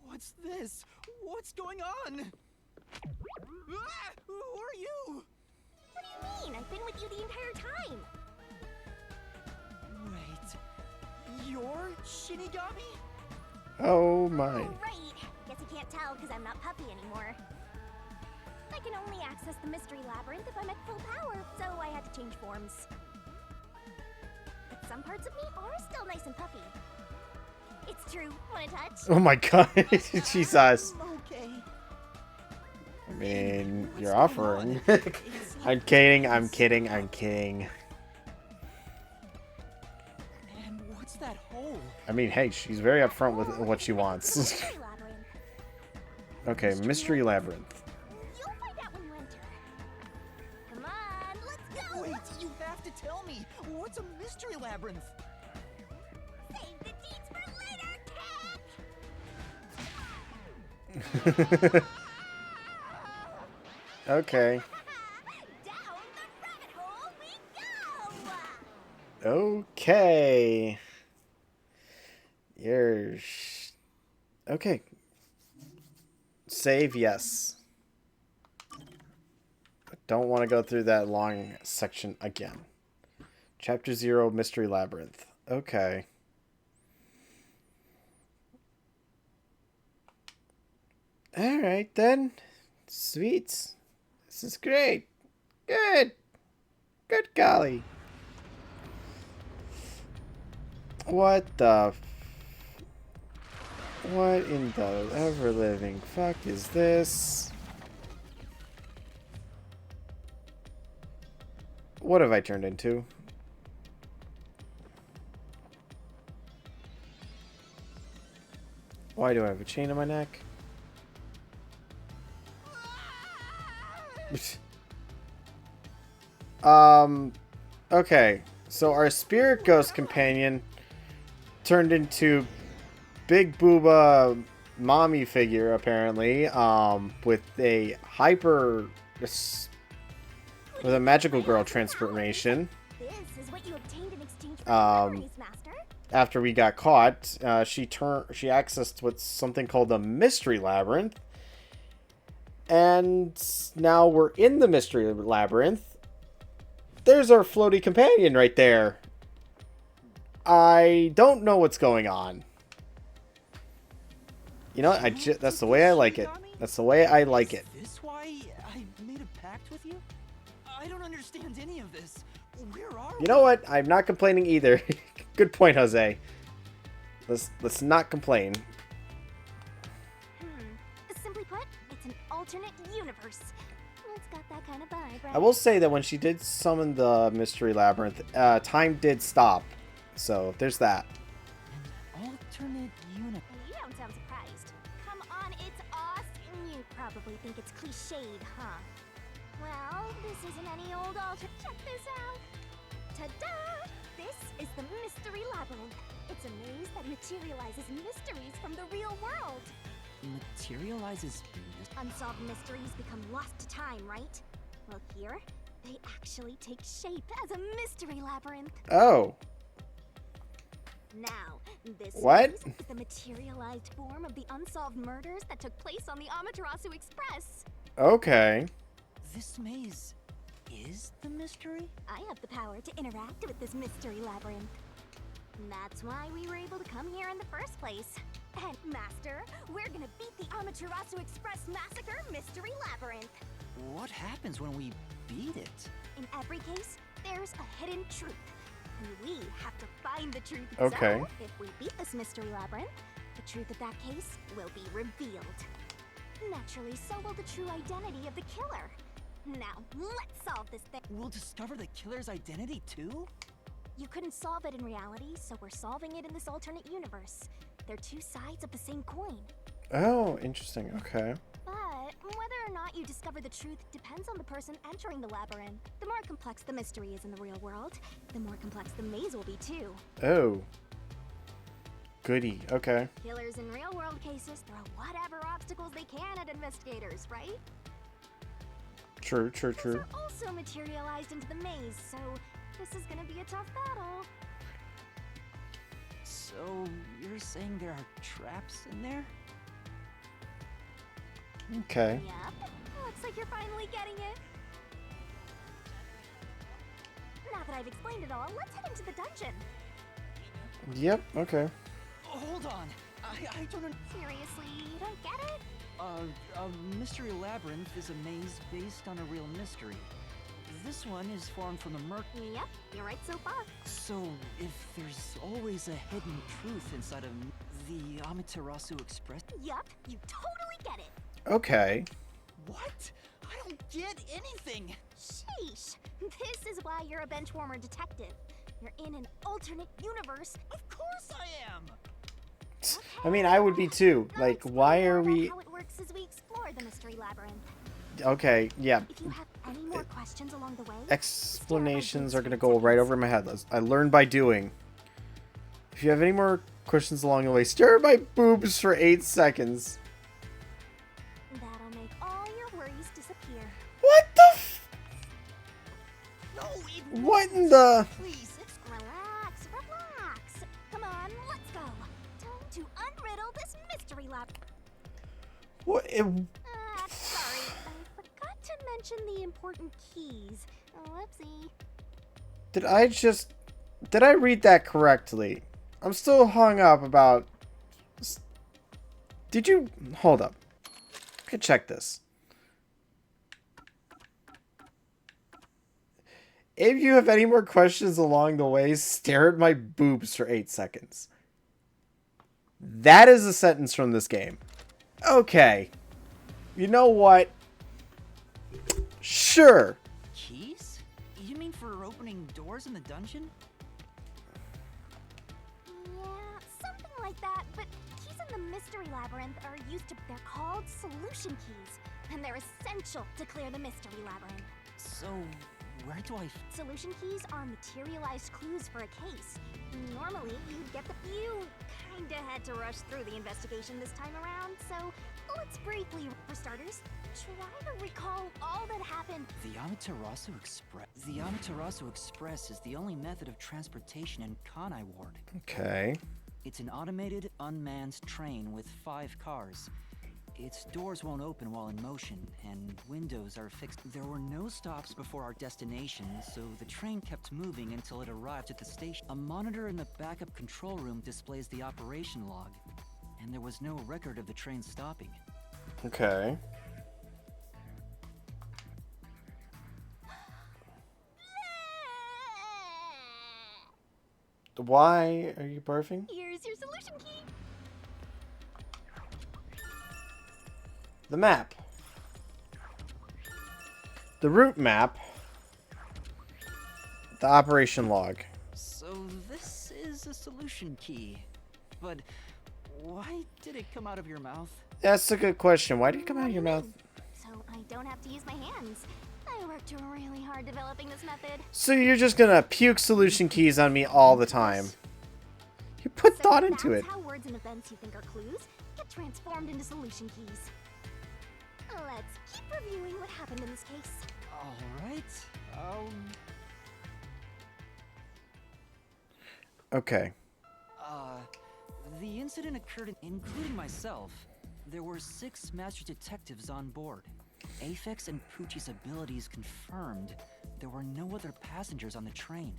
What's this? What's going on? Ah! Who are you? What do you mean? I've been with you the entire time. Wait, you're Shinigami? Oh my. Oh, right. Guess you can't tell because I'm not Puppy anymore. I can only access the Mystery Labyrinth if I'm at full power, so I had to change forms. But some parts of me are still nice and puppy. It's true. Want a touch? Oh my god. Jesus. Okay. I mean, you're offering. I'm kidding, I'm kidding, I'm kidding. And what's that hole? I mean, hey, she's very upfront with what she wants. Mystery Labyrinth. Okay, Mystery Labyrinth. You'll find out when you enter. Come on, let's go! Wait, you have to tell me. What's a mystery labyrinth? Save the deeds for later, Cat! Okay. Down the rabbit hole we go! Okay. Okay. Save, yes. I don't want to go through that long section again. Chapter 0, Mystery Labyrinth. Okay. Alright then. Sweet. This is great. Good. Good golly. What the... What in the ever-living fuck is this? What have I turned into? Why do I have a chain on my neck? Okay. So our spirit ghost companion turned into Big Booba mommy figure, apparently, with a with a magical girl transformation. This is what you obtained in exchange for memories, Master. After we got caught, she accessed what's something called the Mystery Labyrinth. And now we're in the Mystery Labyrinth. There's our floaty companion right there. I don't know what's going on. You know, that's the way I like it. That's the way I like it. Is this why I made a pact with you? I don't understand any of this. Where are You know what? I'm not complaining either. Good point, Jose. Let's not complain. Simply put, it's an alternate universe. It's got that kind of vibe, right? I will say that when she did summon the Mystery Labyrinth, time did stop. So there's that. Alternate universe. You don't sound surprised. Come on, it's awesome. You probably think it's cliched, huh? Well, this isn't any old altar. Check this out. Ta-da! This is the Mystery Labyrinth. It's a maze that materializes mysteries from the real world. Materializes Unsolved mysteries become lost to time, right? Well, here, they actually take shape as a mystery labyrinth. Oh. Now, this What? is the materialized form of the unsolved murders that took place on the Amaterasu Express. Okay. This maze is the mystery? I have the power to interact with this mystery labyrinth. That's why we were able to come here in the first place. And Master, we're gonna beat the Amaterasu Express Massacre Mystery Labyrinth. What happens when we beat it? In every case, there's a hidden truth. And we have to find the truth. Okay. So, if we beat this mystery labyrinth, the truth of that case will be revealed. Naturally, so will the true identity of the killer. Now, let's solve this thing. We'll discover the killer's identity too? You couldn't solve it in reality, so we're solving it in this alternate universe. They're two sides of the same coin. Oh, interesting. Okay. But whether or not you discover the truth depends on the person entering the labyrinth. The more complex the mystery is in the real world, the more complex the maze will be too. Oh. Goody. Okay. Killers in real world cases throw whatever obstacles they can at investigators, right? True. Those are also materialized into the maze, so this is gonna be a tough battle. So, you're saying there are traps in there? Okay. Yep. Looks like you're finally getting it. Now that I've explained it all, let's head into the dungeon. Yep. Okay. Hold on. I don't know. Seriously, you don't get it? A mystery labyrinth is a maze based on a real mystery. This one is formed from the Yep, you're right so far. So, if there's always a hidden truth inside of the Amaterasu Express... Yup, you totally get it. Okay. What? I don't get anything! Sheesh. This is why you're a benchwarmer detective. You're in an alternate universe. Of course I am! I mean, I would be too. Like, why are we... How it works as we explore the mystery labyrinth. Okay, yeah. If you have any more questions questions along the way? Explanations are going to go right over my head. I learned by doing. If you have any more questions along the way, stare at my boobs for 8 seconds. That'll make all your worries disappear. What the f- No, What in the... Please, relax, relax. Come on, let's go. Time to unriddle this mystery lab. What? Sorry, I forgot to mention the important keys. Whoopsie. Did I read that correctly? I'm still hung up about... Did you... Hold up. I can check this. If you have any more questions along the way, stare at my boobs for 8 seconds. That is a sentence from this game. Okay. You know what? Sure. Keys? You mean for opening doors in the dungeon? Yeah, something like that, but keys in the mystery labyrinth are they're called solution keys, and they're essential to clear the mystery labyrinth. So, where do I... Solution keys are materialized clues for a case. Normally, you'd get you kinda had to rush through the investigation this time around, so let's briefly, for starters, try to recall all that happened. The Amaterasu Express. The Amaterasu Express is the only method of transportation in Kanai Ward. Okay. It's an automated, unmanned train with 5 cars. Its doors won't open while in motion, and windows are fixed. There were no stops before our destination, so the train kept moving until it arrived at the station. A monitor in the backup control room displays the operation log, and there was no record of the train stopping. Okay. Why are you barfing? Here's your solution key. The map. The route map. The operation log. So this is a solution key. But why did it come out of your mouth? That's a good question. Why did it come out of your mouth? So I don't have to use my hands. I worked really hard developing this method. So you're just gonna puke solution keys on me all the time. You put thought into it. That's how words and events you think are clues get transformed into solution keys. Let's keep reviewing what happened in this case. Alright. Okay. The incident occurred, including myself. There were 6 master detectives on board. Aphex and Poochie's abilities confirmed. There were no other passengers on the train.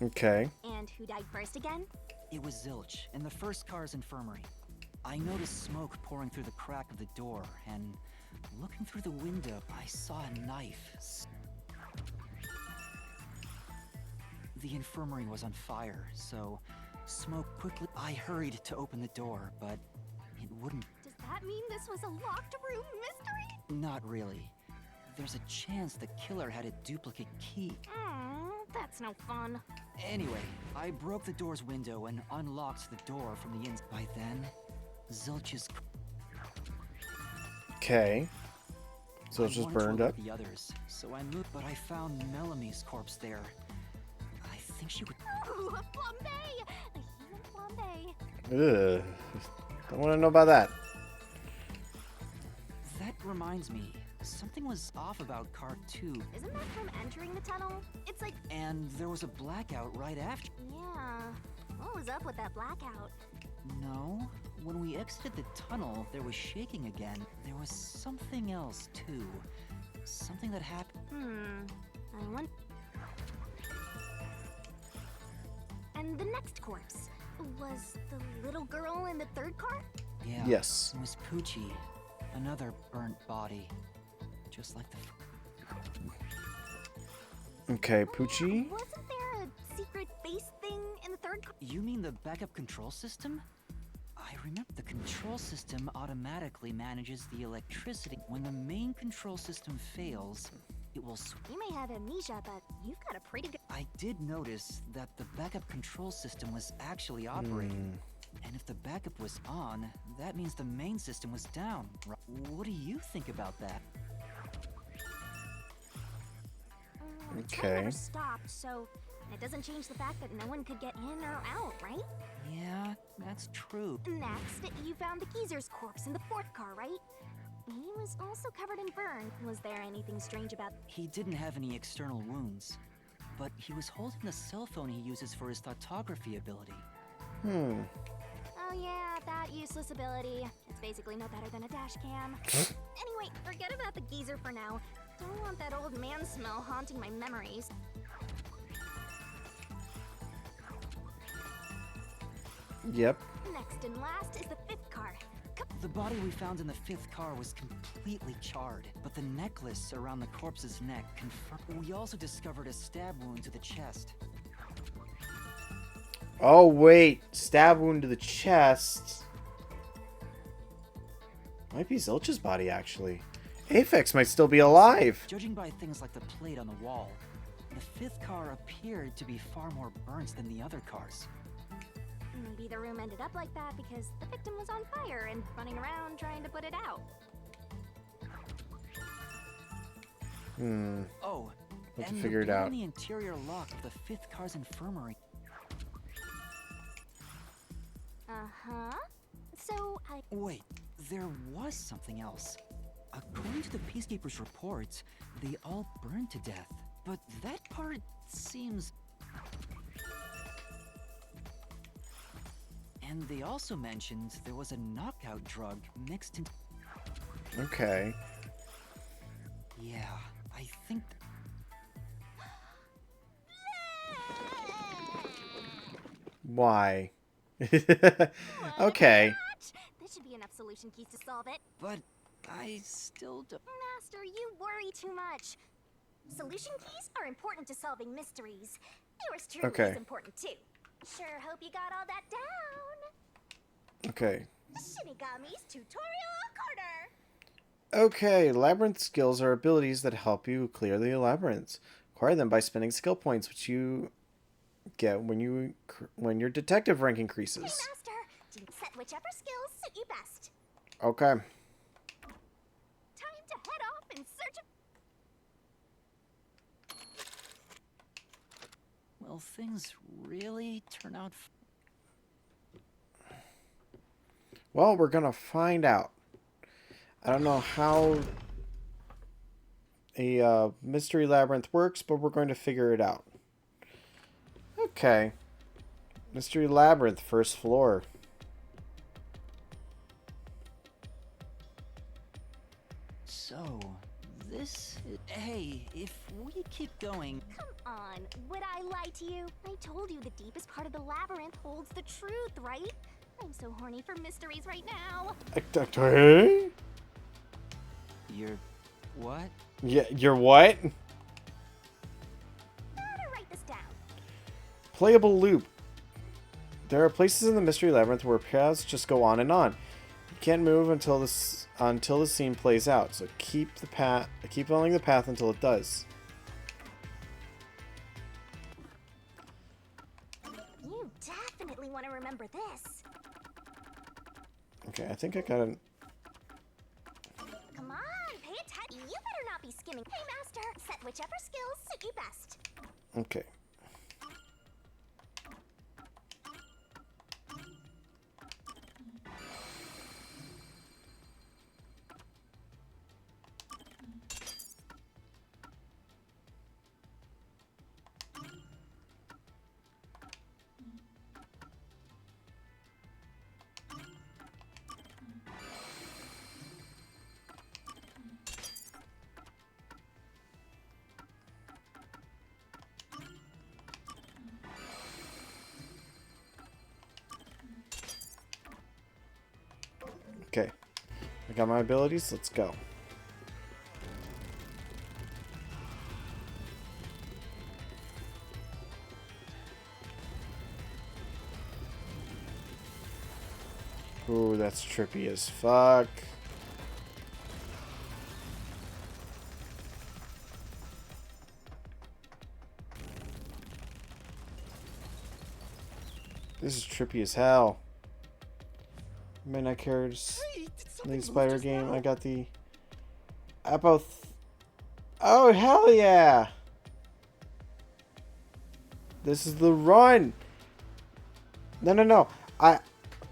Okay. And who died first again? It was Zilch, in the first car's infirmary. I noticed smoke pouring through the crack of the door, and looking through the window, I saw a knife. The infirmary was on fire, so smoke quickly... I hurried to open the door, but it wouldn't... Does that mean this was a locked room mystery? Not really. There's a chance the killer had a duplicate key. That's no fun. Anyway, I broke the door's window and unlocked the door from the inside. By then, Zilch's... Okay. Zilch just burned up. The others, so I moved, but I found Melamie's corpse there. I think she would... Ooh, a flambe! A human flambe. Ugh. Don't want to know about that. That reminds me, something was off about Car 2. Isn't that from entering the tunnel? It's like... And there was a blackout right after. Yeah. What was up with that blackout? No. When we exited the tunnel, there was shaking again. There was something else, too. Something that happened... I want... And the next corpse? Was the little girl in the third car? Yeah. Yes. It was Poochie. Another burnt body. Just like the... Okay, Poochie. Wasn't there a secret base thing in the third car? You mean the backup control system? I remember the control system automatically manages the electricity. When the main control system fails, it will... You may have amnesia, but you've got a pretty good... I did notice that the backup control system was actually operating. And if the backup was on, that means the main system was down. What do you think about that? The train Okay. never stopped, so it doesn't change the fact that no one could get in or out, right? Yeah, that's true. Next, you found the geezer's corpse in the fourth car, right? He was also covered in burn. Was there anything strange about... He didn't have any external wounds, but he was holding the cell phone he uses for his thoughtography ability. Hmm. Oh yeah, that useless ability. It's basically no better than a dash cam. Anyway, forget about the geezer for now. Don't want that old man smell haunting my memories. Yep. Next and last is the fifth car. The body we found in the fifth car was completely charred, but the necklace around the corpse's neck confirmed. We also discovered a stab wound to the chest. Oh, wait. Stab wound to the chest. Might be Zilch's body, actually. Aphex might still be alive. Judging by things like the plate on the wall, the fifth car appeared to be far more burnt than the other cars. Maybe the room ended up like that because the victim was on fire and running around trying to put it out. Hmm. Oh, Let's and figure it the door out. on the interior lock of the fifth car's infirmary. Uh-huh. So, Wait, there was something else. According to the Peacekeeper's report, they all burned to death. But that part seems... And they also mentioned there was a knockout drug mixed into... Okay. Yeah, I think... Why? Okay. this should be enough solution keys to solve it. But I still don't... Master, you worry too much. Solution keys are important to solving mysteries. Yours truly Okay. is important too. Sure hope you got all that down. Okay. Shinigami's tutorial corner. Okay, labyrinth skills are abilities that help you clear the labyrinths. Acquire them by spending skill points, which you get when your detective rank Hey, increases. Master, set whichever skills suit you best. Okay. Time to head off in search of... Will things really turn out... Well, we're gonna find out. I don't know how a mystery labyrinth works, but we're going to figure it out. Okay. Mystery labyrinth, first floor. So, this... Hey, if we keep going... Come on, would I lie to you? I told you the deepest part of the labyrinth holds the truth, right? I'm so horny for mysteries right now. Hey? You're... what? Yeah, you're what? Gotta write this down. Playable loop. There are places in the mystery labyrinth where paths just go on and on. You can't move until the scene plays out. So keep following the path until it does. You definitely want to remember this. Okay, I think I got it. Come on, pay attention. You better not be skimming. Hey, Master, set whichever skills suit you best. Okay. Okay. I got my abilities. Let's go. Ooh, that's trippy as fuck. This is trippy as hell. May not care. The spider game. I got the Apoth. Oh hell yeah! This is the run. No.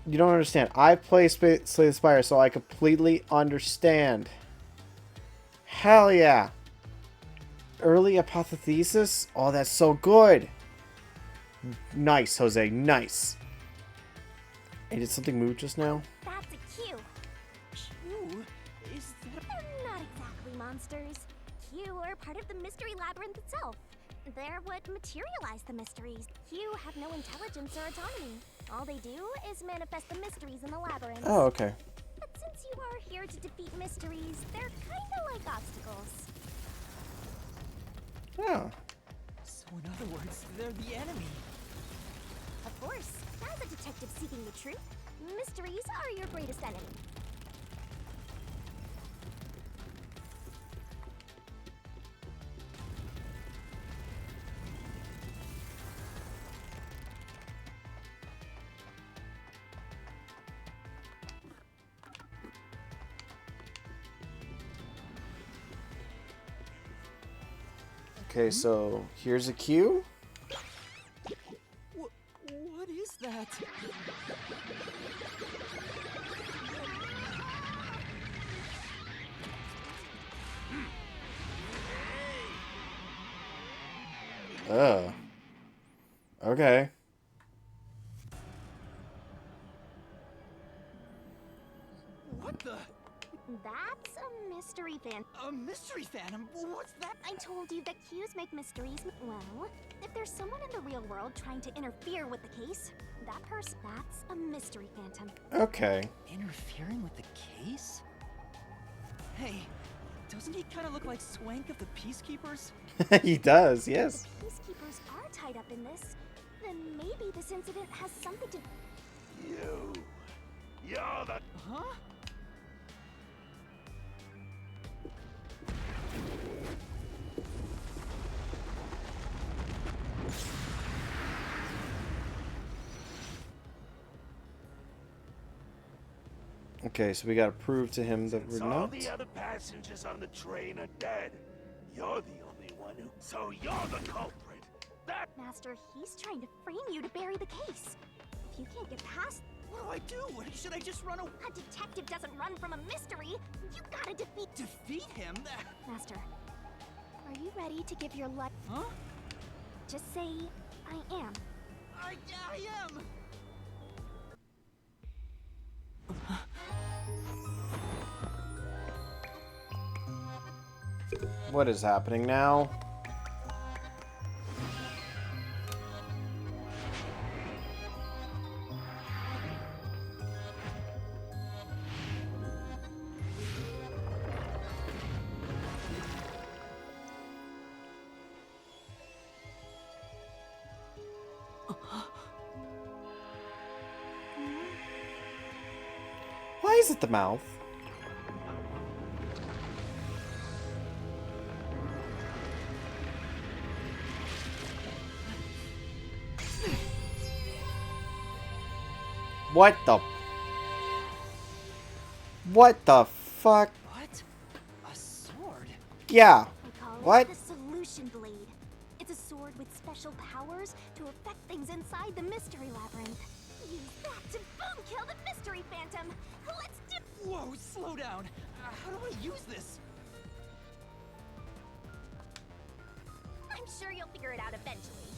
You don't understand. I play Slay the Spire, so I completely understand. Hell yeah. Early apotheosis? Oh, that's so good. Nice, Jose. Nice. Hey, did something move just now? That's a Q. Q? Is that They're not exactly monsters. Q are part of the mystery labyrinth itself. They're what materialize the mysteries. Q have no intelligence or autonomy. All they do is manifest the mysteries in the labyrinth. Oh, okay. But since you are here to defeat mysteries, they're kinda like obstacles. Oh. So in other words, they're the enemy. Of course, as a detective seeking the truth, mysteries are your greatest enemy. Okay, so here's a cue. What is that? Okay. What the? That's a mystery fan. A mystery phantom? What's that? I told you that Qs make mysteries. Well, if there's someone in the real world trying to interfere with the case, that's a mystery phantom. Okay. Interfering with the case? Hey, doesn't he kind of look like Swank of the Peacekeepers? He does, yes. If peacekeepers are tied up in this, then maybe this incident has something to... You're the... Huh? Okay, so we gotta prove to him that we're Since all not. the other passengers on the train are dead, you're the only one who... So you're the culprit. That... Master, he's trying to frame you to bury the case. If you can't get past... What do I do? Should I just run away? A detective doesn't run from a mystery. You gotta defeat... Defeat him? Master, are you ready to give your life... Huh? Just say, I am. I am! What is happening now? Why is it the mouth? What the? What the fuck? What? A sword? Yeah. I call What? it the Solution Blade. It's a sword with special powers to affect things inside the mystery labyrinth. Use that to boom kill the mystery phantom. Let's do... Whoa, slow down. How do I use this? I'm sure you'll figure it out eventually.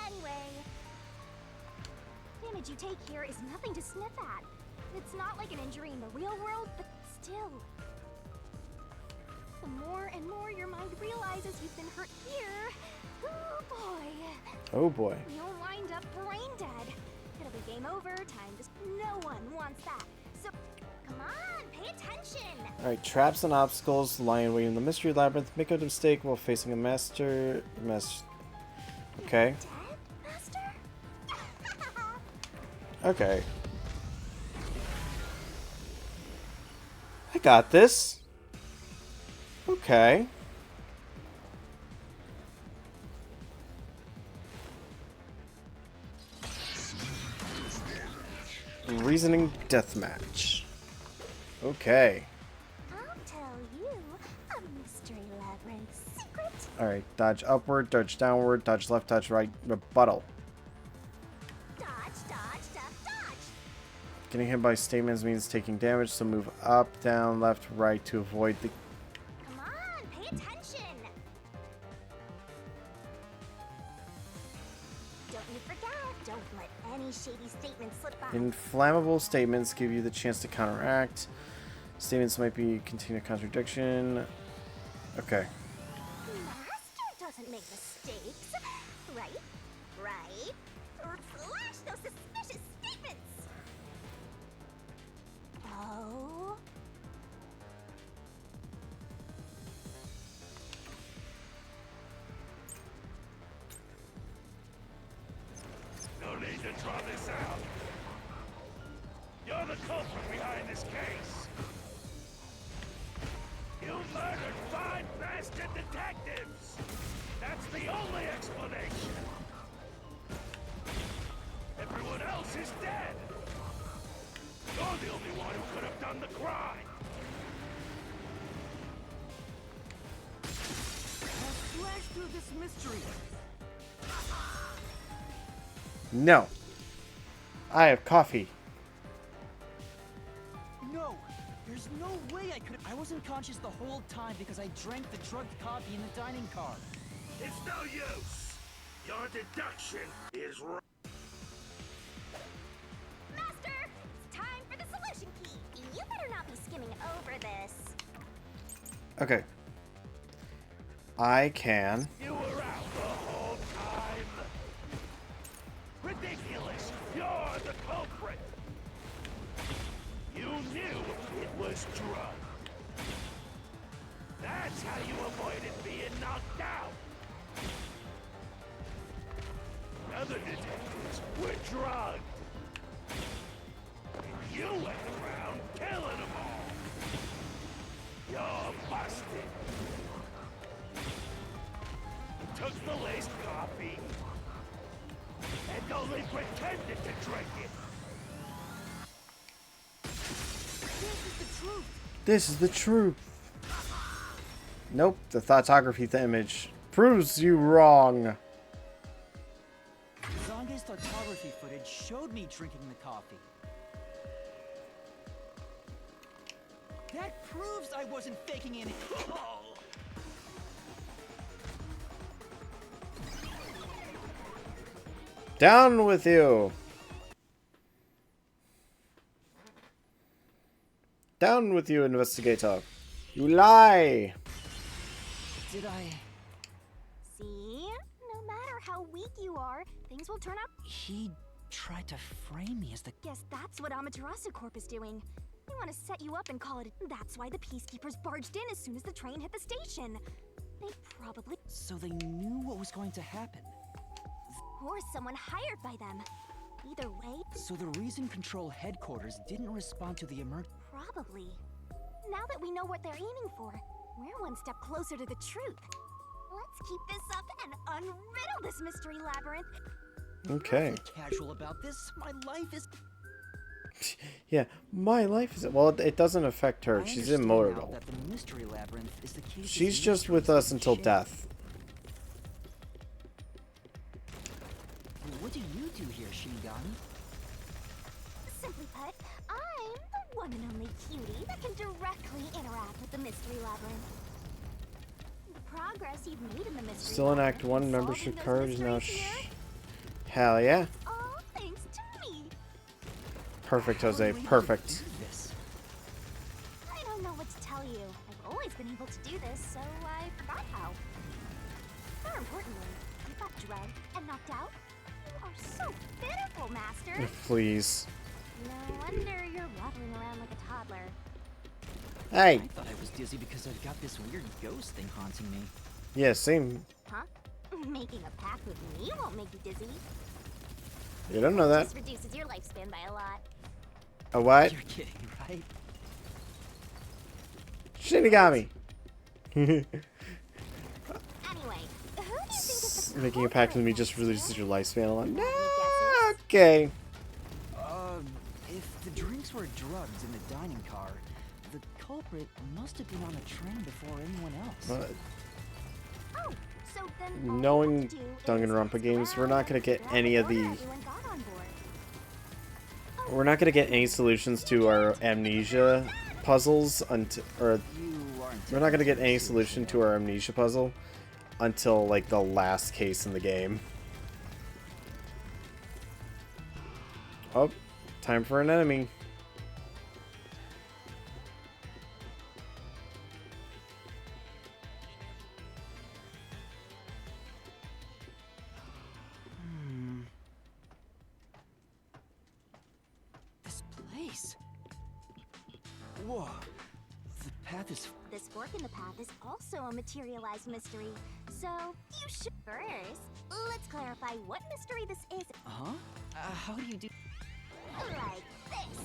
Anyway, damage you take here is nothing to sniff at. It's not like an injury in the real world, but still. The more and more your mind realizes you've been hurt here, oh boy. Oh boy. You'll wind up brain dead. It'll be game over, time to... No one wants that. So, come on, pay attention. Alright, traps and obstacles lying waiting in the mystery labyrinth. Make a mistake while facing a master. Okay. Dead, Master? Okay. I got this. Okay. Reasoning deathmatch. Okay. I'll tell you, a Mystery Labyrinth secret. Alright, dodge upward, dodge downward, dodge left, dodge right, rebuttal. Dodge, dodge, dodge. Getting hit by statements means taking damage, so move up, down, left, right to avoid the... Come on, pay attention. Don't you forget, don't let any shady statements slip by. Inflammable statements give you the chance to counteract. Statements might be contain a contradiction. Okay. Master doesn't make mistakes, right? Right? Flash those suspicious statements. Oh. No need to draw this out. You're the culprit behind this case. You murdered 5 bastard detectives! That's the only explanation! Everyone else is dead! You're the only one who could have done the crime! I'll slash through this mystery. No. I have coffee. No, there's no way I could. I wasn't conscious the whole time because I drank the drugged coffee in the dining car. It's no use. Your deduction is wrong. Master, it's time for the solution key. You better not be skimming over this. Okay. I can... You were out the whole time! Ridiculous! You're the culprit! You knew it was drugged. That's how you avoided being knocked out. Other detectives were drugged. And you went around killing them all. You're busted. You took the laced coffee and only pretended to drink it. This is the truth. Nope, the thoughtography image proves you wrong. Zange's photography footage showed me drinking the coffee. That proves I wasn't faking any. Down with you. Down with you, investigator. You lie. Did I? See? No matter how weak you are, things will turn out. He tried to frame me as the. Guess that's what Amaterasu Corp is doing. They want to set you up and call it. That's why the Peacekeepers barged in as soon as the train hit the station. They probably. So they knew what was going to happen. Or someone hired by them. Either way. So the Reason Control headquarters didn't respond to the Probably. Now that we know what they're aiming for, we're one step closer to the truth. Let's keep this up and unriddle this mystery labyrinth. Okay. Casual about this. My life is. Yeah, my life is... Well, it doesn't affect her. She's immortal. That the mystery labyrinth is the key. She's just with us until death. What do you do here, Shinigami? Simply put, I'm the one and only cutie that can directly interact with the mystery labyrinth. The progress you've made in the mystery Still in Act 1, membership card is now... Hell yeah. All thanks to me. Perfect, Jose. Perfect. I don't know what to tell you. I've always been able to do this, so I forgot how. More importantly, you got drugged and knocked out. You are so pitiful, Master. Please. No wonder you're waddling around like a toddler. Hey. I thought I was dizzy because I've got this weird ghost thing haunting me. Yeah, same. Huh? Making a pact with me won't make you dizzy. You don't know that. This reduces your lifespan by a lot. A what? You're kidding, right? Shinigami. Anyway, who do you think is the Making a pact with me just reduces your lifespan a lot. No, okay. If the drinks were drugged in the dining car, the culprit must have been on the train before anyone box. Oh, so then all we Knowing have to do is Danganronpa games, we're not going to get grab any of whatever the... everyone got on board. We're not going to get any solutions to our amnesia puzzles until... Or we're not going to get any solution to our amnesia puzzle until, like, the last case in the game. Oh, time for an enemy. This place. Whoa. The path is. This fork in the path is also a materialized mystery. So, you should first. Let's clarify what mystery this is. Huh? How do you do? Like this.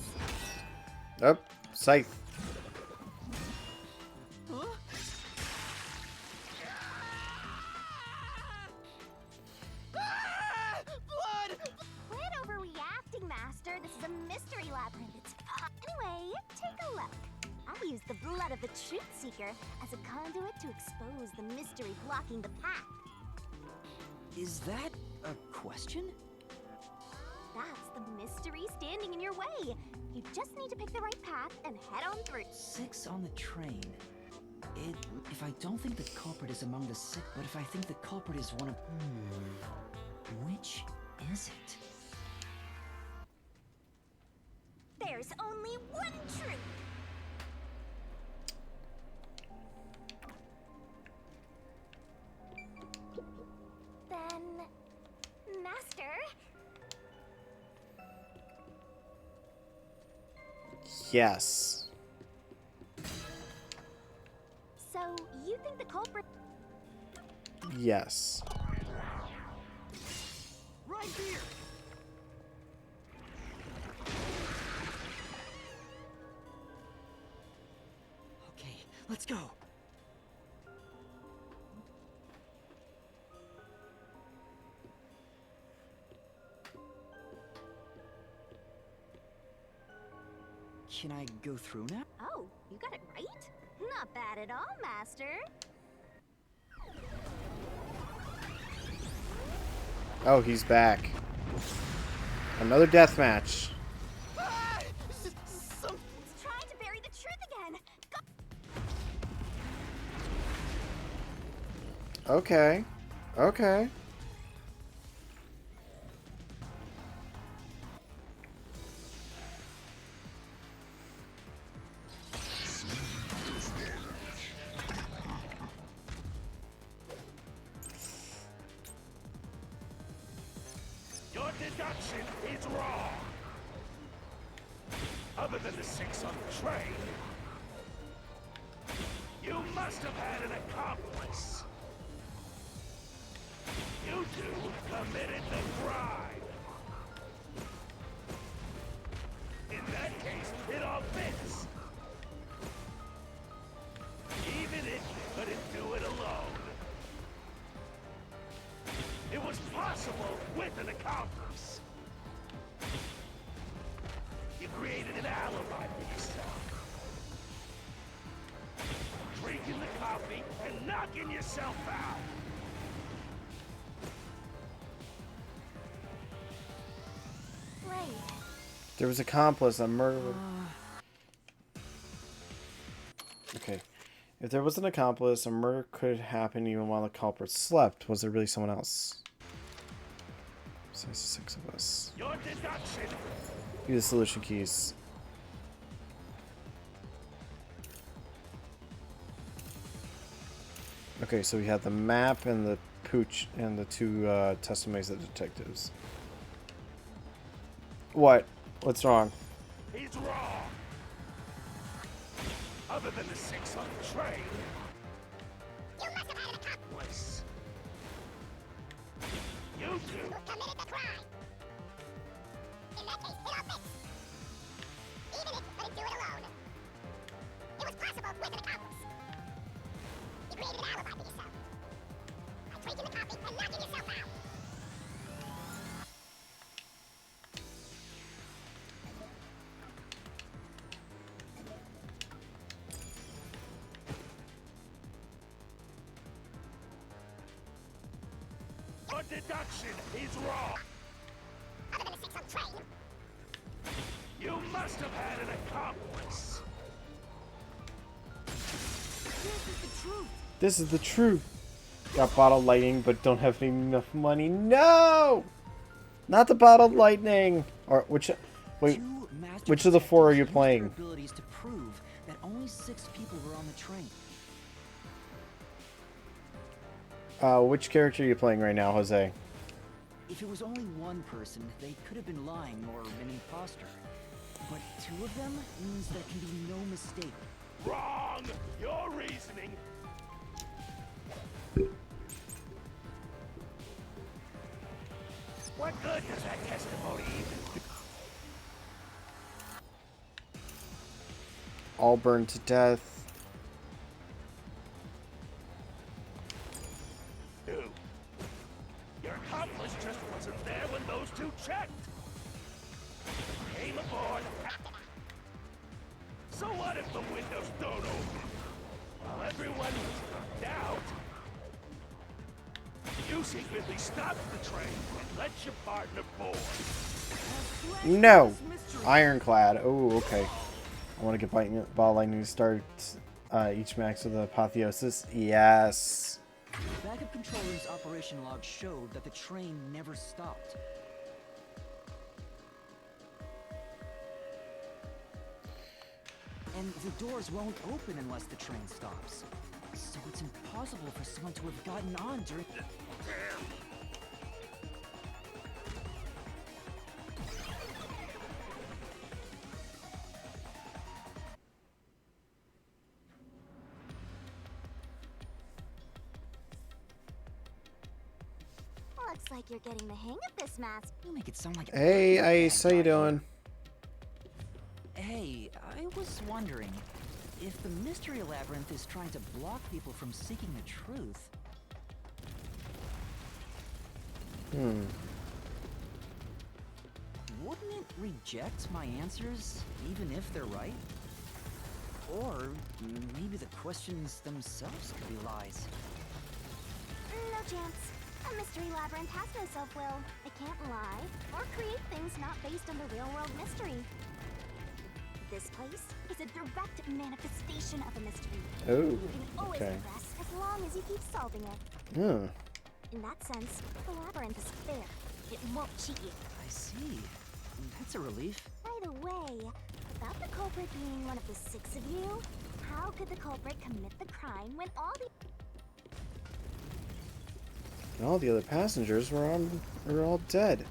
Oh, scythe. Huh? Blood! Quit overreacting, Master. This is a mystery labyrinth. It's anyway, take a look. I'll use the blood of the Truth Seeker as a conduit to expose the mystery blocking the path. Is that a question? That's the mystery standing in your way. You just need to pick the right path and head on through. 6 on the train. If I don't think the culprit is among the 6, but if I think the culprit is one of... Which is it? There's only one truth. Then, Master, Yes. so you think the culprit... Yes. Right here! Okay, let's go. Can I go through now? Oh, you got it right? Not bad at all, Master. Oh, he's back. Another death match. It's trying to bury the truth again. Okay. Okay. Your deduction is wrong. Other than the 6 on the train, you must have had an accomplice. You two committed the crime. In that case, it all fits. Even if you couldn't do it alone. It was possible with an accomplice. You created an alibi for yourself. Drinking the coffee and knocking yourself out. Right. There was accomplice, a murder. Okay. If there was an accomplice, a murder could happen even while the culprit slept. Was there really someone else? Besides the 6 of us. Your deduction. Use the solution keys. Okay, so we have the map and the pooch and the 2 testimonies of the detectives. What? What's wrong? He's wrong. Other than the 6 on the train, you must have had an accomplice. You two committed the crime. In that case, it all fits. Even if you couldn't do it alone. It was possible with an accomplice. You created an alibi for yourself. By drinking the coffee and knocking yourself out. Your deduction is wrong. You must have had an accomplice. This is the truth. Got bottled lightning, but don't have enough money. No! Not the bottled lightning. Or which? Wait, which of the four are you playing? Abilities to prove that only 6 people were on the train. Which character are you playing right now, Jose? If it was only one person, they could have been lying or an imposter. But 2 of them means there can be no mistake. Wrong! Your reasoning. What good does that testimony even do? All burned to death. Dude, your accomplice just wasn't there when those 2 checked. Came aboard. So what if the windows don't open? While everyone was in doubt, you secretly stopped the train and let your partner board. No! Ironclad. Oh, okay. I want to get ball lightning to start each max with apotheosis. Yes. Backup control room's operation log showed that the train never stopped. And the doors won't open unless the train stops. So it's impossible for someone to have gotten on during... Looks like you're getting the hang of this mask. You make it sound like... Hey, Ice, how you doing? Hey, I was wondering, if the Mystery Labyrinth is trying to block people from seeking the truth... Wouldn't it reject my answers, even if they're right? Or maybe the questions themselves could be lies. No chance. A mystery labyrinth has no self-will. It can't lie or create things not based on the real-world mystery. This place is a direct manifestation of a mystery. Oh, You can always okay. progress as long as you keep solving it. Hmm. In that sense, the labyrinth is fair. It won't cheat you. I see. That's a relief. By the way, about the culprit being one of the 6 of you, how could the culprit commit the crime when all the... And all the other passengers were all dead.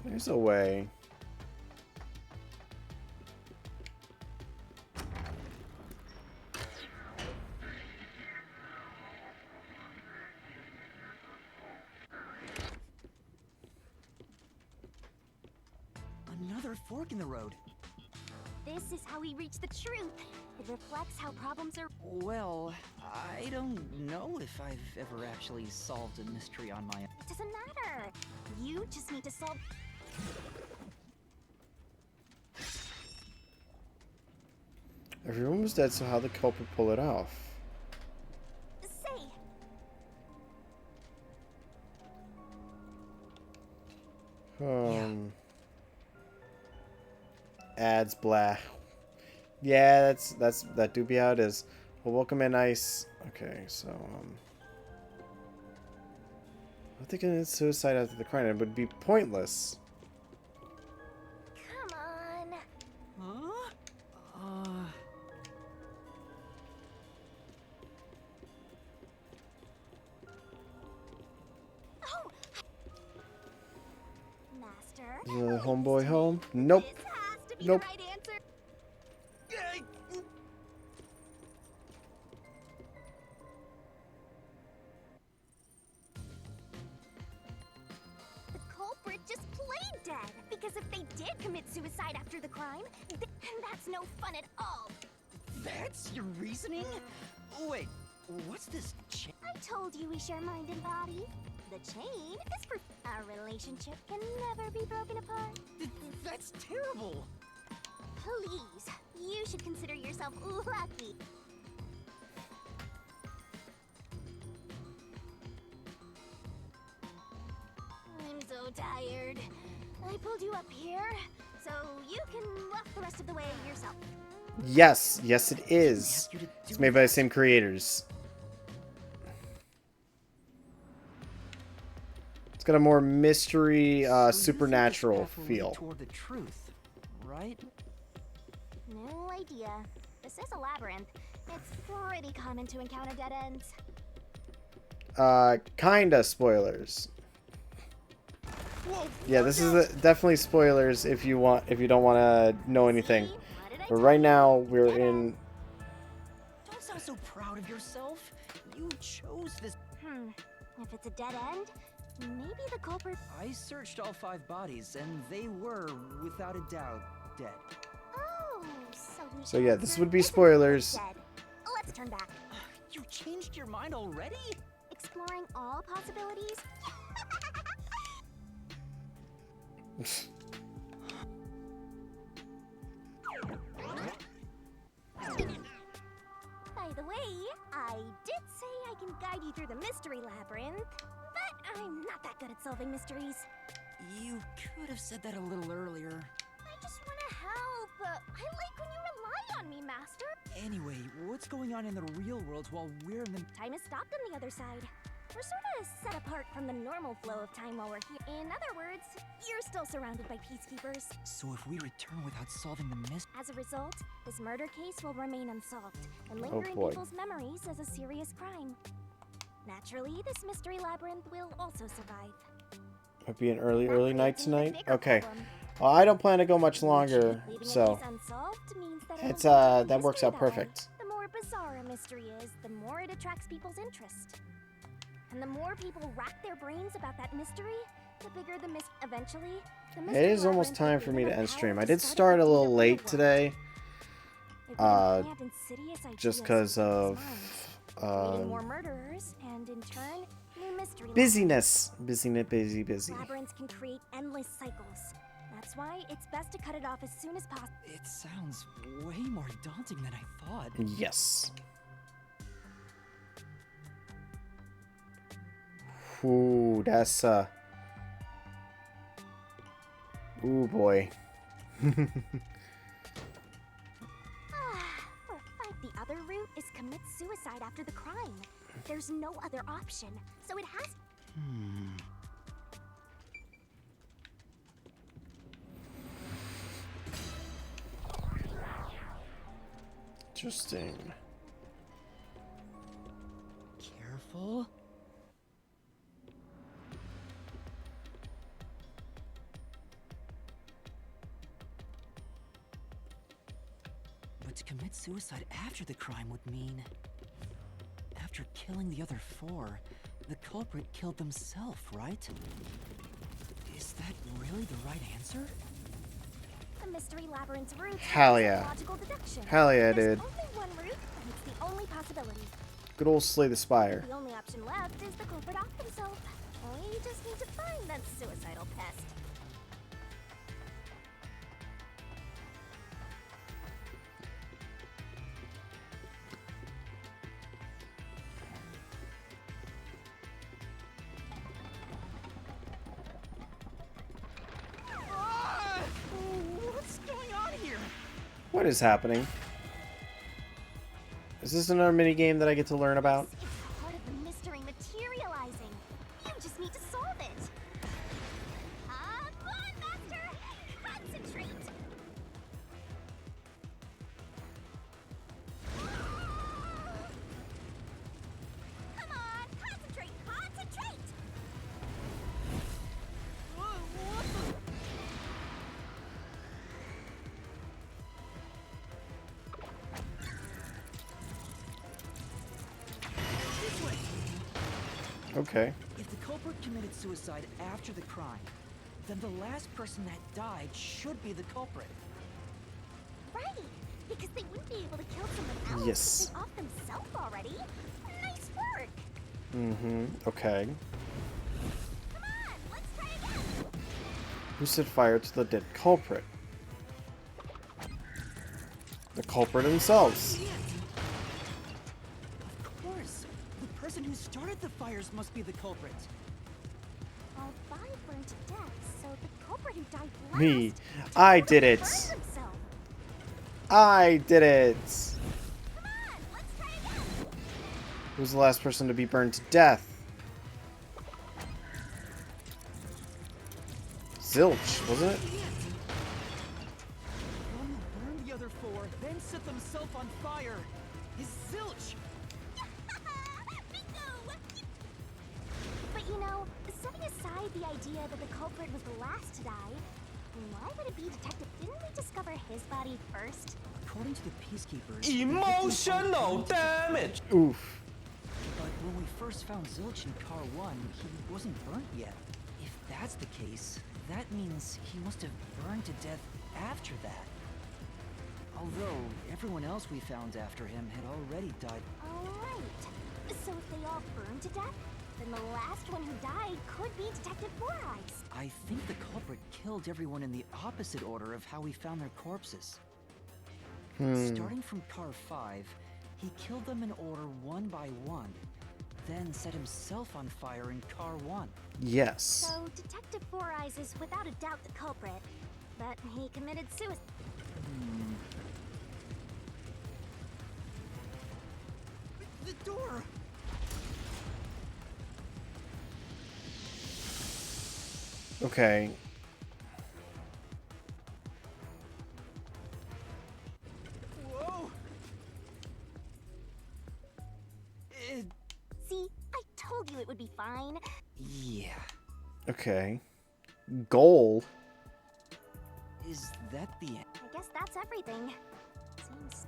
There's a way. Another fork in the road. This is how we reach the truth. It reflects how problems are... Well, I don't know if I've ever actually solved a mystery on my own. It doesn't matter. You just need to solve... Everyone was dead, so how the culprit pull it off? Say, Ads, blah. Yeah, that do be how it is. Well, welcome in, Ice. Okay, so I'm thinking it's suicide after the crime. It would be pointless. come on. Huh? Oh! Master? Is the homeboy home? Nope. This has to be Nope. the right answer. The culprit just played dead. Because if they did commit suicide after the crime, that's no fun at all. That's your reasoning? Wait, what's this chain? I told you we share mind and body. The chain is proof our relationship can never be broken apart. That's terrible. Please, you should consider yourself lucky. tired. I pulled you up here, so you can walk the rest of the way yourself. Yes, yes it is. It's made by the same creators. It's got a more mystery, supernatural feel. Toward the truth, right? No idea. This is a labyrinth. It's pretty common to encounter dead ends. Kinda spoilers. Yeah, this is definitely spoilers if you don't want to know anything. But right now we're in. Don't sound so proud of yourself. You chose this. If it's a dead end, maybe the culprit. I searched all 5 bodies, and they were, without a doubt, dead. Oh, So yeah, this would be spoilers. dead. Let's turn back. You changed your mind already? Exploring all possibilities. By the way, I did say I can guide you through the mystery labyrinth, but I'm not that good at solving mysteries. You could have said that a little earlier. I just want to help. I like when you rely on me, Master. Anyway, what's going on in the real world while we're in the... Time has stopped on the other side. We're sort of set apart from the normal flow of time while we're here. In other words, you're still surrounded by peacekeepers. So if we return without solving the mystery... As a result, this murder case will remain unsolved and linger in boy. people's memories as a serious crime. Naturally, this mystery labyrinth will also survive. Might be an early night tonight. Okay. Well, I don't plan to go much longer, so it's that works out perfect. The more bizarre a mystery is, the more it attracts people's interest. And the more people rack their brains about that mystery, the bigger the eventually. It is almost time for me to end stream. I did start a little late today, just because of more murderers, and in turn, new mystery busyness. Busy. Labyrinths can create endless cycles. That's why it's best to cut it off as soon as possible. It sounds way more daunting than I thought. Yes. Ooh, that's ooh boy. The other route is commit suicide after the crime. There's no other option, so it has. Interesting. Careful. But to commit suicide after the crime would mean... After killing the other 4, the culprit killed themselves, right? Is that really the right answer? The mystery labyrinth's route. Hell yeah. Logical deduction. Hell yeah, There's dude. only one route, and it's the only possibility. Good old Slay the Spire. The only option left is the culprit off himself. We just need to find that suicidal pest. What's going on here? What is happening? Is this another mini game that I get to learn about? It's part of the mystery materializing. You just need to solve it. Come on, Master! Concentrate! Come on, concentrate! Concentrate! Okay. If the culprit committed suicide after the crime, then the last person that died should be the culprit. Right, because they wouldn't be able to kill someone else. Yes. If they off themselves already. Nice work. Okay. Come on, let's try again. Who set fire to the dead culprit? The culprit themselves. Of course. The person who started the fires must be the culprit. All Now, Vi burned to death, so the culprit who died last... Me. I did it. burned himself. I did it. Come on, let's try again. Who's the last person to be burned to death? Zilch, wasn't it? One who burned the other four, then set themselves on fire. Is Zilch. Bingo! But you know, setting aside the idea that the culprit was the last to die, why would it be Detective? Didn't we discover his body first? According to the Peacekeepers... Emotional damage! Oof. But when we first found Zilch in Car 1, he wasn't burnt yet. If that's the case, that means he must have burned to death after that. Although, everyone else we found after him had already died. Alright. So if they all burned to death, then the last one who died could be Detective Four Eyes. I think the culprit killed everyone in the opposite order of how we found their corpses. Starting from Car 5, he killed them in order one by one, then set himself on fire in Car 1. Yes. So Detective Four Eyes is without a doubt the culprit, but he committed suicide. The door! Okay. Whoa! See, I told you it would be fine. Yeah. Okay. Goal. Is that the end? I guess that's everything. Seems...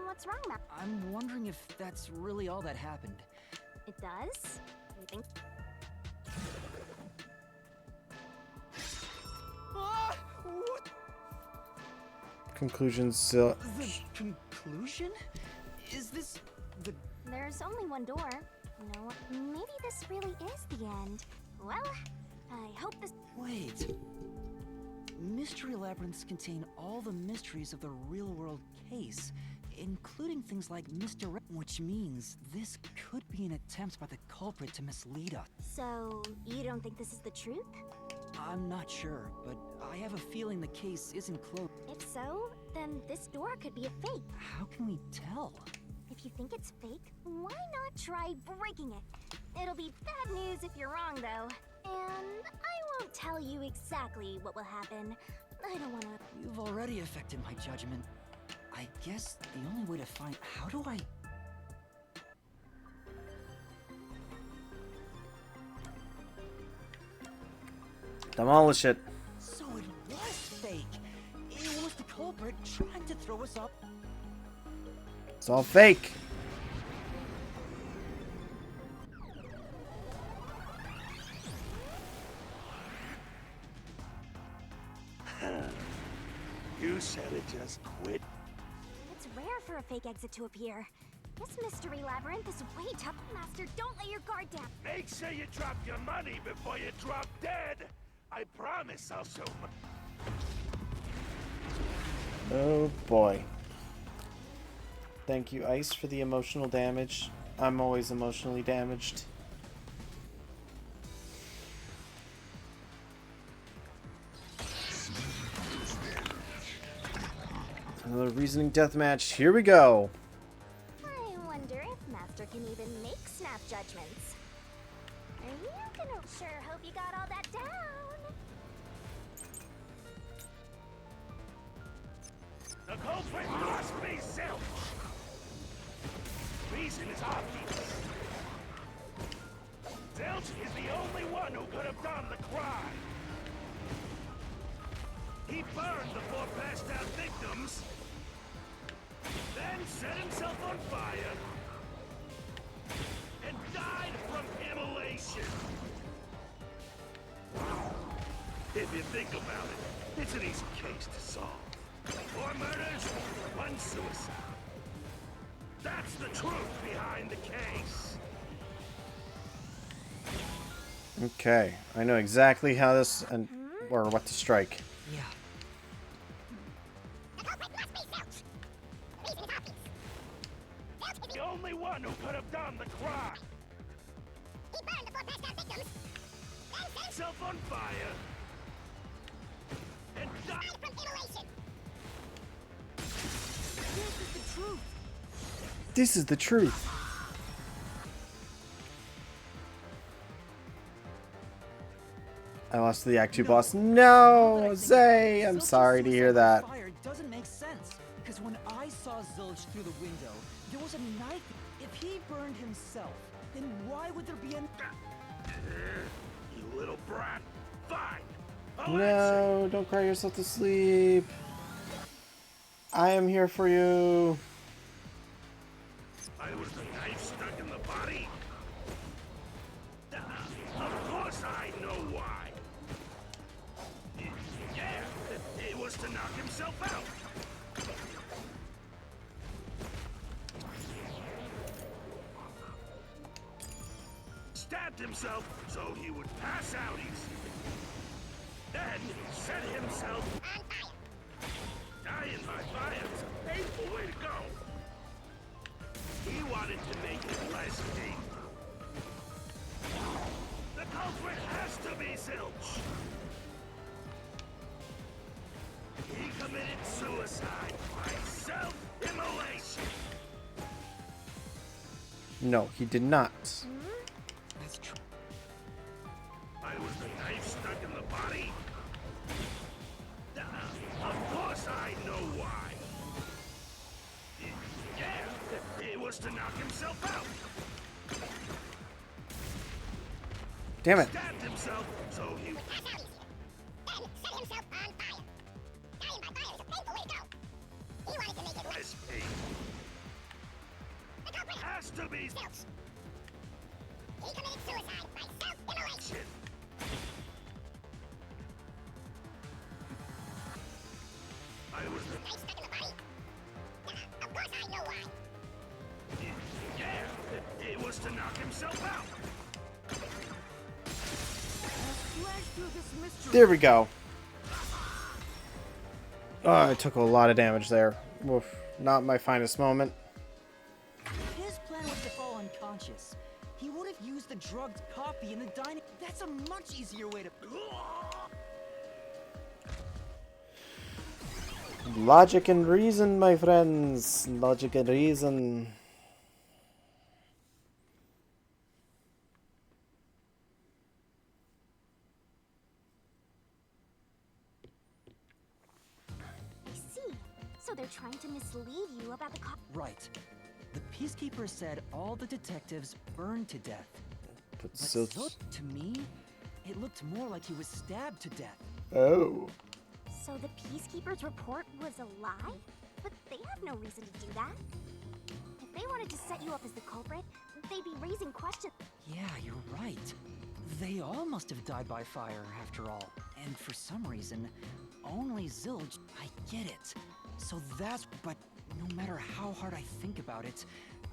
what's wrong, Matt? I'm wondering if that's really all that happened. It does? You think... Ah! What? Conclusions. The conclusion? Is this the... There's only one door. You know, maybe this really is the end. Well, I hope this... Wait. Mystery labyrinths contain all the mysteries of the real-world case, including things like which means this could be an attempt by the culprit to mislead us. So, you don't think this is the truth? I'm not sure, but I have a feeling the case isn't closed. If so, then this door could be a fake. How can we tell? If you think it's fake, why not try breaking it? It'll be bad news if you're wrong, though. And I won't tell you exactly what will happen. I don't wanna... You've already affected my judgment. I guess the only way to find... How do I... Demolish it. So it was fake. It was the culprit trying to throw us up. It's all fake. You said it just quit. It's rare for a fake exit to appear. This mystery labyrinth is way tough. Master, don't let your guard down. Make sure you drop your money before you drop dead. I promise I'll show Oh boy. Thank you, Ice, for the emotional damage. I'm always emotionally damaged. Another reasoning deathmatch. Here we go. I wonder if Master can even make snap judgments. Are you gonna... Sure hope you got all that down. The culprit must be Zilch. Reason is obvious. Zilch is the only one who could have done the crime. He burned the four passed out victims, then set himself on fire, and died from immolation. If you think about it, it's an easy case to solve. 4 murders, 1 suicide. That's the truth behind the case. Okay, I know exactly how this and or what to strike. Yeah. The only one who could have done the crime. He burned the four passed out victims, Self on fire. And die from immolation. This is the truth. This is the truth. I lost to the Act 2 boss. No, Zay, I'm sorry to hear that. Fire doesn't make sense because when I saw Zilch through the window, there was a knife. If he burned himself, then why would there be a... You little brat. Fine. No, don't cry yourself to sleep. I am here for you. I was the knife stuck in the body. Of course I know why. Yeah, it was to knock himself out. Stabbed himself so he would pass out easy. Then set himself on fire. Dying by fire is a painful way to go. He wanted to make it less painful. The culprit has to be Zilch. He committed suicide by self-immolation. No, he did not. That's true. I was the knife stuck in the body. Of course I know why. Yeah, it was to knock himself out. Damn it. Stabbed himself so he would pass out easy. Then set himself on fire. Dying by fire is a painful way to go. He wanted to make it less painful. The culprit has to be Zilch. He committed suicide by self-immolation. I was the knife stuck in the body. Of course I know why. Yeah, it was to knock himself out. There we go. Oh, I took a lot of damage there. Oof, not my finest moment. His plan was to fall unconscious. He would have used the drugged copy in the dining. That's a much easier way to... Logic and reason, my friends. Logic and reason. I see. So they're trying to mislead you about the Right. The Peacekeeper said all the detectives burned to death. But Zilch, to me, it looked more like he was stabbed to death. Oh. So the Peacekeeper's report was a lie? But they have no reason to do that. If they wanted to set you up as the culprit, they'd be raising questions. Yeah, you're right. They all must have died by fire, after all. And for some reason, only Zilch... I get it. So that's... But no matter how hard I think about it,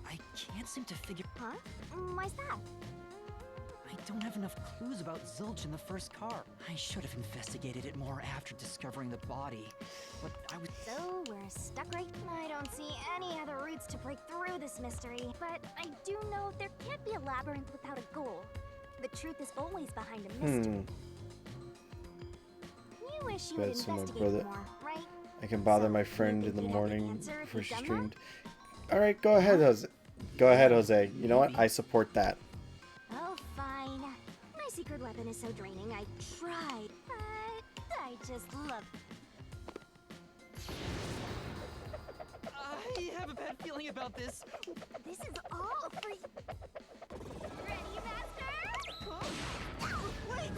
I can't seem to figure... Huh? Why's that? I don't have enough clues about Zilch in the first car. I should have investigated it more after discovering the body. But I was... So we're stuck right... I don't see any other routes to break through this mystery. But I do know there can't be a labyrinth without a goal. The truth is always behind a mystery. You wish you would investigate more, right? I can bother my friend in the morning before she streamed. Alright, go ahead, Jose. Go ahead, Jose. You know what? I support that. Oh, fine. My secret weapon is so draining, I tried, but I just love I have a bad feeling about this. This is all for you. Ready, Master? Huh? Wait!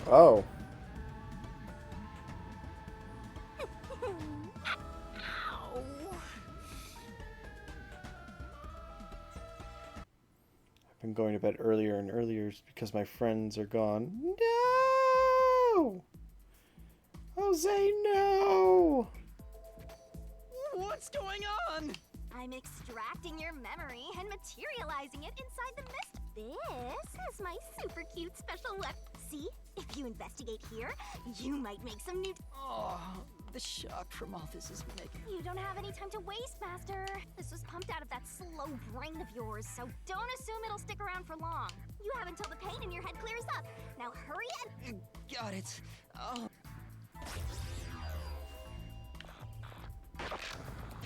Oh. I've been going to bed earlier and earlier because my friends are gone. No! Jose, no! What's going on? I'm extracting your memory and materializing it inside the mist. This is my super cute special weapon. See? If you investigate here, you might make some new... Oh, The shock from all this is making... You don't have any time to waste, Master. This was pumped out of that slow brain of yours, so don't assume it'll stick around for long. You have until the pain in your head clears up. Now hurry and... Got it. Oh.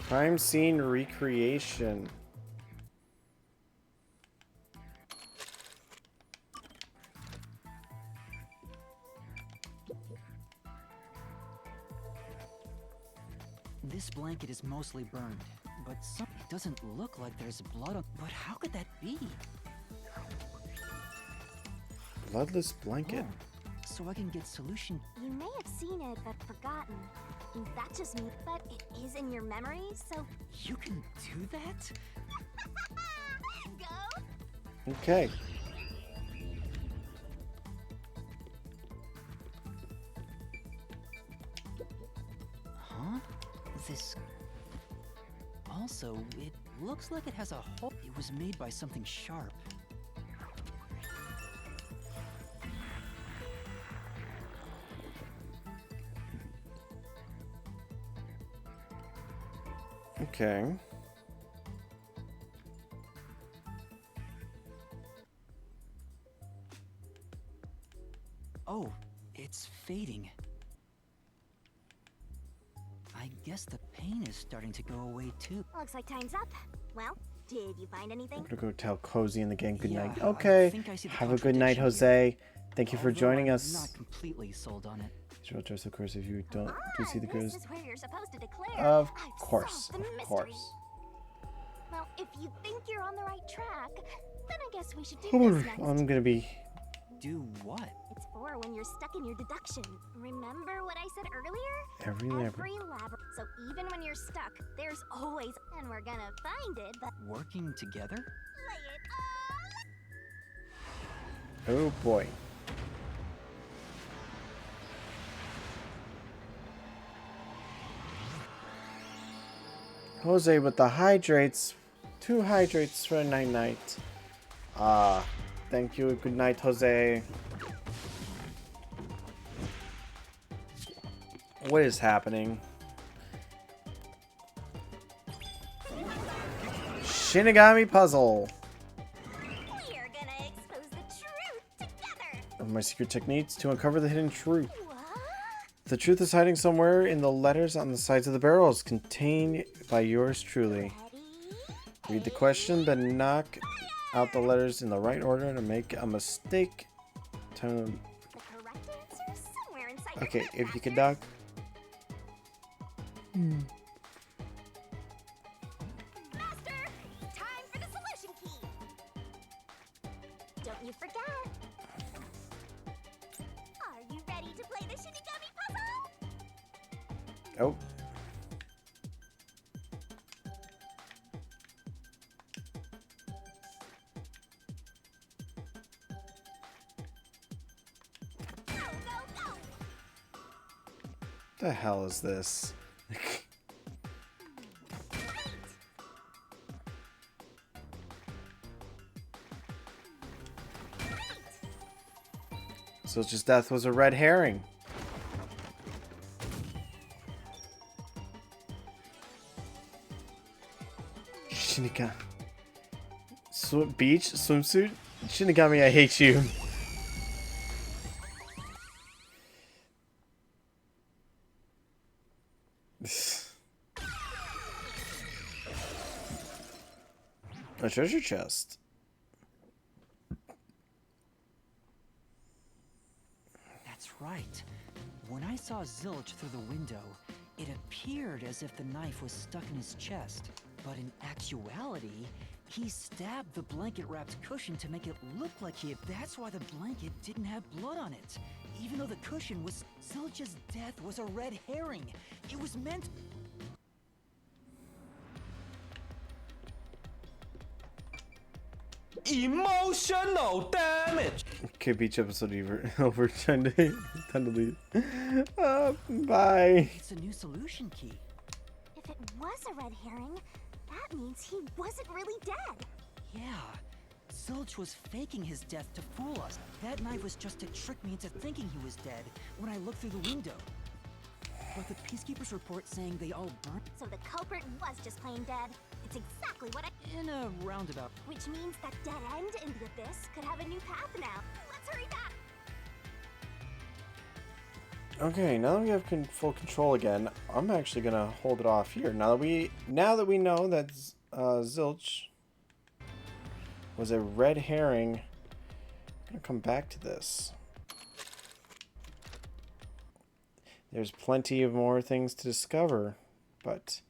Crime scene recreation. This blanket is mostly burned, but it doesn't look like there's blood on... But how could that be? Bloodless blanket. Oh, so I can get solution... You may have seen it, but forgotten. That just me, but it is in your memory, so... You can do that? Go! Okay. Huh? This... Also, it looks like it has a hole. It was made by something sharp. Okay. Oh, it's fading. I guess the pain is starting to go away too. Looks like time's up. Well, did you find anything? I'm gonna go tell Cozy and the gang good night. Yeah, I Okay. think I see the Have a good night, contradiction Jose. Thank you for Although joining I'm us. not completely sold on it. Sure, trust, of course, if you don't do see the This girls. is where you're supposed to declare. Of I've course, solved the of mystery. course. Well, if you think you're on the right track, then I guess we should do this next. I'm gonna be. Do what? It's for when you're stuck in your deduction. Remember what I said earlier? Every lab. So even when you're stuck, there's always, and we're gonna find it, but Working together? lay it Oh boy. Jose with the hydrates. 2 hydrates for a night. Thank you. Good night, Jose. What is happening? Shinigami puzzle. We're gonna expose the truth together. Of my secret techniques to uncover the hidden truth. The truth is hiding somewhere in the letters on the sides of the barrels, contained by yours truly. Read the question, then knock out the letters in the right order to make a mistake. The correct answer is somewhere inside your Okay, head, if you could Master. knock. Master, it's time for the solution key. Don't you forget. Are you ready to play the Shinigami puzzle? Oh. Go, go, go! The hell is this? So it's just death was a red herring. Shinigami. Beach swimsuit? Shinigami, I hate you. A treasure chest. That's right. When I saw Zilch through the window, it appeared as if the knife was stuck in his chest. But in actuality, he stabbed the blanket-wrapped cushion to make it look like he had... That's why the blanket didn't have blood on it. Even though the cushion was... Zilch's death was a red herring. It was meant... Emotional damage. Okay, beach episode over. Time to leave. Bye. It's a new solution key. If it was a red herring, that means he wasn't really dead. Yeah. Zilch was faking his death to fool us. That knife was just to trick me into thinking he was dead when I looked through the window. But the Peacekeepers report saying they all burnt So the culprit was just plain dead. It's exactly what I... in a roundabout. Which means that dead end in the abyss could have a new path now. Let's hurry back! Okay, now that we have full control again, I'm actually gonna hold it off here. Now that we know that Zilch was a red herring, I'm gonna come back to this. There's plenty of more things to discover, but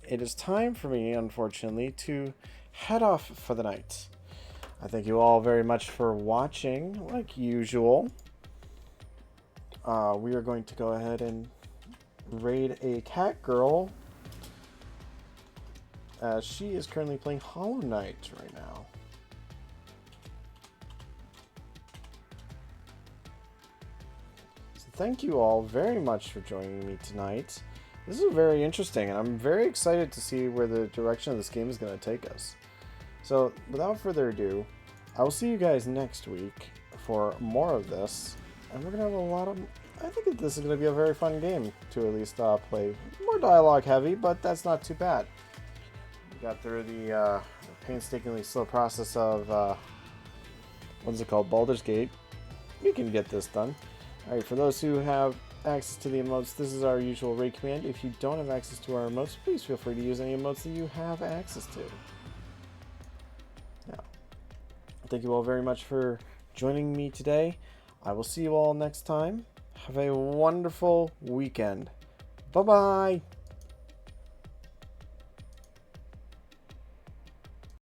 it is time for me, unfortunately, to head off for the night. I thank you all very much for watching, like usual. We are going to go ahead and raid a cat girl, as she is currently playing Hollow Knight right now. So thank you all very much for joining me tonight. This is very interesting, and I'm very excited to see where the direction of this game is going to take us. So without further ado, I will see you guys next week for more of this. And we're going to have a lot of... I think this is going to be a very fun game to at least play. More dialogue heavy, but that's not too bad. We got through the painstakingly slow process of... what's it called? Baldur's Gate. We can get this done. Alright, for those who have access to the emotes, this is our usual raid command. If you don't have access to our emotes, please feel free to use any emotes that you have access to. Now, thank you all very much for joining me today. I will see you all next time. Have a wonderful weekend. Bye-bye.